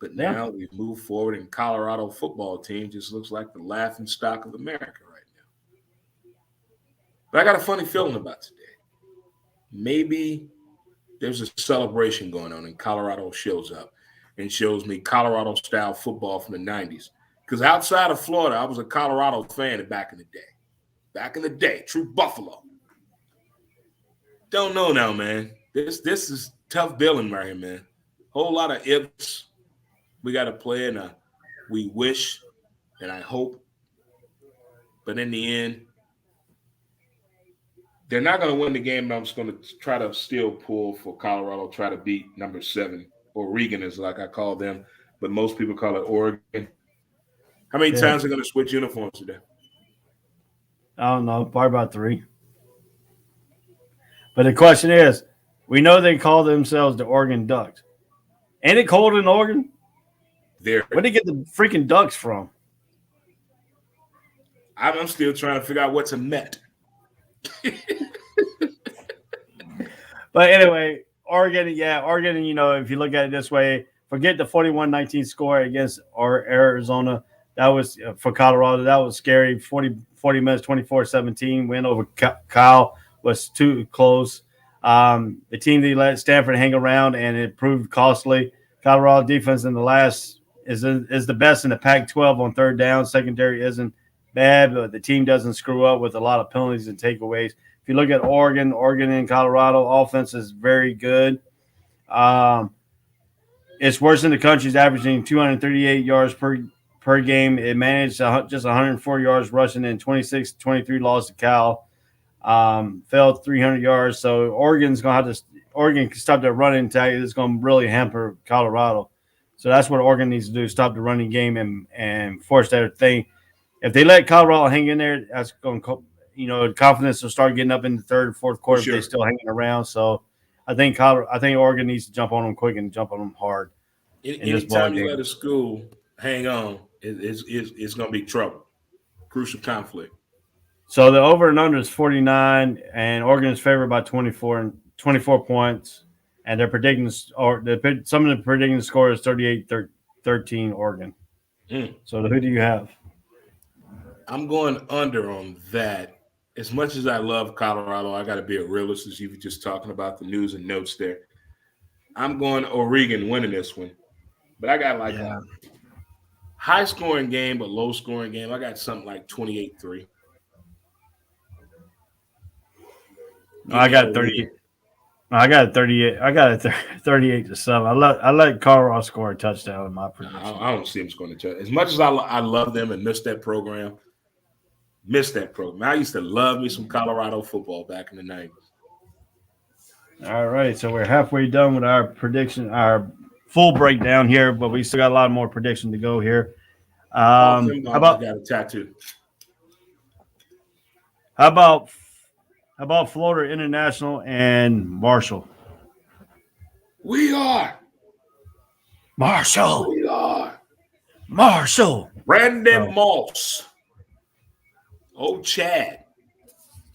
But now we've moved forward, and Colorado football team just looks like the laughing stock of America right now. But I got a funny feeling about today. Maybe there's a celebration going on, and Colorado shows up and shows me Colorado-style football from the 90s. Because outside of Florida, I was a Colorado fan back in the day. Back in the day, true Buffalo. Don't know now, man. This is tough billing right here, man. Whole lot of ifs. We got to play in we wish and I hope. But in the end, they're not going to win the game. And I'm just going to try to still pull for Colorado, try to beat number 7, Oregon is like I call them. But most people call it Oregon. How many times are they going to switch uniforms today? I don't know. Probably about 3. But the question is, we know they call themselves the Oregon Ducks. Ain't it cold in Oregon? There. Where did they get the freaking Ducks from? I'm still trying to figure out what's a Met. But anyway, Oregon, if you look at it this way, forget the 41-19 score against Arizona. That was for Colorado. That was scary. 40 minutes, 24-17 win over Cal was too close. The team that let Stanford hang around, and it proved costly. Colorado defense in the last is the best in the Pac-12 on third down. Secondary isn't bad, but the team doesn't screw up with a lot of penalties and takeaways. If you look at Oregon and Colorado, offense is very good. It's worse than the country's averaging 238 yards per game. It managed just 104 yards rushing and 26-23 loss to Cal. Fell 300 yards. So Oregon can stop their running attack. It's going to really hamper Colorado. So that's what Oregon needs to do: stop the running game and force their thing. If they let Colorado hang in there, that's going to, confidence will start getting up in the third and fourth quarter. Sure. If they're still hanging around. So I think Oregon needs to jump on them quick and jump on them hard. Anytime you let a school hang on, it's going to be trouble. Crucial conflict. So the over and under is 49, and Oregon is favored by 24 points. And they're predicting, some of the predicting score is 38-13 Oregon. So who do you have? I'm going under on that. As much as I love Colorado, I got to be a realist, as you were just talking about the news and notes there. I'm going Oregon winning this one. But I got a high-scoring game but low-scoring game. I got something like 28-3. I got 38. I got 38. I got 38-7. I let Colorado score a touchdown in my prediction. I don't see them scoring a touchdown. As much as I love them and miss that program. I used to love me some Colorado football back in the 90s. All right, so we're halfway done with our prediction, our full breakdown here, but we still got a lot more prediction to go here. How about got a tattoo? How about Florida International and Marshall? We are Marshall. Brandon Moss. Oh, Chad.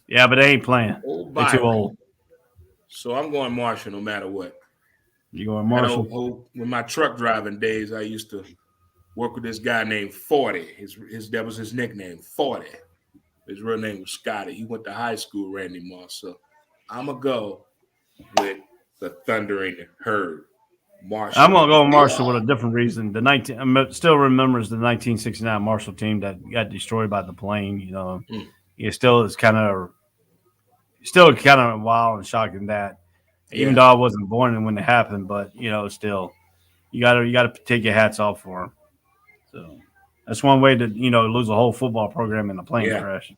Yeah, but they ain't playing. They're too old. So I'm going Marshall no matter what. You going Marshall? When my truck driving days, I used to work with this guy named 40. That was his nickname, 40. His real name was Scotty. He went to high school, Randy Moss. So I'm going to go with the Thundering Herd. Marshall. I'm going to go with Marshall with a different reason. Still remembers the 1969 Marshall team that got destroyed by the plane. It still is kind of wild and shocking that. Even though I wasn't born when it happened, but still, you got to take your hats off for them. So that's one way to lose a whole football program in a plane crash.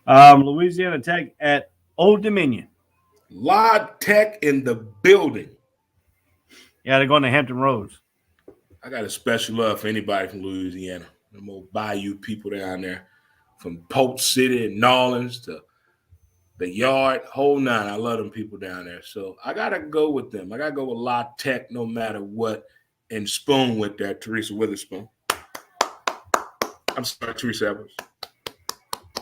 Louisiana Tech at Old Dominion. La Tech in the building. Yeah, they're going to Hampton Roads. I got a special love for anybody from Louisiana. Them old Bayou people down there, from Polk City and Nolens to the Yard, whole nine. I love them people down there. So I got to go with them. I got to go with La Tech no matter what, and spoon with that, Teresa Witherspoon. I'm sorry, Teresa Evers.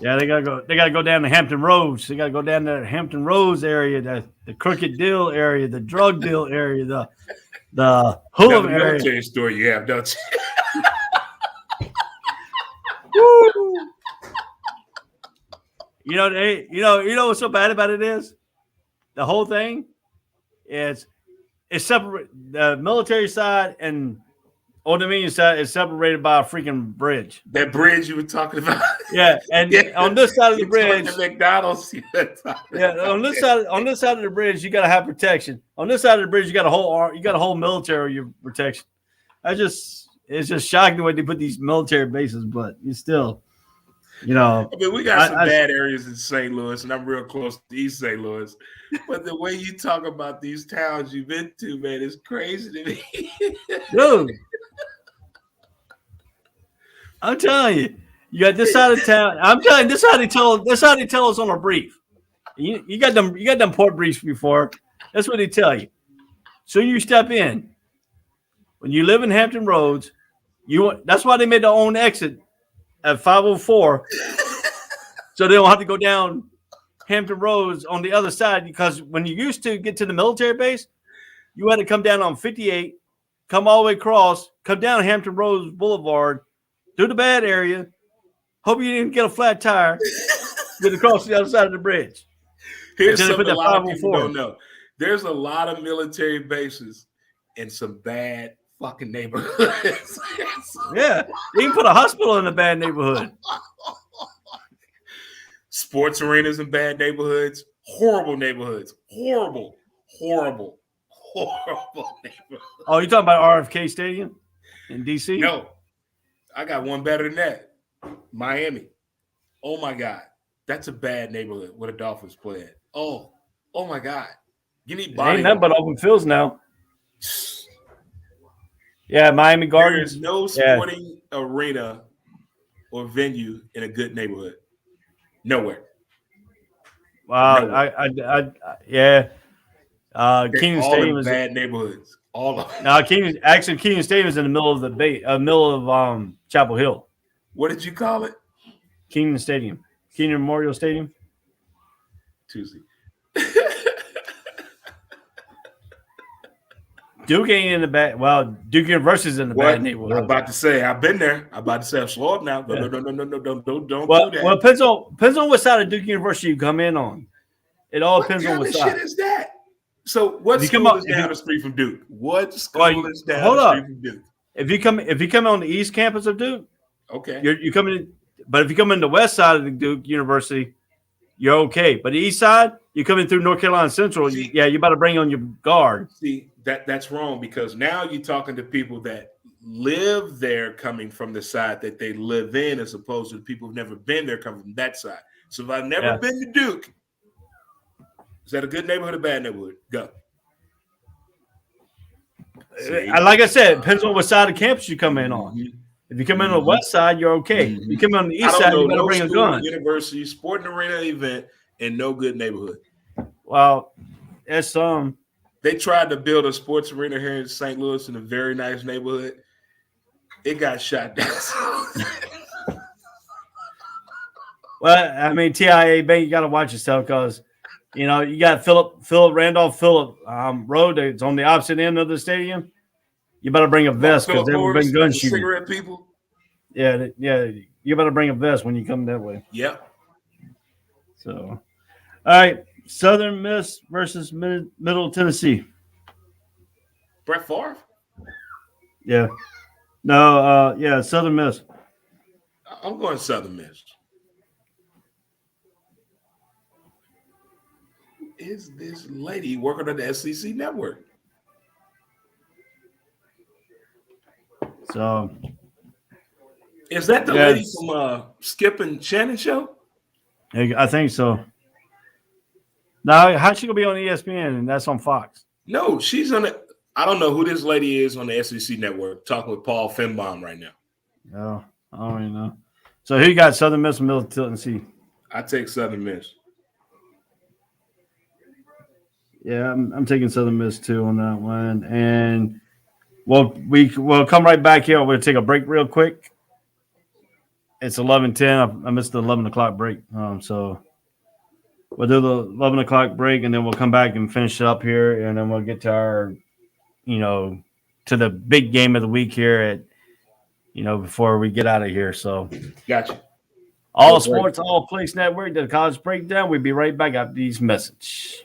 Yeah, they gotta go down to Hampton Roads. They gotta go down to the Hampton Roads area, the crooked deal area, the drug deal area, the hood area. Military story you have, don't you? You know what's so bad about it is? The whole thing is it's separate. The military side and Old Dominion side is separated by a freaking bridge. That bridge you were talking about. Yeah, and on this side of the bridge, McDonald's. on this side of the bridge, you got to have protection. On this side of the bridge, you got a whole military protection. It's just shocking the way they put these military bases, but you still, we got some bad areas in St. Louis, and I'm real close to East St. Louis. But the way you talk about these towns you've been to, man, is crazy to me. Dude. I'm telling you, you got this side of town. I'm telling you, this how they tell us on a brief. You got them port briefs before. That's what they tell you. So you step in. When you live in Hampton Roads, that's why they made their own exit at 504, so they don't have to go down Hampton Roads on the other side. Because when you used to get to the military base, you had to come down on 58, come all the way across, come down Hampton Roads Boulevard, through the bad area. Hope you didn't get a flat tire. Get across the other side of the bridge. Here's Until they something put a that lot of people 504. don't know. There's a lot of military bases in some bad fucking neighborhoods. Yeah, you can put a hospital in a bad neighborhood. Sports arenas in bad neighborhoods. Horrible neighborhoods. Horrible neighborhoods. Oh, you talking about RFK Stadium in D.C.? No, I got one better than that. Miami. Oh my God, that's a bad neighborhood where the Dolphins play at. Oh my God, you need body. Ain't nothing but open fields now. Yeah, Miami There Gardens. is no sporting arena or venue in a good neighborhood. Nowhere. Wow, Nowhere. Keenan all Stadium in is bad neighborhoods. All of them. now. Keenan Stadium is in the middle of the middle of Chapel Hill. What did you call it? Keenan Stadium, Keenan Memorial Stadium. Tuesday. Duke ain't in the bad. Well, Duke University's in the bad neighborhood. I'm about to say I've been there. I'm about to say I'm slow up now. No, don't do that. Well, it depends on what side of Duke University you come in on. It all depends on what side. What shit is that? So what school is down the street from Duke? What school is down the street from Duke? If you come on the east campus of Duke, okay, you come in. But if you come in the west side of the Duke University, you're okay. But the east side, you come in through North Carolina Central. You better bring on your guard. See, that's wrong, because now you're talking to people that live there coming from the side that they live in, as opposed to the people who've never been there coming from that side. So if I've never been to Duke, is that a good neighborhood or bad neighborhood? Go. Like I said, it depends on what side of campus you come in on. Mm-hmm. If you come in on the west side, you're okay. Mm-hmm. If you come in on the east side, you better bring a gun. University, sporting arena event, and no good neighborhood. Well, it's They tried to build a sports arena here in St. Louis in a very nice neighborhood. It got shot down. Well, I mean, TIA Bank, you got to watch yourself, because you got Randolph Phillip Road. It's on the opposite end of the stadium. You better bring a vest, because there have been gun shooting. Cigarette people. Yeah. You better bring a vest when you come that way. Yep. So, all right, Southern Miss versus Middle Tennessee. Brett Favre. Yeah. No. Southern Miss. I'm going Southern Miss. Who is this lady working on the SEC network? So, is that the lady from Skip and Shannon show? I think so. Now, how's she gonna be on ESPN and that's on Fox? No, she's on it. I don't know who this lady is on the SEC network talking with Paul Finbaum right now. Oh, I don't even know. So who you got, Southern Miss and Middle Tennessee? I take Southern Miss. Yeah, I'm taking Southern Miss too on that one. And we'll come right back here. We'll take a break real quick. It's 11:10. I missed the 11 o'clock break. So we'll do the 11 o'clock break, and then we'll come back and finish it up here, and then we'll get to our, to the big game of the week here at, before we get out of here. So gotcha. All Sports, All Place Network, the College Breakdown. We'll be right back after these messages.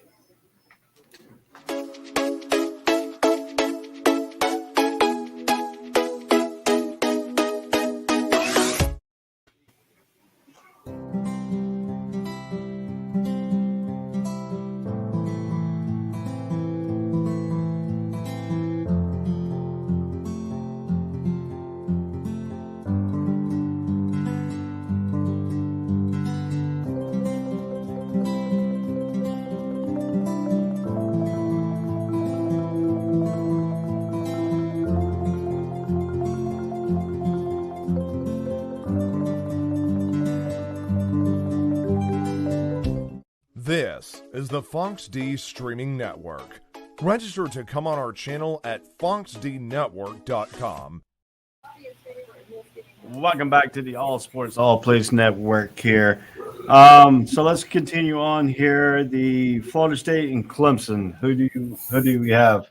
This is the Fox D Streaming Network. Register to come on our channel at foxdnetwork.com. Welcome back to the All Sports All Place Network here. So let's continue on here. The Florida State and Clemson. Who do we have?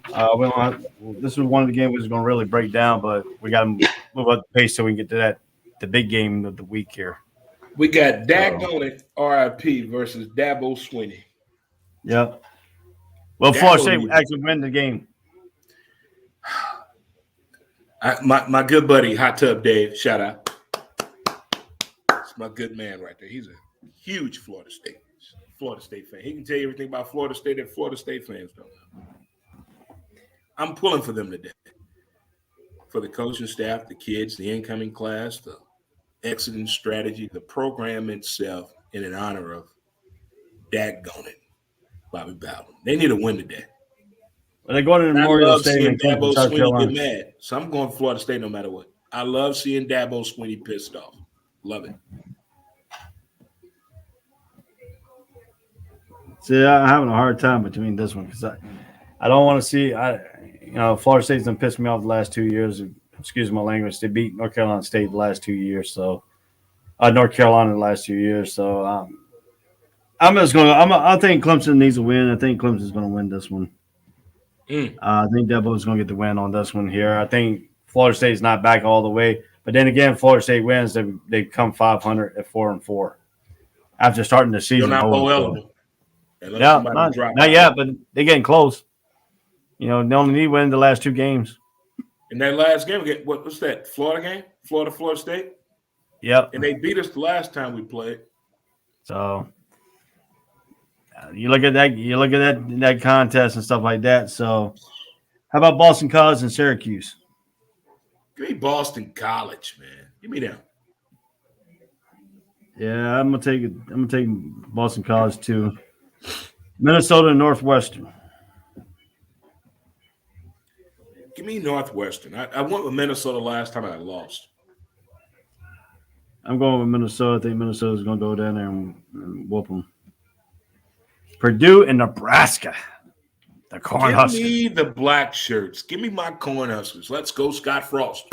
We don't have, this is one of the games we're going to really break down, but we got to move up the pace so we can get to the big game of the week here. We got Daggone it, RIP versus Dabo Swinney. Yep. Well, Florida State actually win the game. My good buddy, Hot Tub Dave, shout out. That's my good man right there. He's a huge Florida State fan. He can tell you everything about Florida State that Florida State fans don't know. I'm pulling for them today. For the coaching staff, the kids, the incoming class, the exiting strategy, the program itself, and in honor of Daggone it, Bobby Bowden. They need a win today. Well, they're going to Memorial Stadium. Dabo Swinney get mad, so I'm going Florida State no matter what. I love seeing Dabo Swinney pissed off. Love it. See, I'm having a hard time between this one because I don't want to see. Florida State's done pissed me off the last 2 years. Excuse my language. They beat North Carolina State the last 2 years. So, North Carolina the last 2 years. So, I'm just going. I think Clemson needs a win. I think Clemson's going to win this one. I think Dabo's going to get the win on this one here. I think Florida State's not back all the way, but then again, Florida State wins. They come 500 at 4-4 after starting the season. You're not eligible. Yeah, not yet, but they're getting close. They only need to win the last 2 games. In that last game, what's that? Florida game? Florida State? Yep. And they beat us the last time we played. So you look at that contest and stuff like that. So how about Boston College and Syracuse? Give me Boston College, man. Give me them. Yeah, I'm gonna take Boston College too. Minnesota and Northwestern. Give me Northwestern. I went with Minnesota last time I lost. I'm going with Minnesota. I think Minnesota's going to go down there and whoop them. Purdue and Nebraska. The Cornhuskers. Give me the black shirts. Give me my Cornhuskers. Let's go, Scott Frost.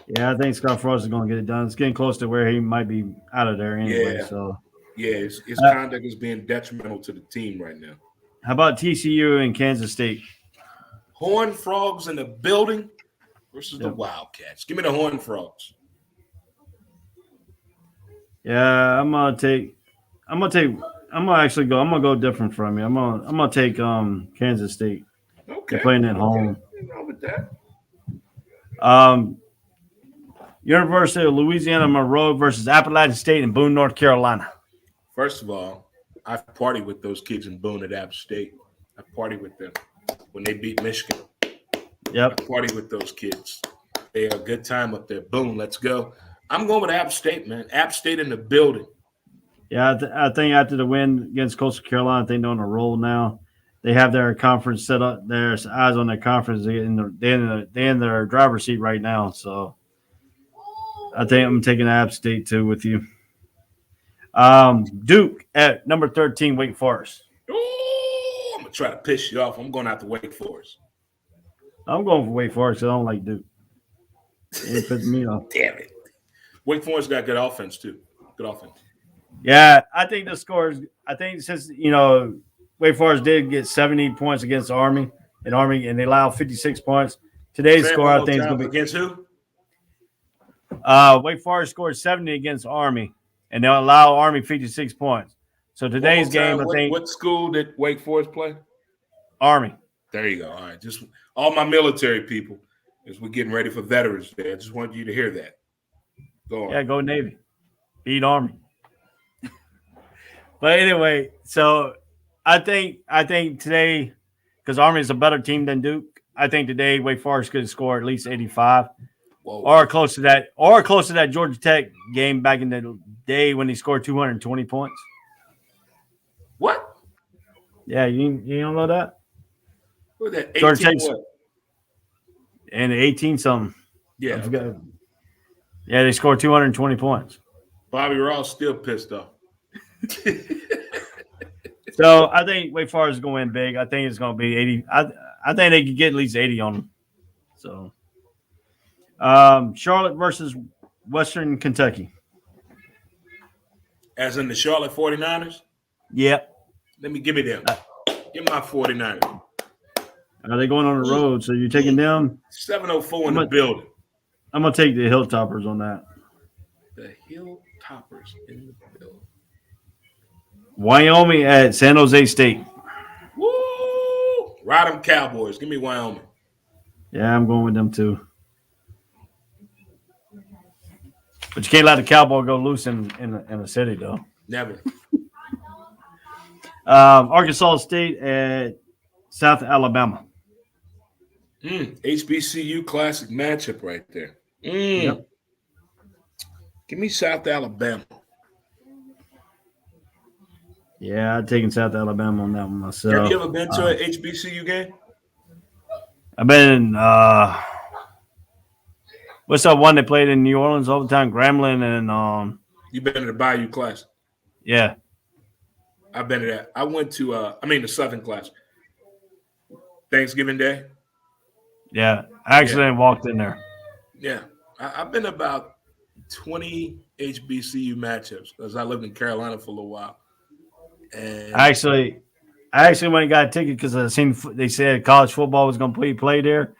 Yeah, I think Scott Frost is going to get it done. It's getting close to where he might be out of there anyway. Yeah. So his conduct is being detrimental to the team right now. How about TCU and Kansas State? Horned Frogs in the building versus the Wildcats. Give me the Horned Frogs. Yeah, I'm gonna go different from you. I'm gonna take Kansas State. Okay. They're playing at home. Nothing wrong with that. University of Louisiana Monroe versus Appalachian State in Boone, North Carolina. First of all, I've partied with those kids in Boone at App State. I partied with them when they beat Michigan. Yep. I partied with those kids. They had a good time up there. Boone, let's go. I'm going with App State, man. App State in the building. Yeah, I think after the win against Coastal Carolina, I think they're on a roll now. They have their conference set up. There's eyes on their conference. They're in their driver's seat right now. So I think I'm taking App State too with you. Duke at number 13, Wake Forest. Oh, I'm going to try to piss you off. I'm going out to Wake Forest. I'm going for Wake Forest because I don't like Duke. It pisses me off. Damn it. Wake Forest got good offense too. Good offense. Yeah, I think the scores. I think since Wake Forest did get 70 points against Army, and they allowed 56 points. Today's score, I think, is going to be against who? Wake Forest scored 70 against Army, and they'll allow Army 56 points. So today's game, I think. What school did Wake Forest play? Army. There you go. All right, just all my military people, as we're getting ready for Veterans Day. I just want you to hear that. Go on. Yeah, go Navy. Beat Army. But anyway, so I think today, because Army is a better team than Duke, I think today Wake Forest could score at least 85. Whoa. Or close to that Georgia Tech game back in the day when he scored 220 points. What? Yeah, you don't know that? What was that? 18 Georgia what? And 18 something. Yeah. I forgot. Yeah, they scored 220 points. Bobby Ross still pissed off. So I think Wake Forest is going to win big. I think it's going to be 80. I think they could get at least 80 on them. So Charlotte versus Western Kentucky. As in the Charlotte 49ers? Yep. Give me them. Give my 49ers. Are they going on the road? So you're taking them? 704 in the building. I'm going to take the Hilltoppers on that. The Hilltoppers in the building. Wyoming at San Jose State. Woo! Ride them Cowboys. Give me Wyoming. Yeah, I'm going with them too. But you can't let the Cowboy go loose in the city, though. Never. Arkansas State at South Alabama. HBCU classic matchup right there. Yep. Give me South Alabama. Yeah, I'm taking South Alabama on that one myself. Have you ever been to an HBCU game? I've been what's that one they played in New Orleans all the time? Grambling and You've been to the Bayou Classic. Yeah. I've been to that. I went to the Southern Classic. Thanksgiving Day. Yeah. I actually walked in there. Yeah. I've been about 20 HBCU matchups because I lived in Carolina for a little while. And I actually went and got a ticket because I seen they said college football was going to be played there.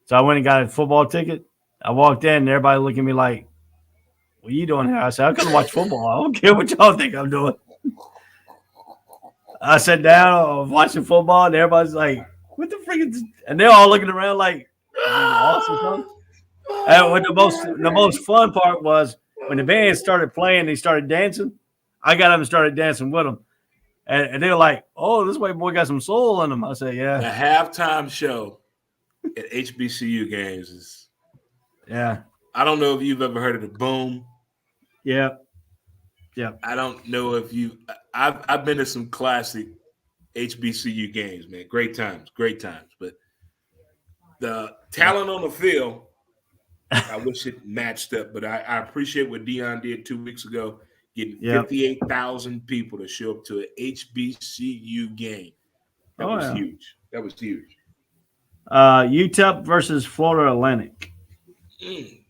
So I went and got a football ticket. I walked in and everybody looked at me like, what are you doing here? I said, I couldn't watch football. I don't care what y'all think I'm doing. I sat down, I was watching football, and everybody's like, what the freak is this? And they're all looking around like, awesome. And what the most fun part was when the band started playing, they started dancing. I got up and started dancing with them. And they were like, oh, this white boy got some soul in him. I said, yeah. The halftime show at HBCU games is. Yeah. I don't know if you've ever heard of the Boom. Yeah. Yeah. I don't know if you. I've been to some classic HBCU games, man. Great times. But the talent on the field, I wish it matched up. But I appreciate what Dion did 2 weeks ago. Getting 58,000 people to show up to an HBCU game. That was huge. UTEP versus Florida Atlantic.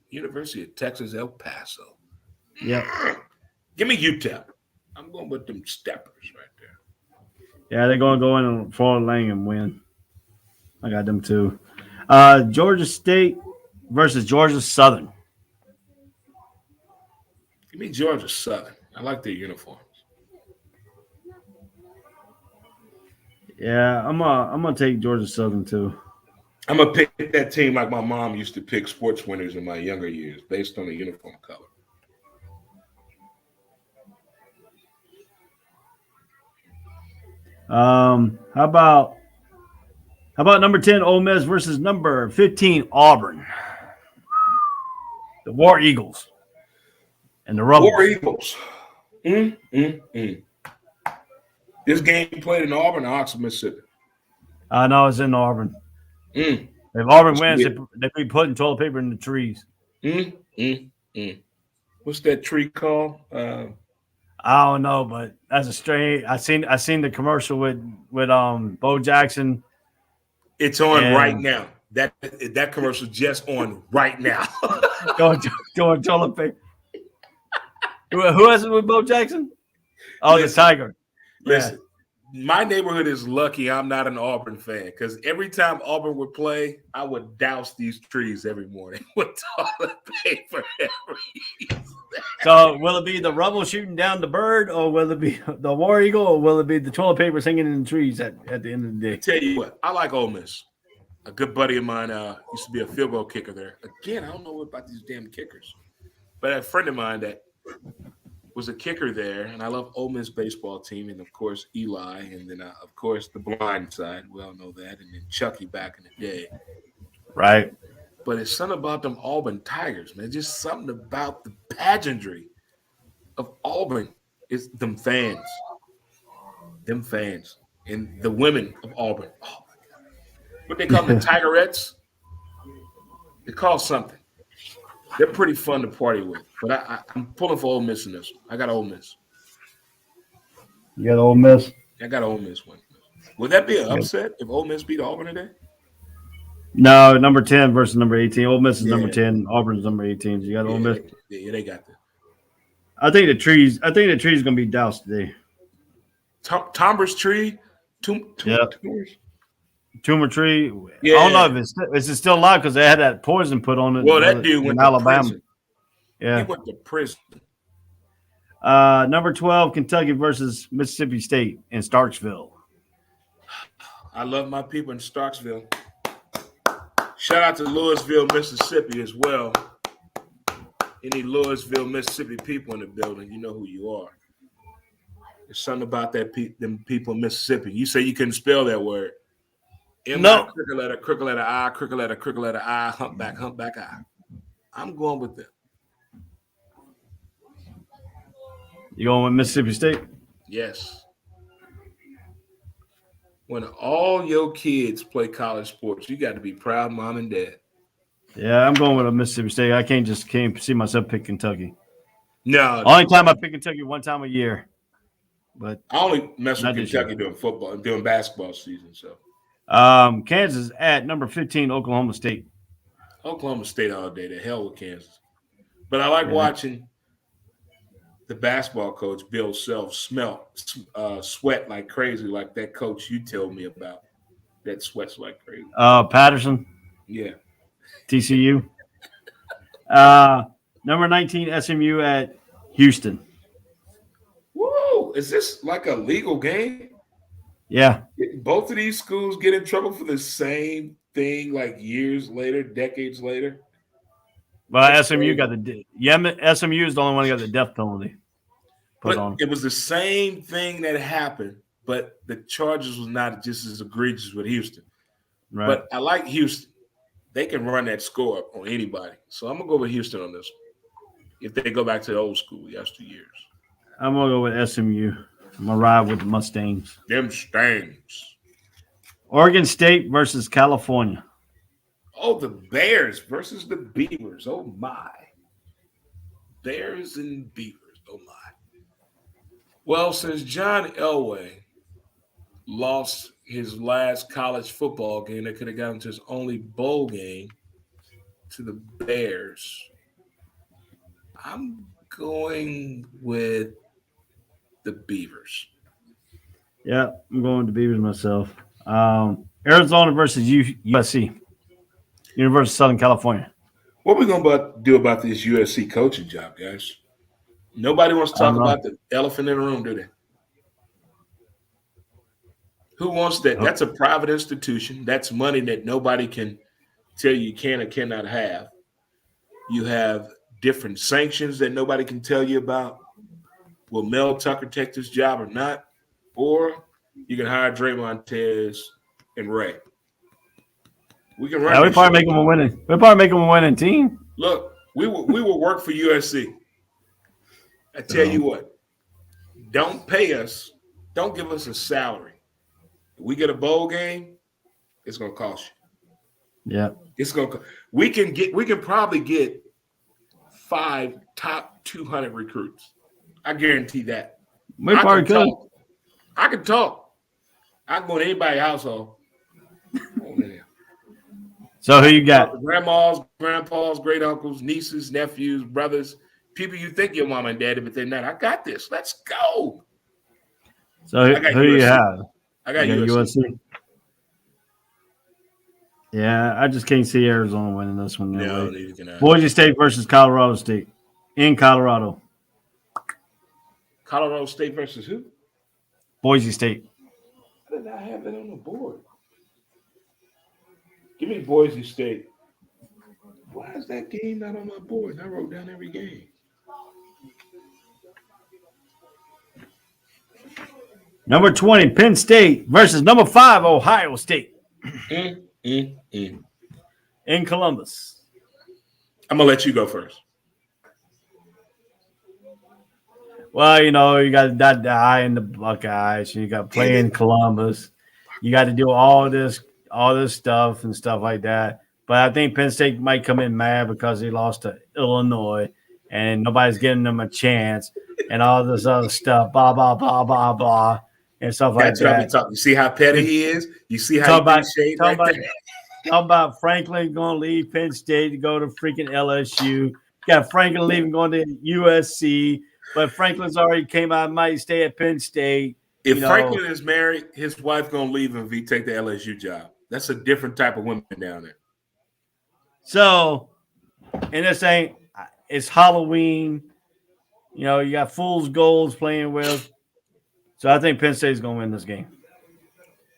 University of Texas, El Paso. Yeah. Give me UTEP. I'm going with them steppers right there. Yeah, they're going to go in and Florida Atlantic and win. I got them too. Georgia State versus Georgia Southern. Give me Georgia Southern. I like their uniforms. Yeah, I'm gonna take Georgia Southern too. I'm gonna pick that team like my mom used to pick sports winners in my younger years, based on the uniform color. How about number 10 Ole Miss versus number 15 Auburn? The War Eagles and the Rebels. War Eagles. This game played in Auburn or Oxford, Mississippi? No, it's in Auburn. If Auburn wins, they be putting toilet paper in the trees. What's that tree called? I don't know, but that's a strange. I seen the commercial with Bo Jackson. It's on right now. That commercial just on right now. going toilet paper. Who has it with Bo Jackson? Oh, the Tiger. Listen, my neighborhood is lucky I'm not an Auburn fan because every time Auburn would play, I would douse these trees every morning with toilet paper. So will it be the Rebel shooting down the bird, or will it be the War Eagle, or will it be the toilet paper hanging in the trees at the end of the day? Tell you what, I like Ole Miss. A good buddy of mine used to be a field goal kicker there. Again, I don't know about these damn kickers, but a friend of mine that was a kicker there, and I love Ole Miss baseball team, and of course Eli, and then of course the blind side. We all know that, and then Chucky back in the day. Right. But it's something about them Auburn Tigers, man. Just something about the pageantry of Auburn. It's them fans, and the women of Auburn. Oh my God, what they call them, the Tigerettes? They call something. They're pretty fun to party with, but I'm pulling for Ole Miss in this one. I got Ole Miss. You got Ole Miss? I got Ole Miss one. Would that be an upset if Ole Miss beat Auburn today? No, number 10 versus number 18. Ole Miss is number Yeah. 10. Auburn's number 18. So you got Ole Miss. Yeah, they got that. I think the tree's gonna be doused today. Tomber's tree. Yeah. Tumor tree. Yeah. I don't know if it's still alive because they had that poison put on it. Well, that dude went to Alabama. prison. Yeah. He went to prison. Number 12, Kentucky versus Mississippi State in Starksville. I love my people in Starksville. Shout out to Louisville, Mississippi as well. Any Louisville, Mississippi people in the building, you know who you are. There's something about them people in Mississippi. You say you couldn't spell that word. No. Crooked letter I, crooked letter I, humpback I. I'm going with them. You going with Mississippi State? Yes. When all your kids play college sports, you got to be proud, mom and dad. Yeah, I'm going with a Mississippi State. I can't see myself pick Kentucky. No. Only time I pick Kentucky one time a year. But I only mess with Kentucky during football and during basketball season. So Kansas at number 15, Oklahoma State. Oklahoma State all day. The hell with Kansas. But I like watching the basketball coach, Bill Self, sweat like crazy, like that coach you told me about that sweats like crazy. Patterson. Yeah. TCU. Number 19, SMU at Houston. Whoa, is this like a legal game? Yeah. Both of these schools get in trouble for the same thing like years later, decades later? Well, SMU got SMU is the only one that got the death penalty put on. It was the same thing that happened, but the charges was not just as egregious with Houston. Right. But I like Houston. They can run that score up on anybody. So I'm going to go with Houston on this one. If they go back to the old school, yesteryears. I'm going to go with SMU. I'm going to ride with the Mustangs. Them Stangs. Oregon State versus California. Oh, the Bears versus the Beavers. Oh, my. Bears and Beavers. Oh, my. Well, since John Elway lost his last college football game that could have gotten to his only bowl game to the Bears, I'm going with the Beavers. Yeah, I'm going with the Beavers myself. Arizona versus USC. University of Southern California. What are we going to do about this USC coaching job, guys? Nobody wants to talk about the elephant in the room, do they? Who wants that? That's a private institution. That's money that nobody can tell you can or cannot have. You have different sanctions that nobody can tell you about. Will Mel Tucker take this job or not? Or you can hire Draymond, Tez, and Ray. We can run. We probably make them a winning. We probably make them a winning team. Look, we will work for USC. I tell you what, don't pay us. Don't give us a salary. If we get a bowl game, it's gonna cost you. Yeah, it's gonna. We can probably get 5 top 200 recruits. I guarantee that. We probably could. I can talk. I can go to anybody's household. So who you got? Grandmas, grandpas, great uncles, nieces, nephews, brothers, people you think your mom and daddy, but they're not. I got this. Let's go. So who do you have? I got USC. Yeah, I just can't see Arizona winning this one. No, neither can I. Boise State versus Colorado State in Colorado. Colorado State versus who? Boise State. How did I have that on the board? Give me Boise State. Why is that game not on my board? I wrote down every game. Number 20, Penn State versus number 5, Ohio State. In Columbus. I'm going to let you go first. Well, you know, you got that die in the Buckeyes. You got to play in Columbus. You got to do all this stuff and stuff like that. But I think Penn State might come in mad because they lost to Illinois and nobody's giving them a chance and all this other stuff, blah, blah, blah, blah, blah, and stuff like that. You see how petty he is? You see how he shade right there? How about Franklin going to leave Penn State to go to freaking LSU? Got Franklin leaving going to USC, but Franklin's already came out might stay at Penn State. If Franklin is married, his wife gonna leave him if he take the LSU job. That's a different type of woman down there. So, and this ain't it's Halloween. You know, you got fool's goals playing with. So I think Penn State's gonna win this game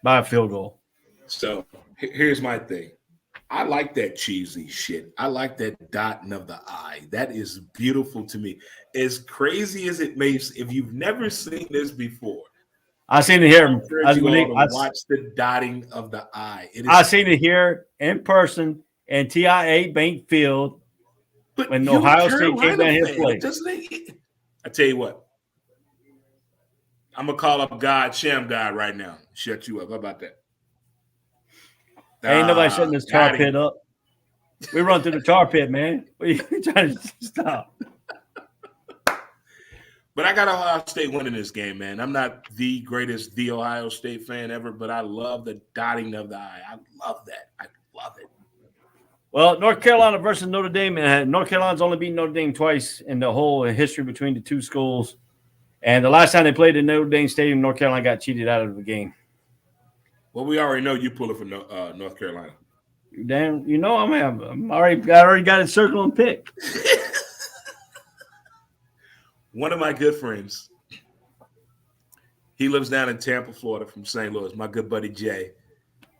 by a field goal. So here's my thing. I like that cheesy shit. I like that dotting of the I. That is beautiful to me. As crazy as it makes, if you've never seen this before, I seen it here. I watch the dotting of the I. I seen it here in person in TIA Bank Field when Ohio State came down here to play. I tell you what, I'm gonna call up Sham God right now. Shut you up. How about that? Ain't nobody shutting this tar pit up. We run through the tar pit, man. What are you trying to stop? But I got Ohio State winning this game, man. I'm not the greatest Ohio State fan ever, but I love the dotting of the I. I love that. I love it. Well, North Carolina versus Notre Dame. North Carolina's only beaten Notre Dame twice in the whole history between the two schools. And the last time they played in Notre Dame Stadium, North Carolina got cheated out of the game. Well, we already know you pulling for North Carolina. Damn, you know I already got it circled and picked. One of my good friends, he lives down in Tampa, Florida, from St. Louis. My good buddy Jay,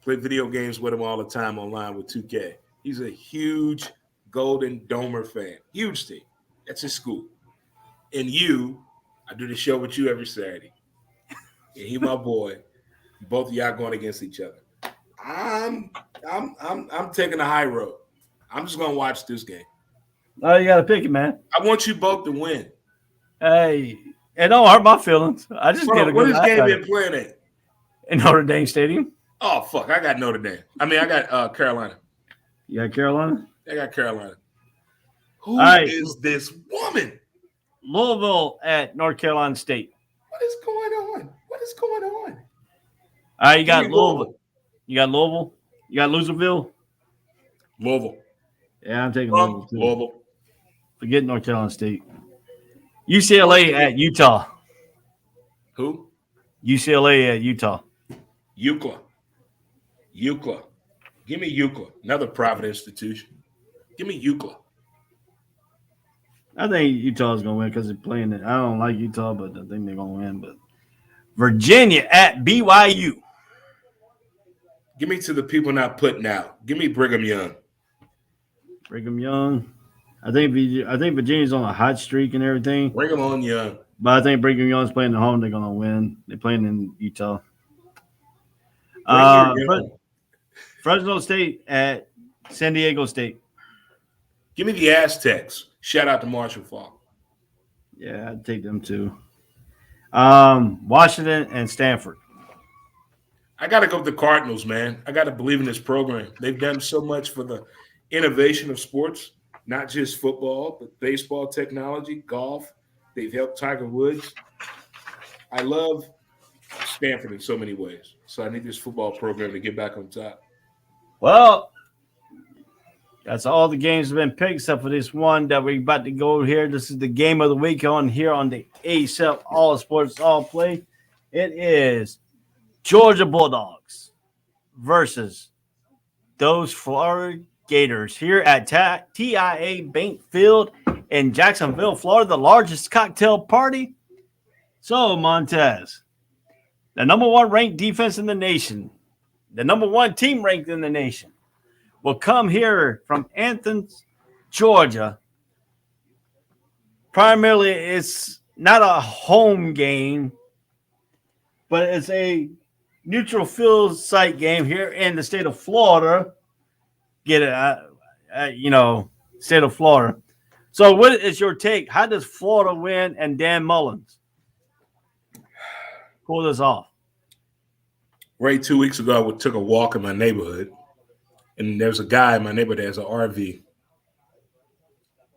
play video games with him all the time online with 2K. He's a huge Golden Domer fan, huge team. That's his school. And I do the show with you every Saturday. And he, my boy. Both of y'all going against each other. I'm taking the high road. I'm just gonna watch this game. Oh, you gotta pick it, man. I want you both to win. Hey, it don't hurt my feelings. I just get a what good is game been playing at? In Notre Dame Stadium. Oh fuck! I got Notre Dame. I mean, I got Carolina. You got Carolina? I got Carolina. Who is this woman? Louisville at North Carolina State. What is going on? What is going on? All right, you got Louisville. You got Louisville. You got Loserville. Louisville. Yeah, I'm taking Louisville too. Louisville. Forget North Carolina State. UCLA at Utah. Who? UCLA at Utah. UCLA. Give me UCLA. Another private institution. Give me UCLA. I think Utah's going to win because they're playing it. I don't like Utah, but I think they're going to win. But Virginia at BYU. Give me to the people not putting out. Give me Brigham Young. Brigham Young. I think Virginia's on a hot streak and everything. Bring them on, Young. But I think Brigham Young's playing at home. They're going to win. They're playing in Utah. Fresno State at San Diego State. Give me the Aztecs. Shout out to Marshall Faulk. Yeah, I'd take them too. Washington and Stanford. I got to go with the Cardinals, man. I got to believe in this program. They've done so much for the innovation of sports, not just football, but baseball technology, golf. They've helped Tiger Woods. I love Stanford in so many ways. So I need this football program to get back on top. Well, that's all the games have been picked except for this one that we're about to go here. This is the game of the week on here on the ASL All Sports All Play. It is Georgia Bulldogs versus those Florida Gators here at TIA Bank Field in Jacksonville, Florida, the largest cocktail party. So, Montez, the number one ranked defense in the nation, the number one team ranked in the nation, will come here from Athens, Georgia. Primarily, it's not a home game, but it's a neutral field site game here in the state of Florida. Get it, state of Florida. So what is your take? How does Florida win and Dan Mullins pull this off? Right, 2 weeks ago, I took a walk in my neighborhood, and there's a guy in my neighborhood that has an RV,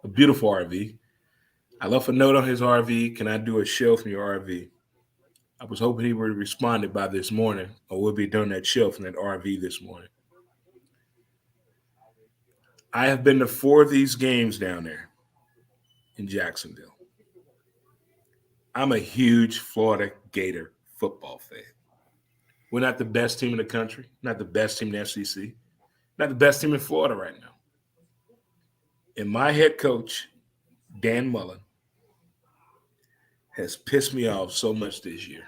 a beautiful RV. I left a note on his RV. Can I do a show from your RV? I was hoping he would have responded by this morning, or we'll be doing that show from that RV this morning. I have been to 4 of these games down there in Jacksonville. I'm a huge Florida Gator football fan. We're not the best team in the country, not the best team in the SEC, not the best team in Florida right now. And my head coach, Dan Mullen, has pissed me off so much this year.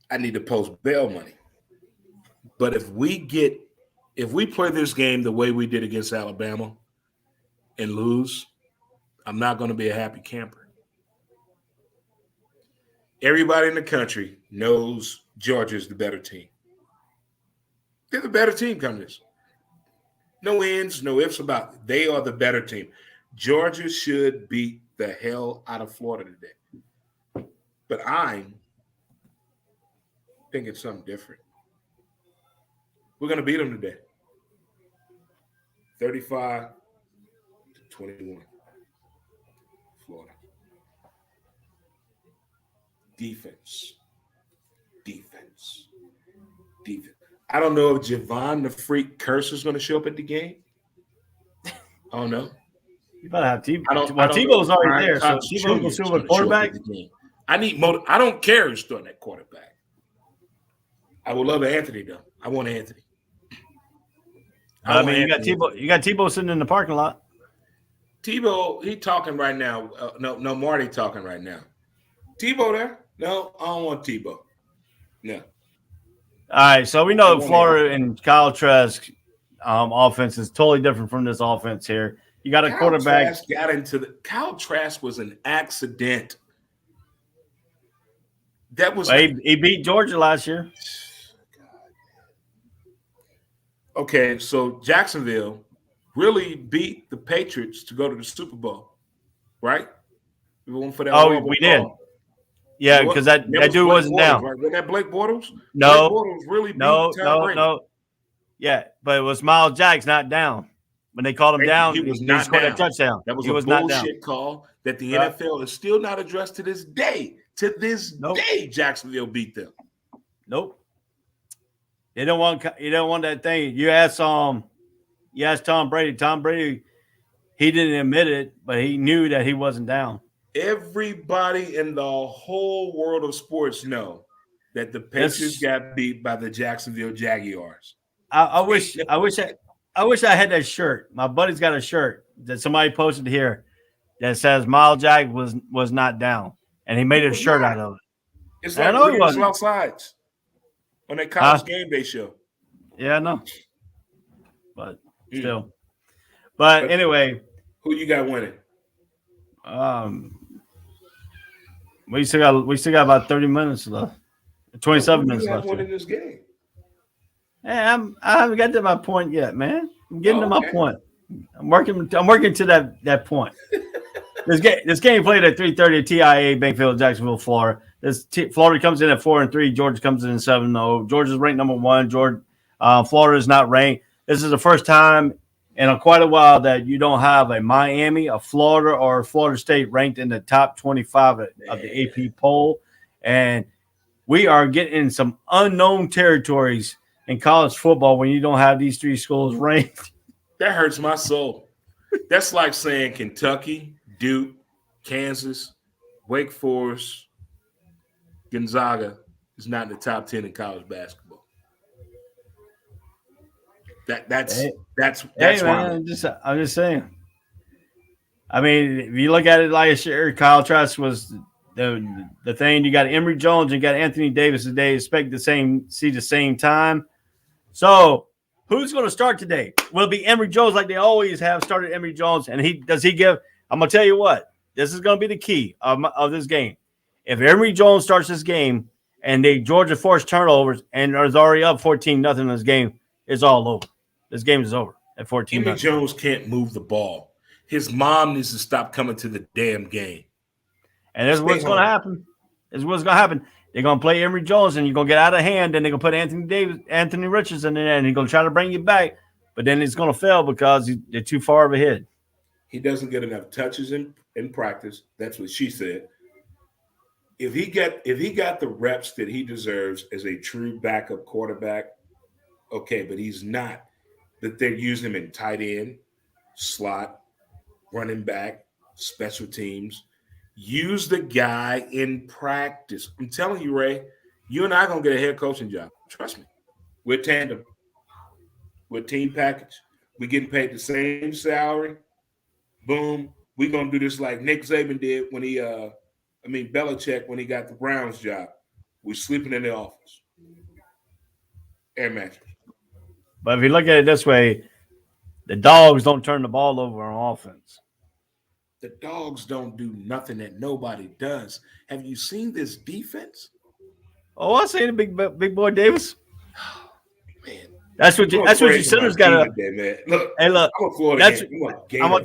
I need to post bail money. But if we play this game the way we did against Alabama and lose, I'm not going to be a happy camper. Everybody in the country knows Georgia's the better team. They're the better team coming this. No ends, no ifs about it. They are the better team. Georgia should beat the hell out of Florida today. But I'm thinking something different. We're going to beat them today. 35-21. Florida. Defense. I don't know if Javon the Freak Curse is going to show up at the game. I don't know. You better have Tebow. Well, Tebow's already there, so Tebow will still a quarterback. I need I don't care who's throwing that quarterback. I would love Anthony though. I want Anthony. I mean, you got Tebow. You got Tebow sitting in the parking lot. Tebow, he talking right now. No, Marty talking right now. Tebow there? No, I don't want Tebow. No. All right, so we know Florida and Kyle Trask offense is totally different from this offense here. You got a quarterback. Kyle Trask was an accident. He beat Georgia last year. Okay, so Jacksonville really beat the Patriots to go to the Super Bowl, right? We went for that. We did. Yeah, because that dude wasn't down. Right? Was that Blake Bortles? No. Blake Bortles really beat No. Yeah, but it was Miles Jack's not down. When they called him down, he was not scored down. a touchdown. That was a bullshit call that the NFL is still not addressed to this day. To this day, Jacksonville beat them. Nope. You don't want that thing. You asked Tom Brady. Tom Brady, he didn't admit it, but he knew that he wasn't down. Everybody in the whole world of sports know that the Patriots got beat by the Jacksonville Jaguars. I wish I had that shirt. My buddy's got a shirt that somebody posted here that says Miles Jack was not down, and he made a shirt out of it. It's like Rutgers outsides on that college game day show. Yeah, I know. But still. But anyway. Who you got winning? We still got about 30 minutes left. 27 minutes left. Who winning this game? Hey, I haven't got to my point yet, man. I'm getting to my point. I'm working to that point. This game played at 3:30 at TIA, Bankfield, Jacksonville, Florida. Florida comes in at 4-3. Georgia comes in at 7-0. Georgia's ranked number 1. Florida is not ranked. This is the first time in quite a while that you don't have a Miami, a Florida, or a Florida State ranked in the top 25 of the AP poll. And we are getting in some unknown territories in college football when you don't have these 3 schools ranked. That hurts my soul. That's like saying Kentucky, Duke, Kansas, Wake Forest, Gonzaga is not in the top 10 in college basketball. That's hey, why. I'm just saying. I mean, if you look at it like Kyle Trask was the thing. You got Emory Jones and you got Anthony Davis today. Expect see the same time. So who's going to start today? Will it be Emory Jones like they always have started Emory Jones? And does he give? I'm going to tell you what. This is going to be the key of this game. If Emory Jones starts this game and Georgia forced turnovers and is already up 14-0 in this game, it's all over. This game is over at 14. Emory Jones can't move the ball. His mom needs to stop coming to the damn game. And that's what's going to happen. This is what's going to happen. They're going to play Emory Jones, and you're going to get out of hand. Then they're going to put Anthony Richardson in there, and he's going to try to bring you back. But then it's going to fail because they're too far ahead. He doesn't get enough touches in practice. That's what she said. If he got the reps that he deserves as a true backup quarterback, okay, but he's not. that they're using him in tight end, slot, running back, special teams. Use the guy in practice. I'm telling you, Ray, you and I are going to get a head coaching job. Trust me. We're tandem. We're team package. We're getting paid the same salary. Boom. We're going to do this like Nick Saban did when Belichick when he got the Browns job. We're sleeping in the office. Air mattress. But if you look at it this way, the dogs don't turn the ball over on offense. The dogs don't do nothing that nobody does. Have you seen this defense? Oh, I see the big boy Davis. Man, that's what your center's got to. Man. Look, hey, look. I'm gonna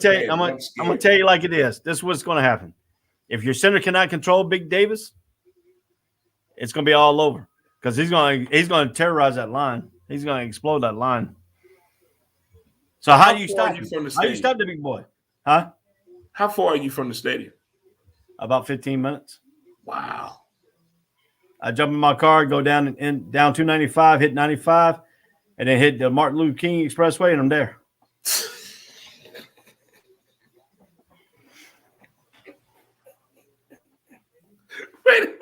tell you like it is. This is what's going to happen. If your center cannot control Big Davis, it's going to be all over because he's going to terrorize that line. He's going to explode that line. So how do you stop him? How do you stop the big boy? Huh? How far are you from the stadium? About 15 minutes. Wow. I jump in my car, go down 295, hit 95, and then hit the Martin Luther King Expressway, and I'm there. Wait a minute.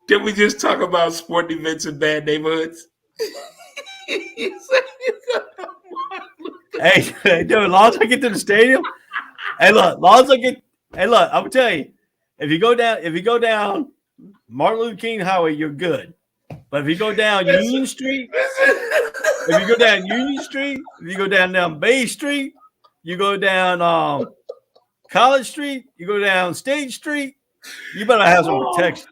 Did we just talk about sporting events in bad neighborhoods? Hey, dude, as long as I get to the stadium, I'm gonna tell you, if you go down Martin Luther King Highway, you're good. But if you go down Union Street, if you go down Bay Street, you go down College Street, you go down State Street, you better have some protection.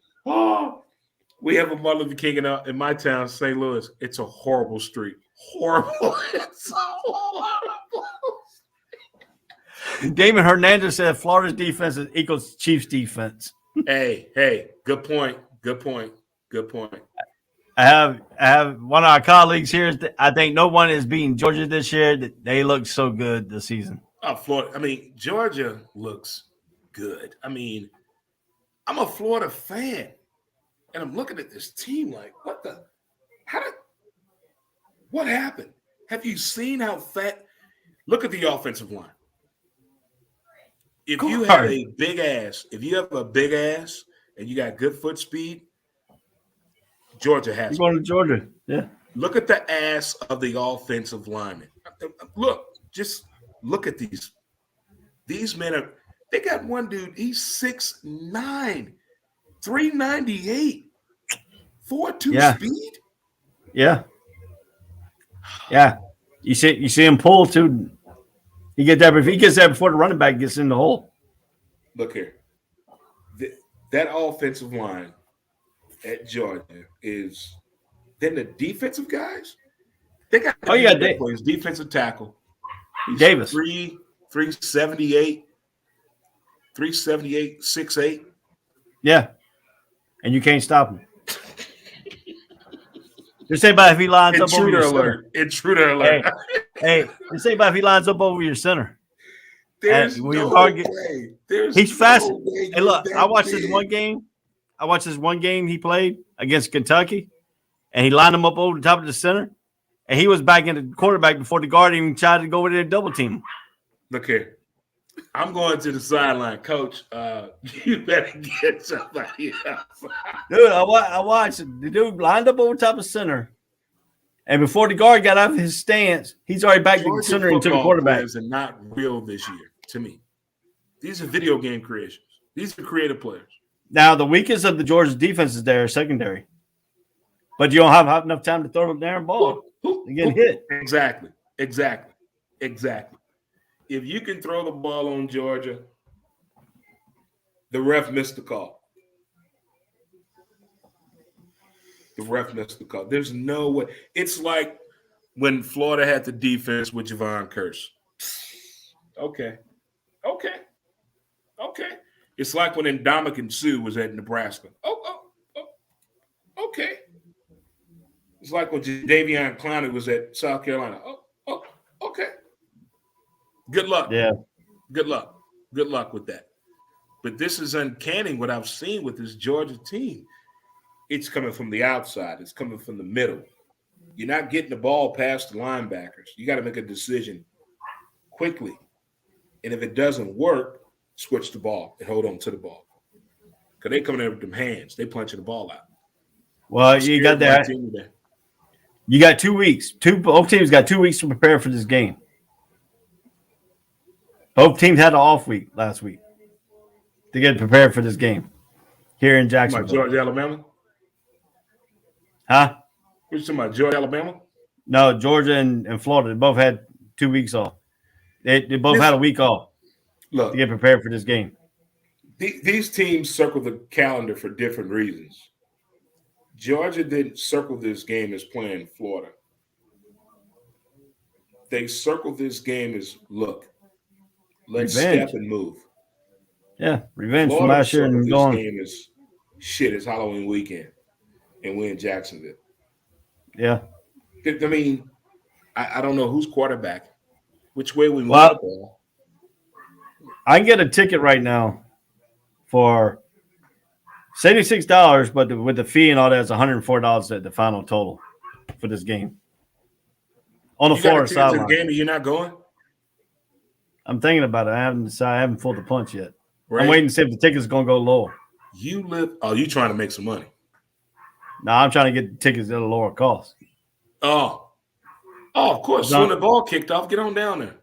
We have a Martin Luther King in my town, St. Louis. It's a horrible street. Horrible. It's so horrible. Damon Hernandez said Florida's defense equals Chiefs defense. Hey, good point. I have one of our colleagues here. I think no one is beating Georgia this year. They look so good this season. Oh, Florida. Georgia looks good. I'm a Florida fan, and I'm looking at this team like, what happened? Have you seen how fat? Look at the offensive line. If you have a big ass and you got good foot speed, Georgia has. You're going to Georgia, yeah. Look at the ass of the offensive lineman. Just look at these. These men they got one dude, he's 6'9", 398, 4.2 speed. Yeah. Yeah. You see him pull too. He gets there before the running back gets in the hole. Look here. That offensive line at Georgia is then the defensive guys. They got his defensive tackle. He's Davis. 378, 6'8". Yeah. And you can't stop him. Just say about if he lines up over your center. Intruder alert. Hey, just say about if he lines up over your center. There's no way. He's fast. Hey, look, I watched this one game he played against Kentucky, and he lined him up over the top of the center, and he was back in the quarterback before the guard even tried to go over there and double team him. Look here. I'm going to the sideline, Coach. You better get somebody else. Dude, I watched the dude lined up over top of center, and before the guard got out of his stance, he's already back to the center and took the quarterback. Players are not real this year, to me. These are video game creations. These are creative players. Now, the weakest of the Georgia defense is their secondary, but you don't have enough time to throw the damn ball and get hit. Exactly. If you can throw the ball on Georgia, the ref missed the call. There's no way. It's like when Florida had the defense with Javon Curse. Okay. It's like when Ndamukong Suh was at Nebraska. Okay. It's like when Jadeveon Clowney was at South Carolina. Okay. Good luck. Yeah. Good luck with that. But this is uncanny what I've seen with this Georgia team. It's coming from the outside. It's coming from the middle. You're not getting the ball past the linebackers. You got to make a decision quickly. And if it doesn't work, switch the ball and hold on to the ball. Because they coming in with them hands. They punching the ball out. Well, you got that. You got 2 weeks. Both teams got 2 weeks to prepare for this game. Both teams had an off week last week to get prepared for this game here in Jacksonville. Georgia, Alabama? Huh? What you talking about, Georgia, Alabama? No, Georgia and Florida. They both had 2 weeks off. They both had a week off to get prepared for this game. These teams circle the calendar for different reasons. Georgia didn't circle this game as playing Florida. They circled this game as, look, let's revenge. step and move. Yeah, revenge Florida from last year. And this game is shit. It's Halloween weekend, and we're in Jacksonville. Yeah. I mean, I don't know who's quarterback, which way we move the ball. I can get a ticket right now for $76, but with the fee and all that, it's $104 at the final total for this game. On the Florida sideline. Game and you're not going? I'm thinking about it. I haven't decided. I haven't pulled the punch yet. Right. I'm waiting to see if the ticket's going to go lower. You trying to make some money? No, I'm trying to get the tickets at a lower cost. Oh, of course. So when the ball kicked off, get on down there.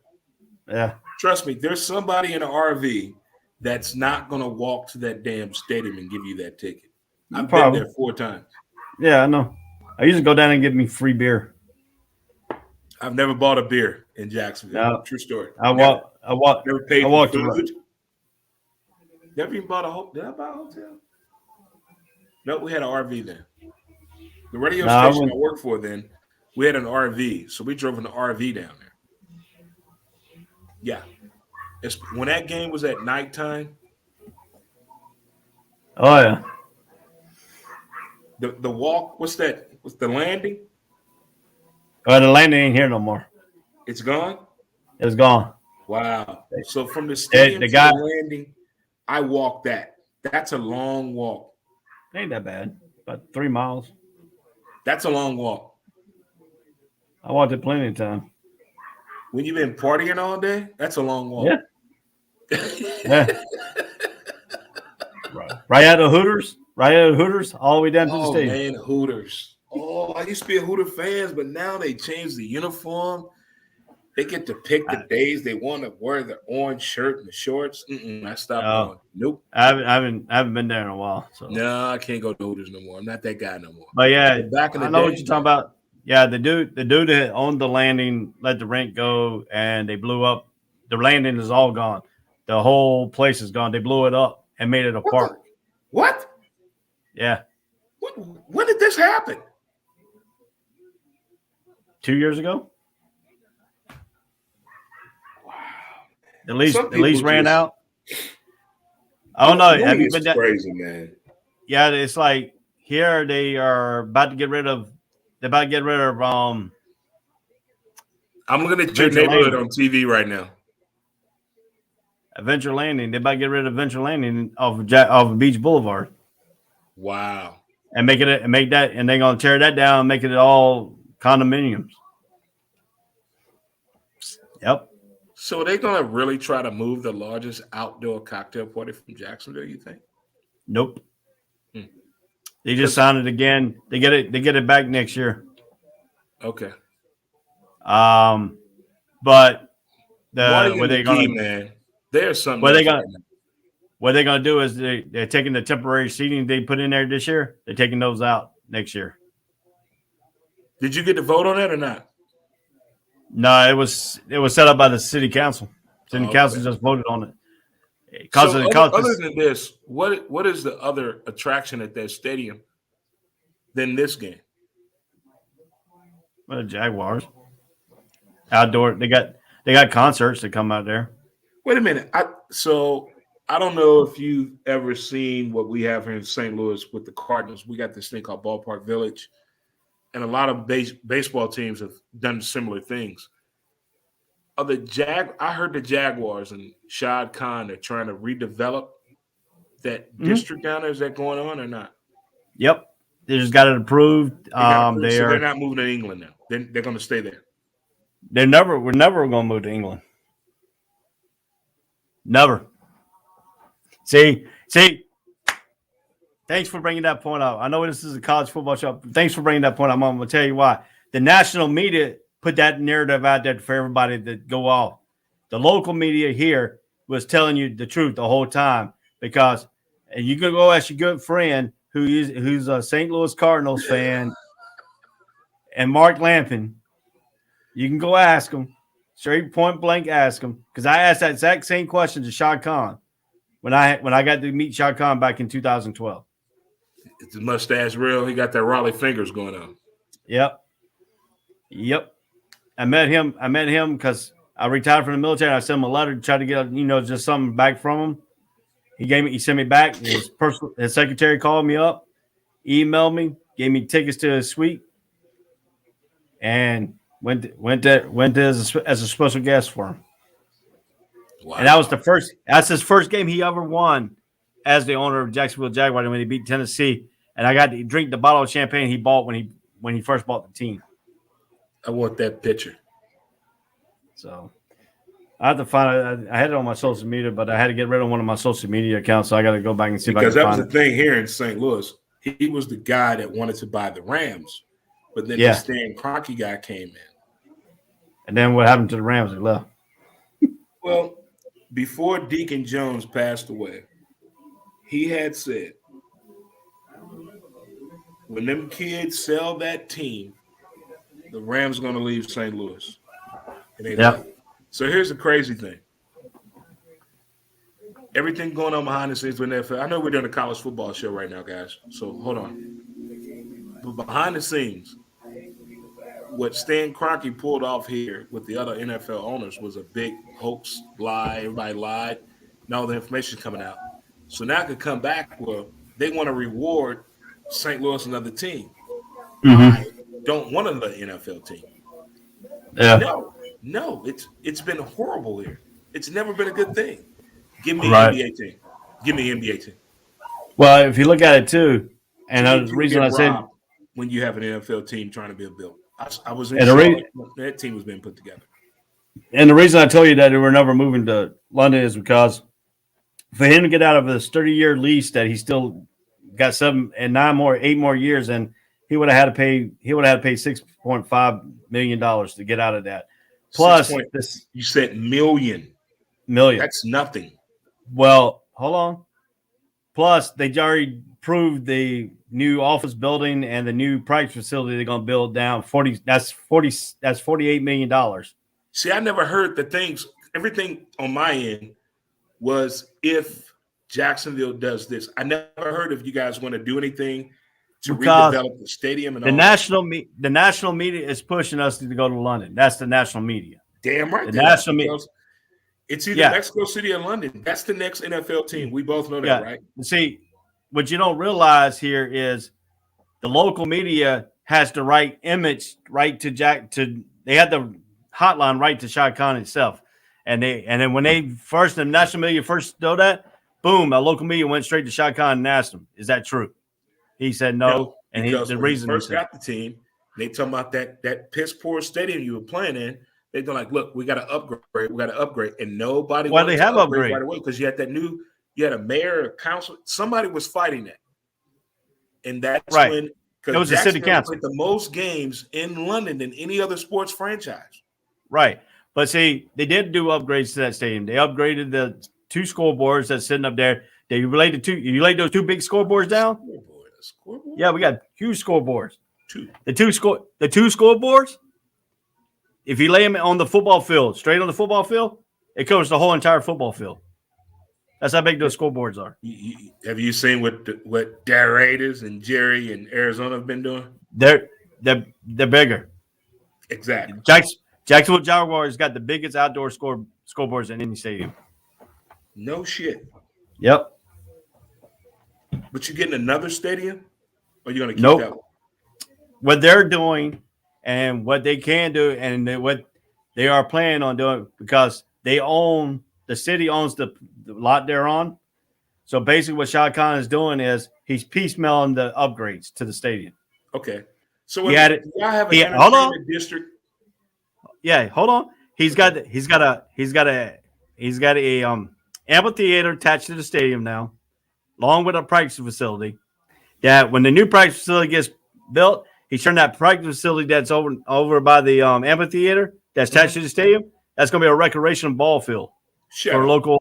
Yeah. Trust me, there's somebody in an RV that's not going to walk to that damn stadium and give you that ticket. I've been there 4 times. Yeah, I know. I usually go down and get me free beer. I've never bought a beer in Jacksonville. No. True story. Never paid for food. Never even bought a hotel. Did I buy a hotel? No, we had an RV then. The radio station I worked for then, we had an RV. So we drove an RV down there. Yeah. When that game was at nighttime. Oh, yeah. The walk, what's that? What's the landing? The landing ain't here no more. It's gone? It's gone. Wow. So from the stadium to the landing, I walked that. That's a long walk. Ain't that bad. About 3 miles. That's a long walk. I walked it plenty of time. When you've been partying all day, that's a long walk. Yeah. Yeah. Right out of Hooters. All the way down to the stadium. Oh, man, Hooters. Oh, I used to be a Hooter fan, but now they changed the uniform. They get to pick the days they want to wear the orange shirt and the shorts. I stopped going. Nope. I haven't been there in a while. So no, I can't go to Hooters no more. I'm not that guy no more. But yeah, back in the I know day, what you're talking about. Yeah, the dude that owned the landing let the rent go, and they blew up. The landing is all gone. The whole place is gone. They blew it up and made it a park. What? Yeah. When did this happen? 2 years ago. Wow. The lease ran out. I don't know. Have you been down? Crazy, man. Yeah, it's like here they are about to get rid of. They're about to get rid of. I'm looking at your neighborhood on TV right now. Venture Landing. They're about to get rid of Venture Landing off of Beach Boulevard. Wow. And and they're gonna tear that down and make it all condominiums. Yep. So are they gonna really try to move the largest outdoor cocktail party from Jacksonville, you think? Nope. They just signed it again. They get it back next year. Okay. But what they're gonna do is they're taking the temporary seating they put in there this year. They're taking those out next year. Did you get to vote on that or not? No, it was set up by the city council. City council just voted on it. Other than this, what is the other attraction at that stadium than this game? Well, the Jaguars. Outdoor. They got concerts that come out there. Wait a minute. I don't know if you've ever seen what we have here in St. Louis with the Cardinals. We got this thing called Ballpark Village, and a lot of baseball teams have done similar things. I heard the Jaguars and Shad Khan are trying to redevelop that district down there. Is that going on or not? Yep. They just got it approved. So they're not moving to England now. They're going to stay there. We're never going to move to England. Never. See. Thanks for bringing that point up. I know this is a college football show. Thanks for bringing that point up. I'm going to tell you why. The national media put that narrative out there for everybody to go off. The local media here was telling you the truth the whole time because and you can go ask your good friend who's a St. Louis Cardinals fan and Mark Lampin. You can go ask him, straight point blank ask him, because I asked that exact same question to Shad Khan when I got to meet Shad Khan back in 2012. Is the mustache real? He got that Raleigh fingers going on. Yep. I met him because I retired from the military. And I sent him a letter to try to get just something back from him. He sent me back. His secretary called me up, emailed me, gave me tickets to his suite, and went as a special guest for him. Wow. And that's his first game he ever won as the owner of Jacksonville Jaguars when he beat Tennessee. And I got to drink the bottle of champagne he bought when he first bought the team. I want that picture. So I have to find it. I had it on my social media, but I had to get rid of one of my social media accounts. So I got to go back and see if I can find it. Because that was the thing here in St. Louis. He was the guy that wanted to buy the Rams, but then the Stan Kroenke guy came in. And then what happened to the Rams? They left. Well, before Deacon Jones passed away, he had said, when them kids sell that team, the Rams are going to leave St. Louis. And they left. So here's the crazy thing. Everything going on behind the scenes with NFL. I know we're doing a college football show right now, guys. So hold on. But behind the scenes, what Stan Kroenke pulled off here with the other NFL owners was a big hoax, lie. Everybody lied. And all the information coming out. So now it could come back where they want to reward St. Louis another team. I don't want another NFL team. Yeah. No, it's been horrible here. It's never been a good thing. Give me an NBA team. Give me an NBA team. Well, if you look at it too, and the reason I said when you have an NFL team trying to be built, I was in Charlotte, that team was being put together. And the reason I told you that we were never moving to London is because for him to get out of his 30-year lease that he still got 8 more years, and he would have had to pay $6.5 million to get out of that. Plus, you said million. That's nothing. Well, hold on. Plus, they already proved the new office building and the new practice facility they're going to build down. That's $48 million. See, I never heard the things. Everything on my end was if Jacksonville does this. I never heard if you guys want to do anything to redevelop the stadium and the national media is pushing us to go to London. That's the national media. Damn right. The national media. It's either Mexico City or London. That's the next NFL team. We both know that, right? See, what you don't realize here is the local media has the right image, right to they had the hotline right to Shad Khan itself. And then when the national media first know that, boom, the local media went straight to Shad Khan and asked him, is that true? He said no. And the reason he first got the team, they talking about that piss poor stadium you were playing in. They're like, look, we got to upgrade. We got to upgrade. And nobody wanted to upgrade right away because you had you had a mayor, a council. Somebody was fighting that. And that's when it was the city council. Played the most games in London than any other sports franchise. Right. But see, they did do upgrades to that stadium. They upgraded the 2 scoreboards that's sitting up there. You laid those 2 big scoreboards down? Scoreboard? Yeah, we got huge scoreboards. 2. The two scoreboards, if you lay them on the football field, straight on the football field, it covers the whole entire football field. That's how big those scoreboards are. Have you seen what Dar Raiders and Jerry and Arizona have been doing? They're bigger. Exactly. Jacksonville Jaguars got the biggest outdoor scoreboards in any stadium. No shit. Yep. But you're getting another stadium? Or you're going to keep that one? What they're doing and what they can do and what they are planning on doing, because the city owns the lot they're on. So basically, what Shad Khan is doing is he's piecemealing the upgrades to the stadium. Okay. So He had it. do y'all have an Hold on. entertainment district? Yeah, hold on. He's got a amphitheater attached to the stadium now, along with a practice facility. That when the new practice facility gets built, he's turned that practice facility that's over by the amphitheater that's attached to the stadium. That's going to be a recreation ball field for local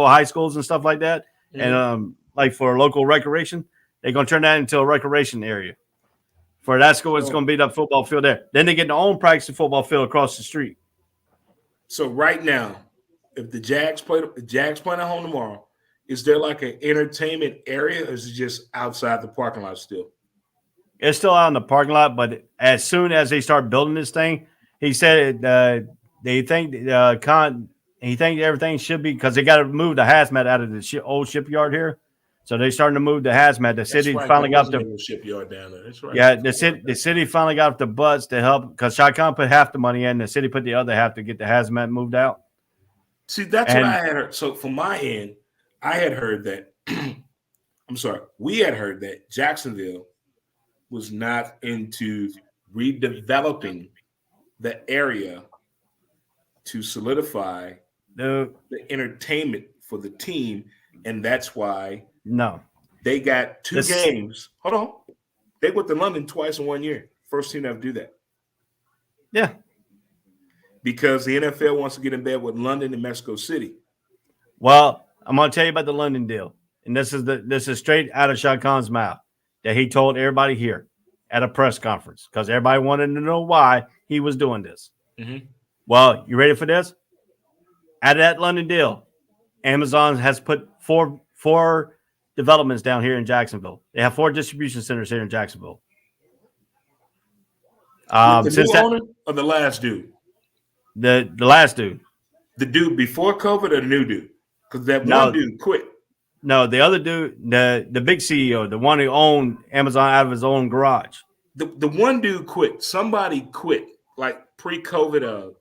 high schools and stuff like that, and like for local recreation. They're going to turn that into a recreation area. For that school, it's going to be the football field there. Then they get their own practice football field across the street. So right now, if the Jags play at home tomorrow, is there like an entertainment area, or is it just outside the parking lot still? It's still out in the parking lot, but as soon as they start building this thing, he said they think everything should be, because they got to move the hazmat out of the old shipyard here. So they're starting to move the hazmat. The city finally got the shipyard down there. That's right. Yeah, the city finally got the butts to help, because Shad Khan put half the money in, the city put the other half to get the hazmat moved out. See, that's what I had heard. So from my end, I had heard that we had heard that Jacksonville was not into redeveloping the area to solidify the entertainment for the team, and that's why they got two games. Hold on, they went to London twice in 1 year. First team to ever do that. Yeah, because the NFL wants to get in bed with London and Mexico City. Well, I'm going to tell you about the London deal, and this is straight out of Shad Khan's mouth that he told everybody here at a press conference, because everybody wanted to know why he was doing this. Mm-hmm. Well, you ready for this? Out of that London deal, Amazon has put four developments down here in Jacksonville. They have 4 distribution centers here in Jacksonville. The new owner or the last dude? The last dude. The dude before COVID or the new dude? Because that one dude quit. No, the other dude, the big CEO, the one who owned Amazon out of his own garage. The one dude quit. Somebody quit, like pre-COVID.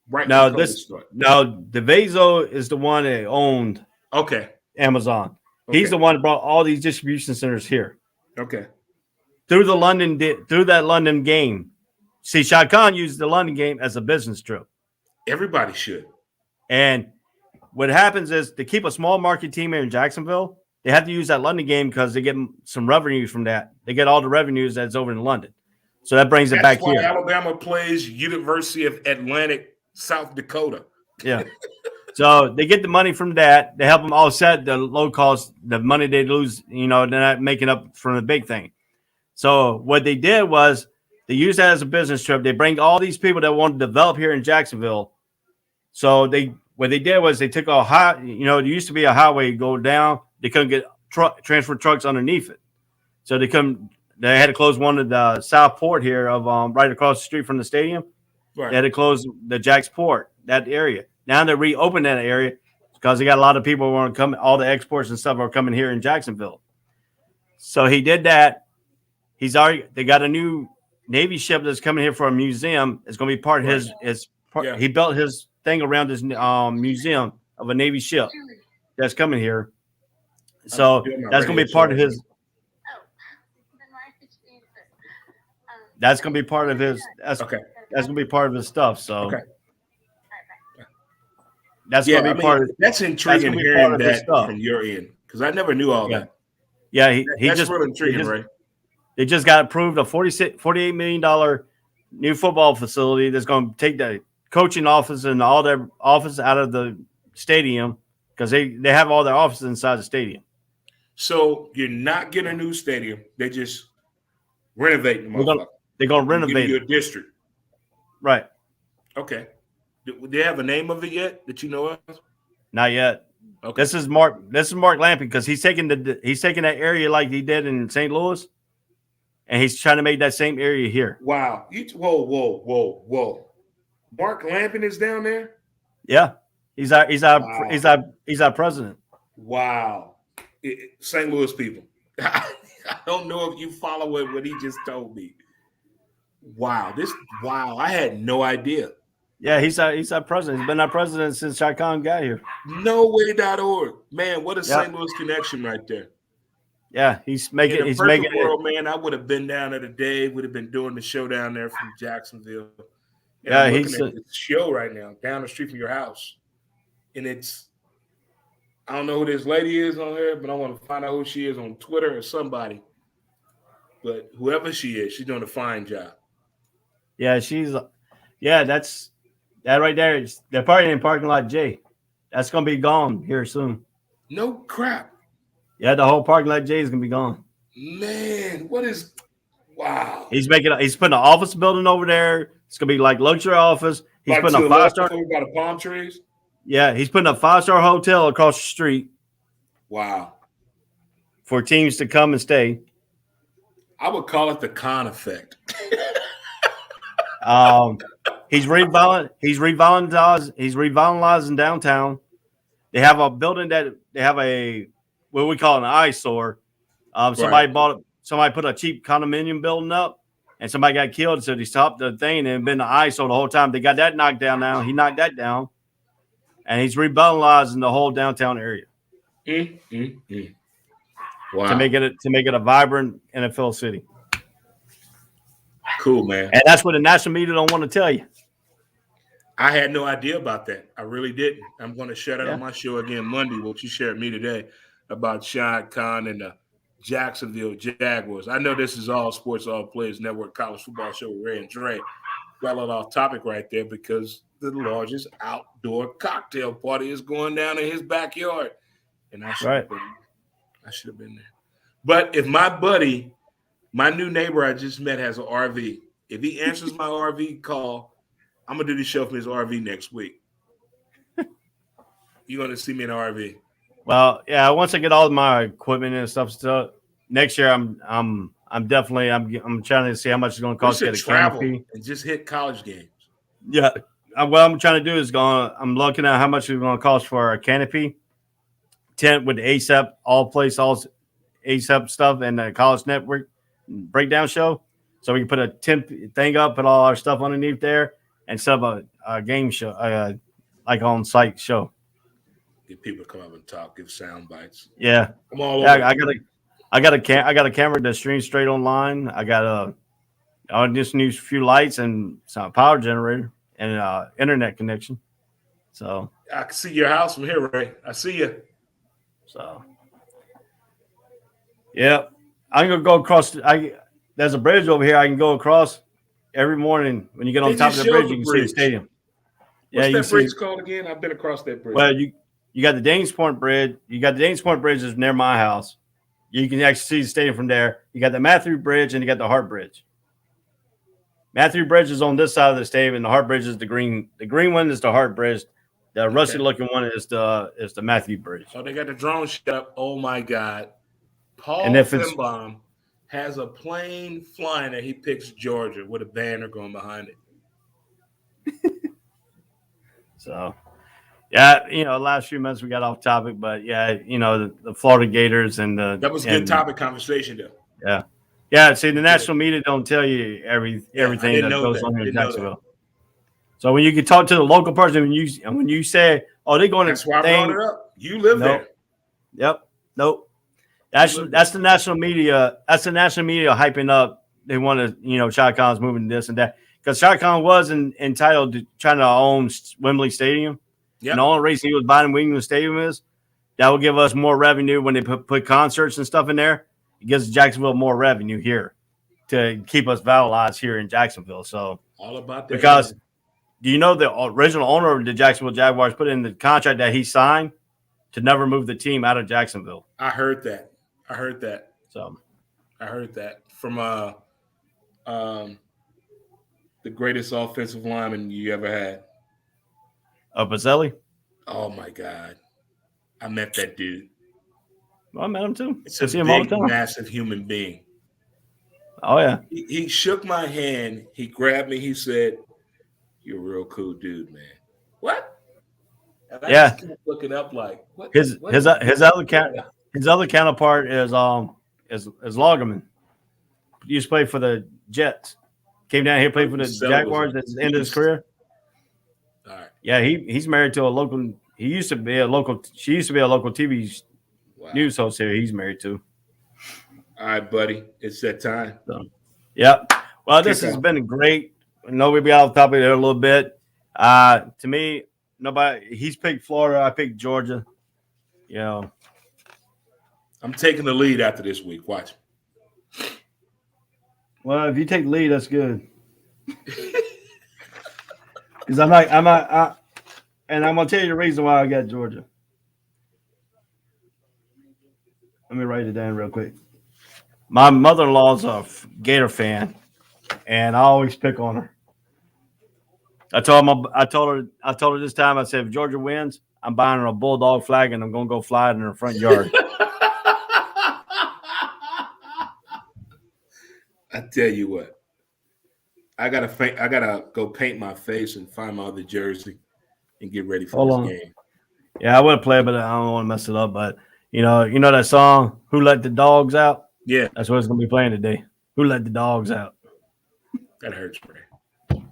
Right now, DeVazo is the one that owned Amazon. Okay. He's the one that brought all these distribution centers here. Okay. Through that London game. See, Shad Khan used the London game as a business trip. Everybody should. And what happens is, to keep a small market team here in Jacksonville, they have to use that London game because they get some revenues from that. They get all the revenues that's over in London. So that brings it back here. Alabama plays University of Atlantic, South Dakota. Yeah. So they get the money from that. They help them offset the low cost, the money they lose, they're not making up from the big thing. So what they did was they used that as a business trip. They bring all these people that want to develop here in Jacksonville. So what they did was they took a high, there used to be a highway go down. They couldn't get transfer trucks underneath it. So they had to close one of the South Port here of right across the street from the stadium. Right. They had to close the Jack's Port, that area. Now they reopened that area because they got a lot of people who want to come. All the exports and stuff are coming here in Jacksonville. So he did that. They got a new Navy ship that's coming here for a museum. It's going to be part of his. He built his thing around this museum of a Navy ship that's coming here. So that's going to be part of his. That's going to be part of his. That's going to be part of his stuff. So that's going to be part of. That's intriguing hearing that from your end, because I never knew all that. Yeah, that's really intriguing, right? They just got approved a $48 million new football facility that's going to take the coaching office and all their office out of the stadium, because they have all their offices inside the stadium. So you're not getting a new stadium. They just renovating them. They're going to renovate your district. Right. Okay. Do they have a name of it yet that you know of? Not yet. Okay. This is Mark Lamping, because he's taking that area like he did in St. Louis, and he's trying to make that same area here. Wow. Whoa. Mark Lamping is down there? Yeah. He's our president. Wow. St. Louis people. I don't know if you follow what he just told me. Wow. I had no idea. Yeah, he's our president. He's been our president since Shai Khan got here. NoWay.org. Man, what a Yep. St. Louis connection right there. Yeah, he's making. In a He's perfect making world, man, I would have been down there today. Would have been doing the show down there from Jacksonville. And Yeah, I'm looking at this show right now down the street from your house. And I don't know who this lady is on here, but I want to find out who she is on Twitter or somebody. But whoever she is, she's doing a fine job. Yeah, that's that right there. They're partying in parking lot J. That's gonna be gone here soon. No crap. Yeah, the whole parking lot J is gonna be gone. Man, wow. He's putting an office building over there. It's gonna be like luxury office. He's Like putting a 5-star. We got a palm trees. Yeah, he's putting a 5-star hotel across the street. Wow. For teams to come and stay. I would call it the Khan effect. He's revitalizing downtown. They have a building that they have what we call an eyesore. Somebody put a cheap condominium building up, and somebody got killed. So they stopped the thing and been an eyesore the whole time. They got that knocked down now. He knocked that down, and he's revitalizing the whole downtown area. Wow. To make it a vibrant NFL city. Cool, man. And that's what the national media don't want to tell you. I had no idea about that. I really didn't. I'm going to share that on my show again Monday, what you shared me today about Shai Khan and the Jacksonville Jaguars. I know this is All Sports, All Players Network College Football Show with Ray and Dre. Got a little off topic right there because the largest outdoor cocktail party is going down in his backyard. And I should have been there. But if my buddy, my new neighbor I just met has an RV, if he answers my RV call, I'm going to do the show from his RV next week. You're going to see me in an RV. Well, yeah, once I get all my equipment and stuff next year I'm trying to see how much it's going to cost to get a canopy and just hit college games. Yeah. What I'm trying to do is I'm looking at how much it's going to cost for a canopy tent with the ASAP all ASAP stuff and the college network breakdown show. So we can put a tent thing up, put all our stuff underneath there, and set up a game show, like on site show. Get people to come up and talk, give sound bites. Yeah. I'm all over. I got a camera that streams straight online. I got just need a few lights and some power generator and internet connection. So I can see your house from here, Ray. I see you. So yeah, I'm gonna go across. There's a bridge over here. I can go across every morning. When you get on top of the bridge, you can see the stadium. What's that bridge called again? I've been across that bridge. Well, you got the Danes Point Bridge. You got the Danes Point Bridge is near my house. You can actually see the stadium from there. You got the Matthew Bridge and you got the Hart Bridge. Matthew Bridge is on this side of the stadium, and the Hart Bridge is the green. The green one is the Hart Bridge. The rusty-looking one is the Matthew Bridge. Oh, they got the drone shut up. Oh my God! Paul Fimbom has a plane flying that he picks Georgia with a banner going behind it. So, yeah, last few months we got off topic, but yeah, the Florida Gators and that was a good topic conversation though. Yeah. Yeah, see, the national media don't tell you everything that goes on here in Jacksonville. So when you can talk to the local person, when you say, "Oh, they're going," that's why I brought it up. You live there. Yep. Nope. That's the national media. That's the national media hyping up. They want to, Shai Khan's moving this and that because Shai Khan was entitled to trying to own Wembley Stadium. Yep. And the only reason he was buying Wembley Stadium is that will give us more revenue when they put concerts and stuff in there. It gives Jacksonville more revenue here to keep us valorized here in Jacksonville. So all about that. Because do you know the original owner of the Jacksonville Jaguars put in the contract that he signed to never move the team out of Jacksonville? I heard that. So I heard that from the greatest offensive lineman you ever had. Bazzelli? Oh my God. I met that dude. Well, I met him too. It's a big, massive human being. Oh, yeah. He shook my hand. He grabbed me. He said, "You're a real cool dude, man." What? And I just kept looking up like, what? His other counterpart is Lagerman. He used to play for the Jets. Came down here, played for the Jaguars at the end of his career. Yeah, he's married to a local. He used to be a local. She used to be a local TV news host here. He's married to. All right, buddy. It's that time. So, yep. Well, this has been great. I know we be off the topic there a little bit. To me, nobody. He's picked Florida. I picked Georgia. You know, I'm taking the lead after this week. Watch. Well, if you take the lead, that's good. Because I'm not, and I'm gonna tell you the reason why I got Georgia. Let me write it down real quick. My mother-in-law's a Gator fan, and I always pick on her. I told her this time. I said, if Georgia wins, I'm buying her a Bulldog flag, and I'm gonna go fly it in her front yard. I tell you what, I gotta go paint my face and find my other jersey and get ready for this game. Yeah, I would play, but I don't want to mess it up. But you know that song, "Who Let the Dogs Out"? Yeah, that's what it's gonna be playing today. Who let the dogs out? That hurts, man.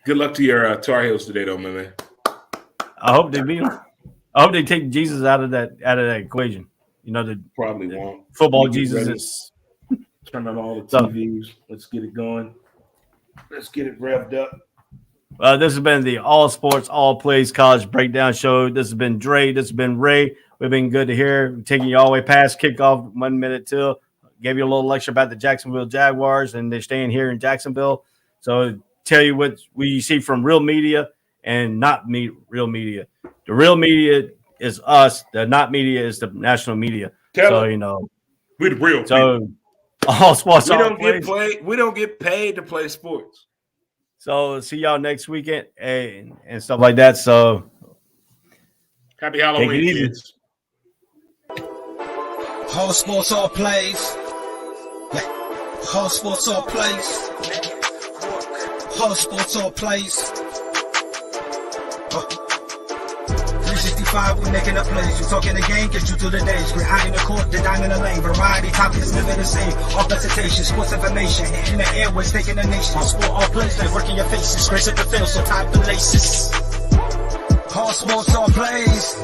Good luck to your Tar Heels today, though, my man. I hope they beat them. I hope they take Jesus out of that equation. You know, the probably won't. Football Jesus is. Turn on all the TVs. Let's get it going. Let's get it revved up. This has been the All Sports, All Plays College Breakdown Show. This has been Dre. This has been Ray. We've been good to hear. We're taking you all the way past kickoff 1 minute till. Gave you a little lecture about the Jacksonville Jaguars, and they're staying here in Jacksonville. So tell you what we see from real media and not real media. The real media is us. The not media is the national media. We're the real people. All sports. We don't get paid to play sports. So see y'all next weekend and stuff like that. So happy Halloween, kids. All sports, all plays. All sports, all plays. All sports, all plays. 365, we making a plays. You talking the game, get you through the days. Great high in the court, the dime in the lane. Variety, topics, living the same. All presentation, sports information. In the airways, taking the nation. All sport, all plays, like working your faces. Grace at the field, so tie the laces. All sports, all plays.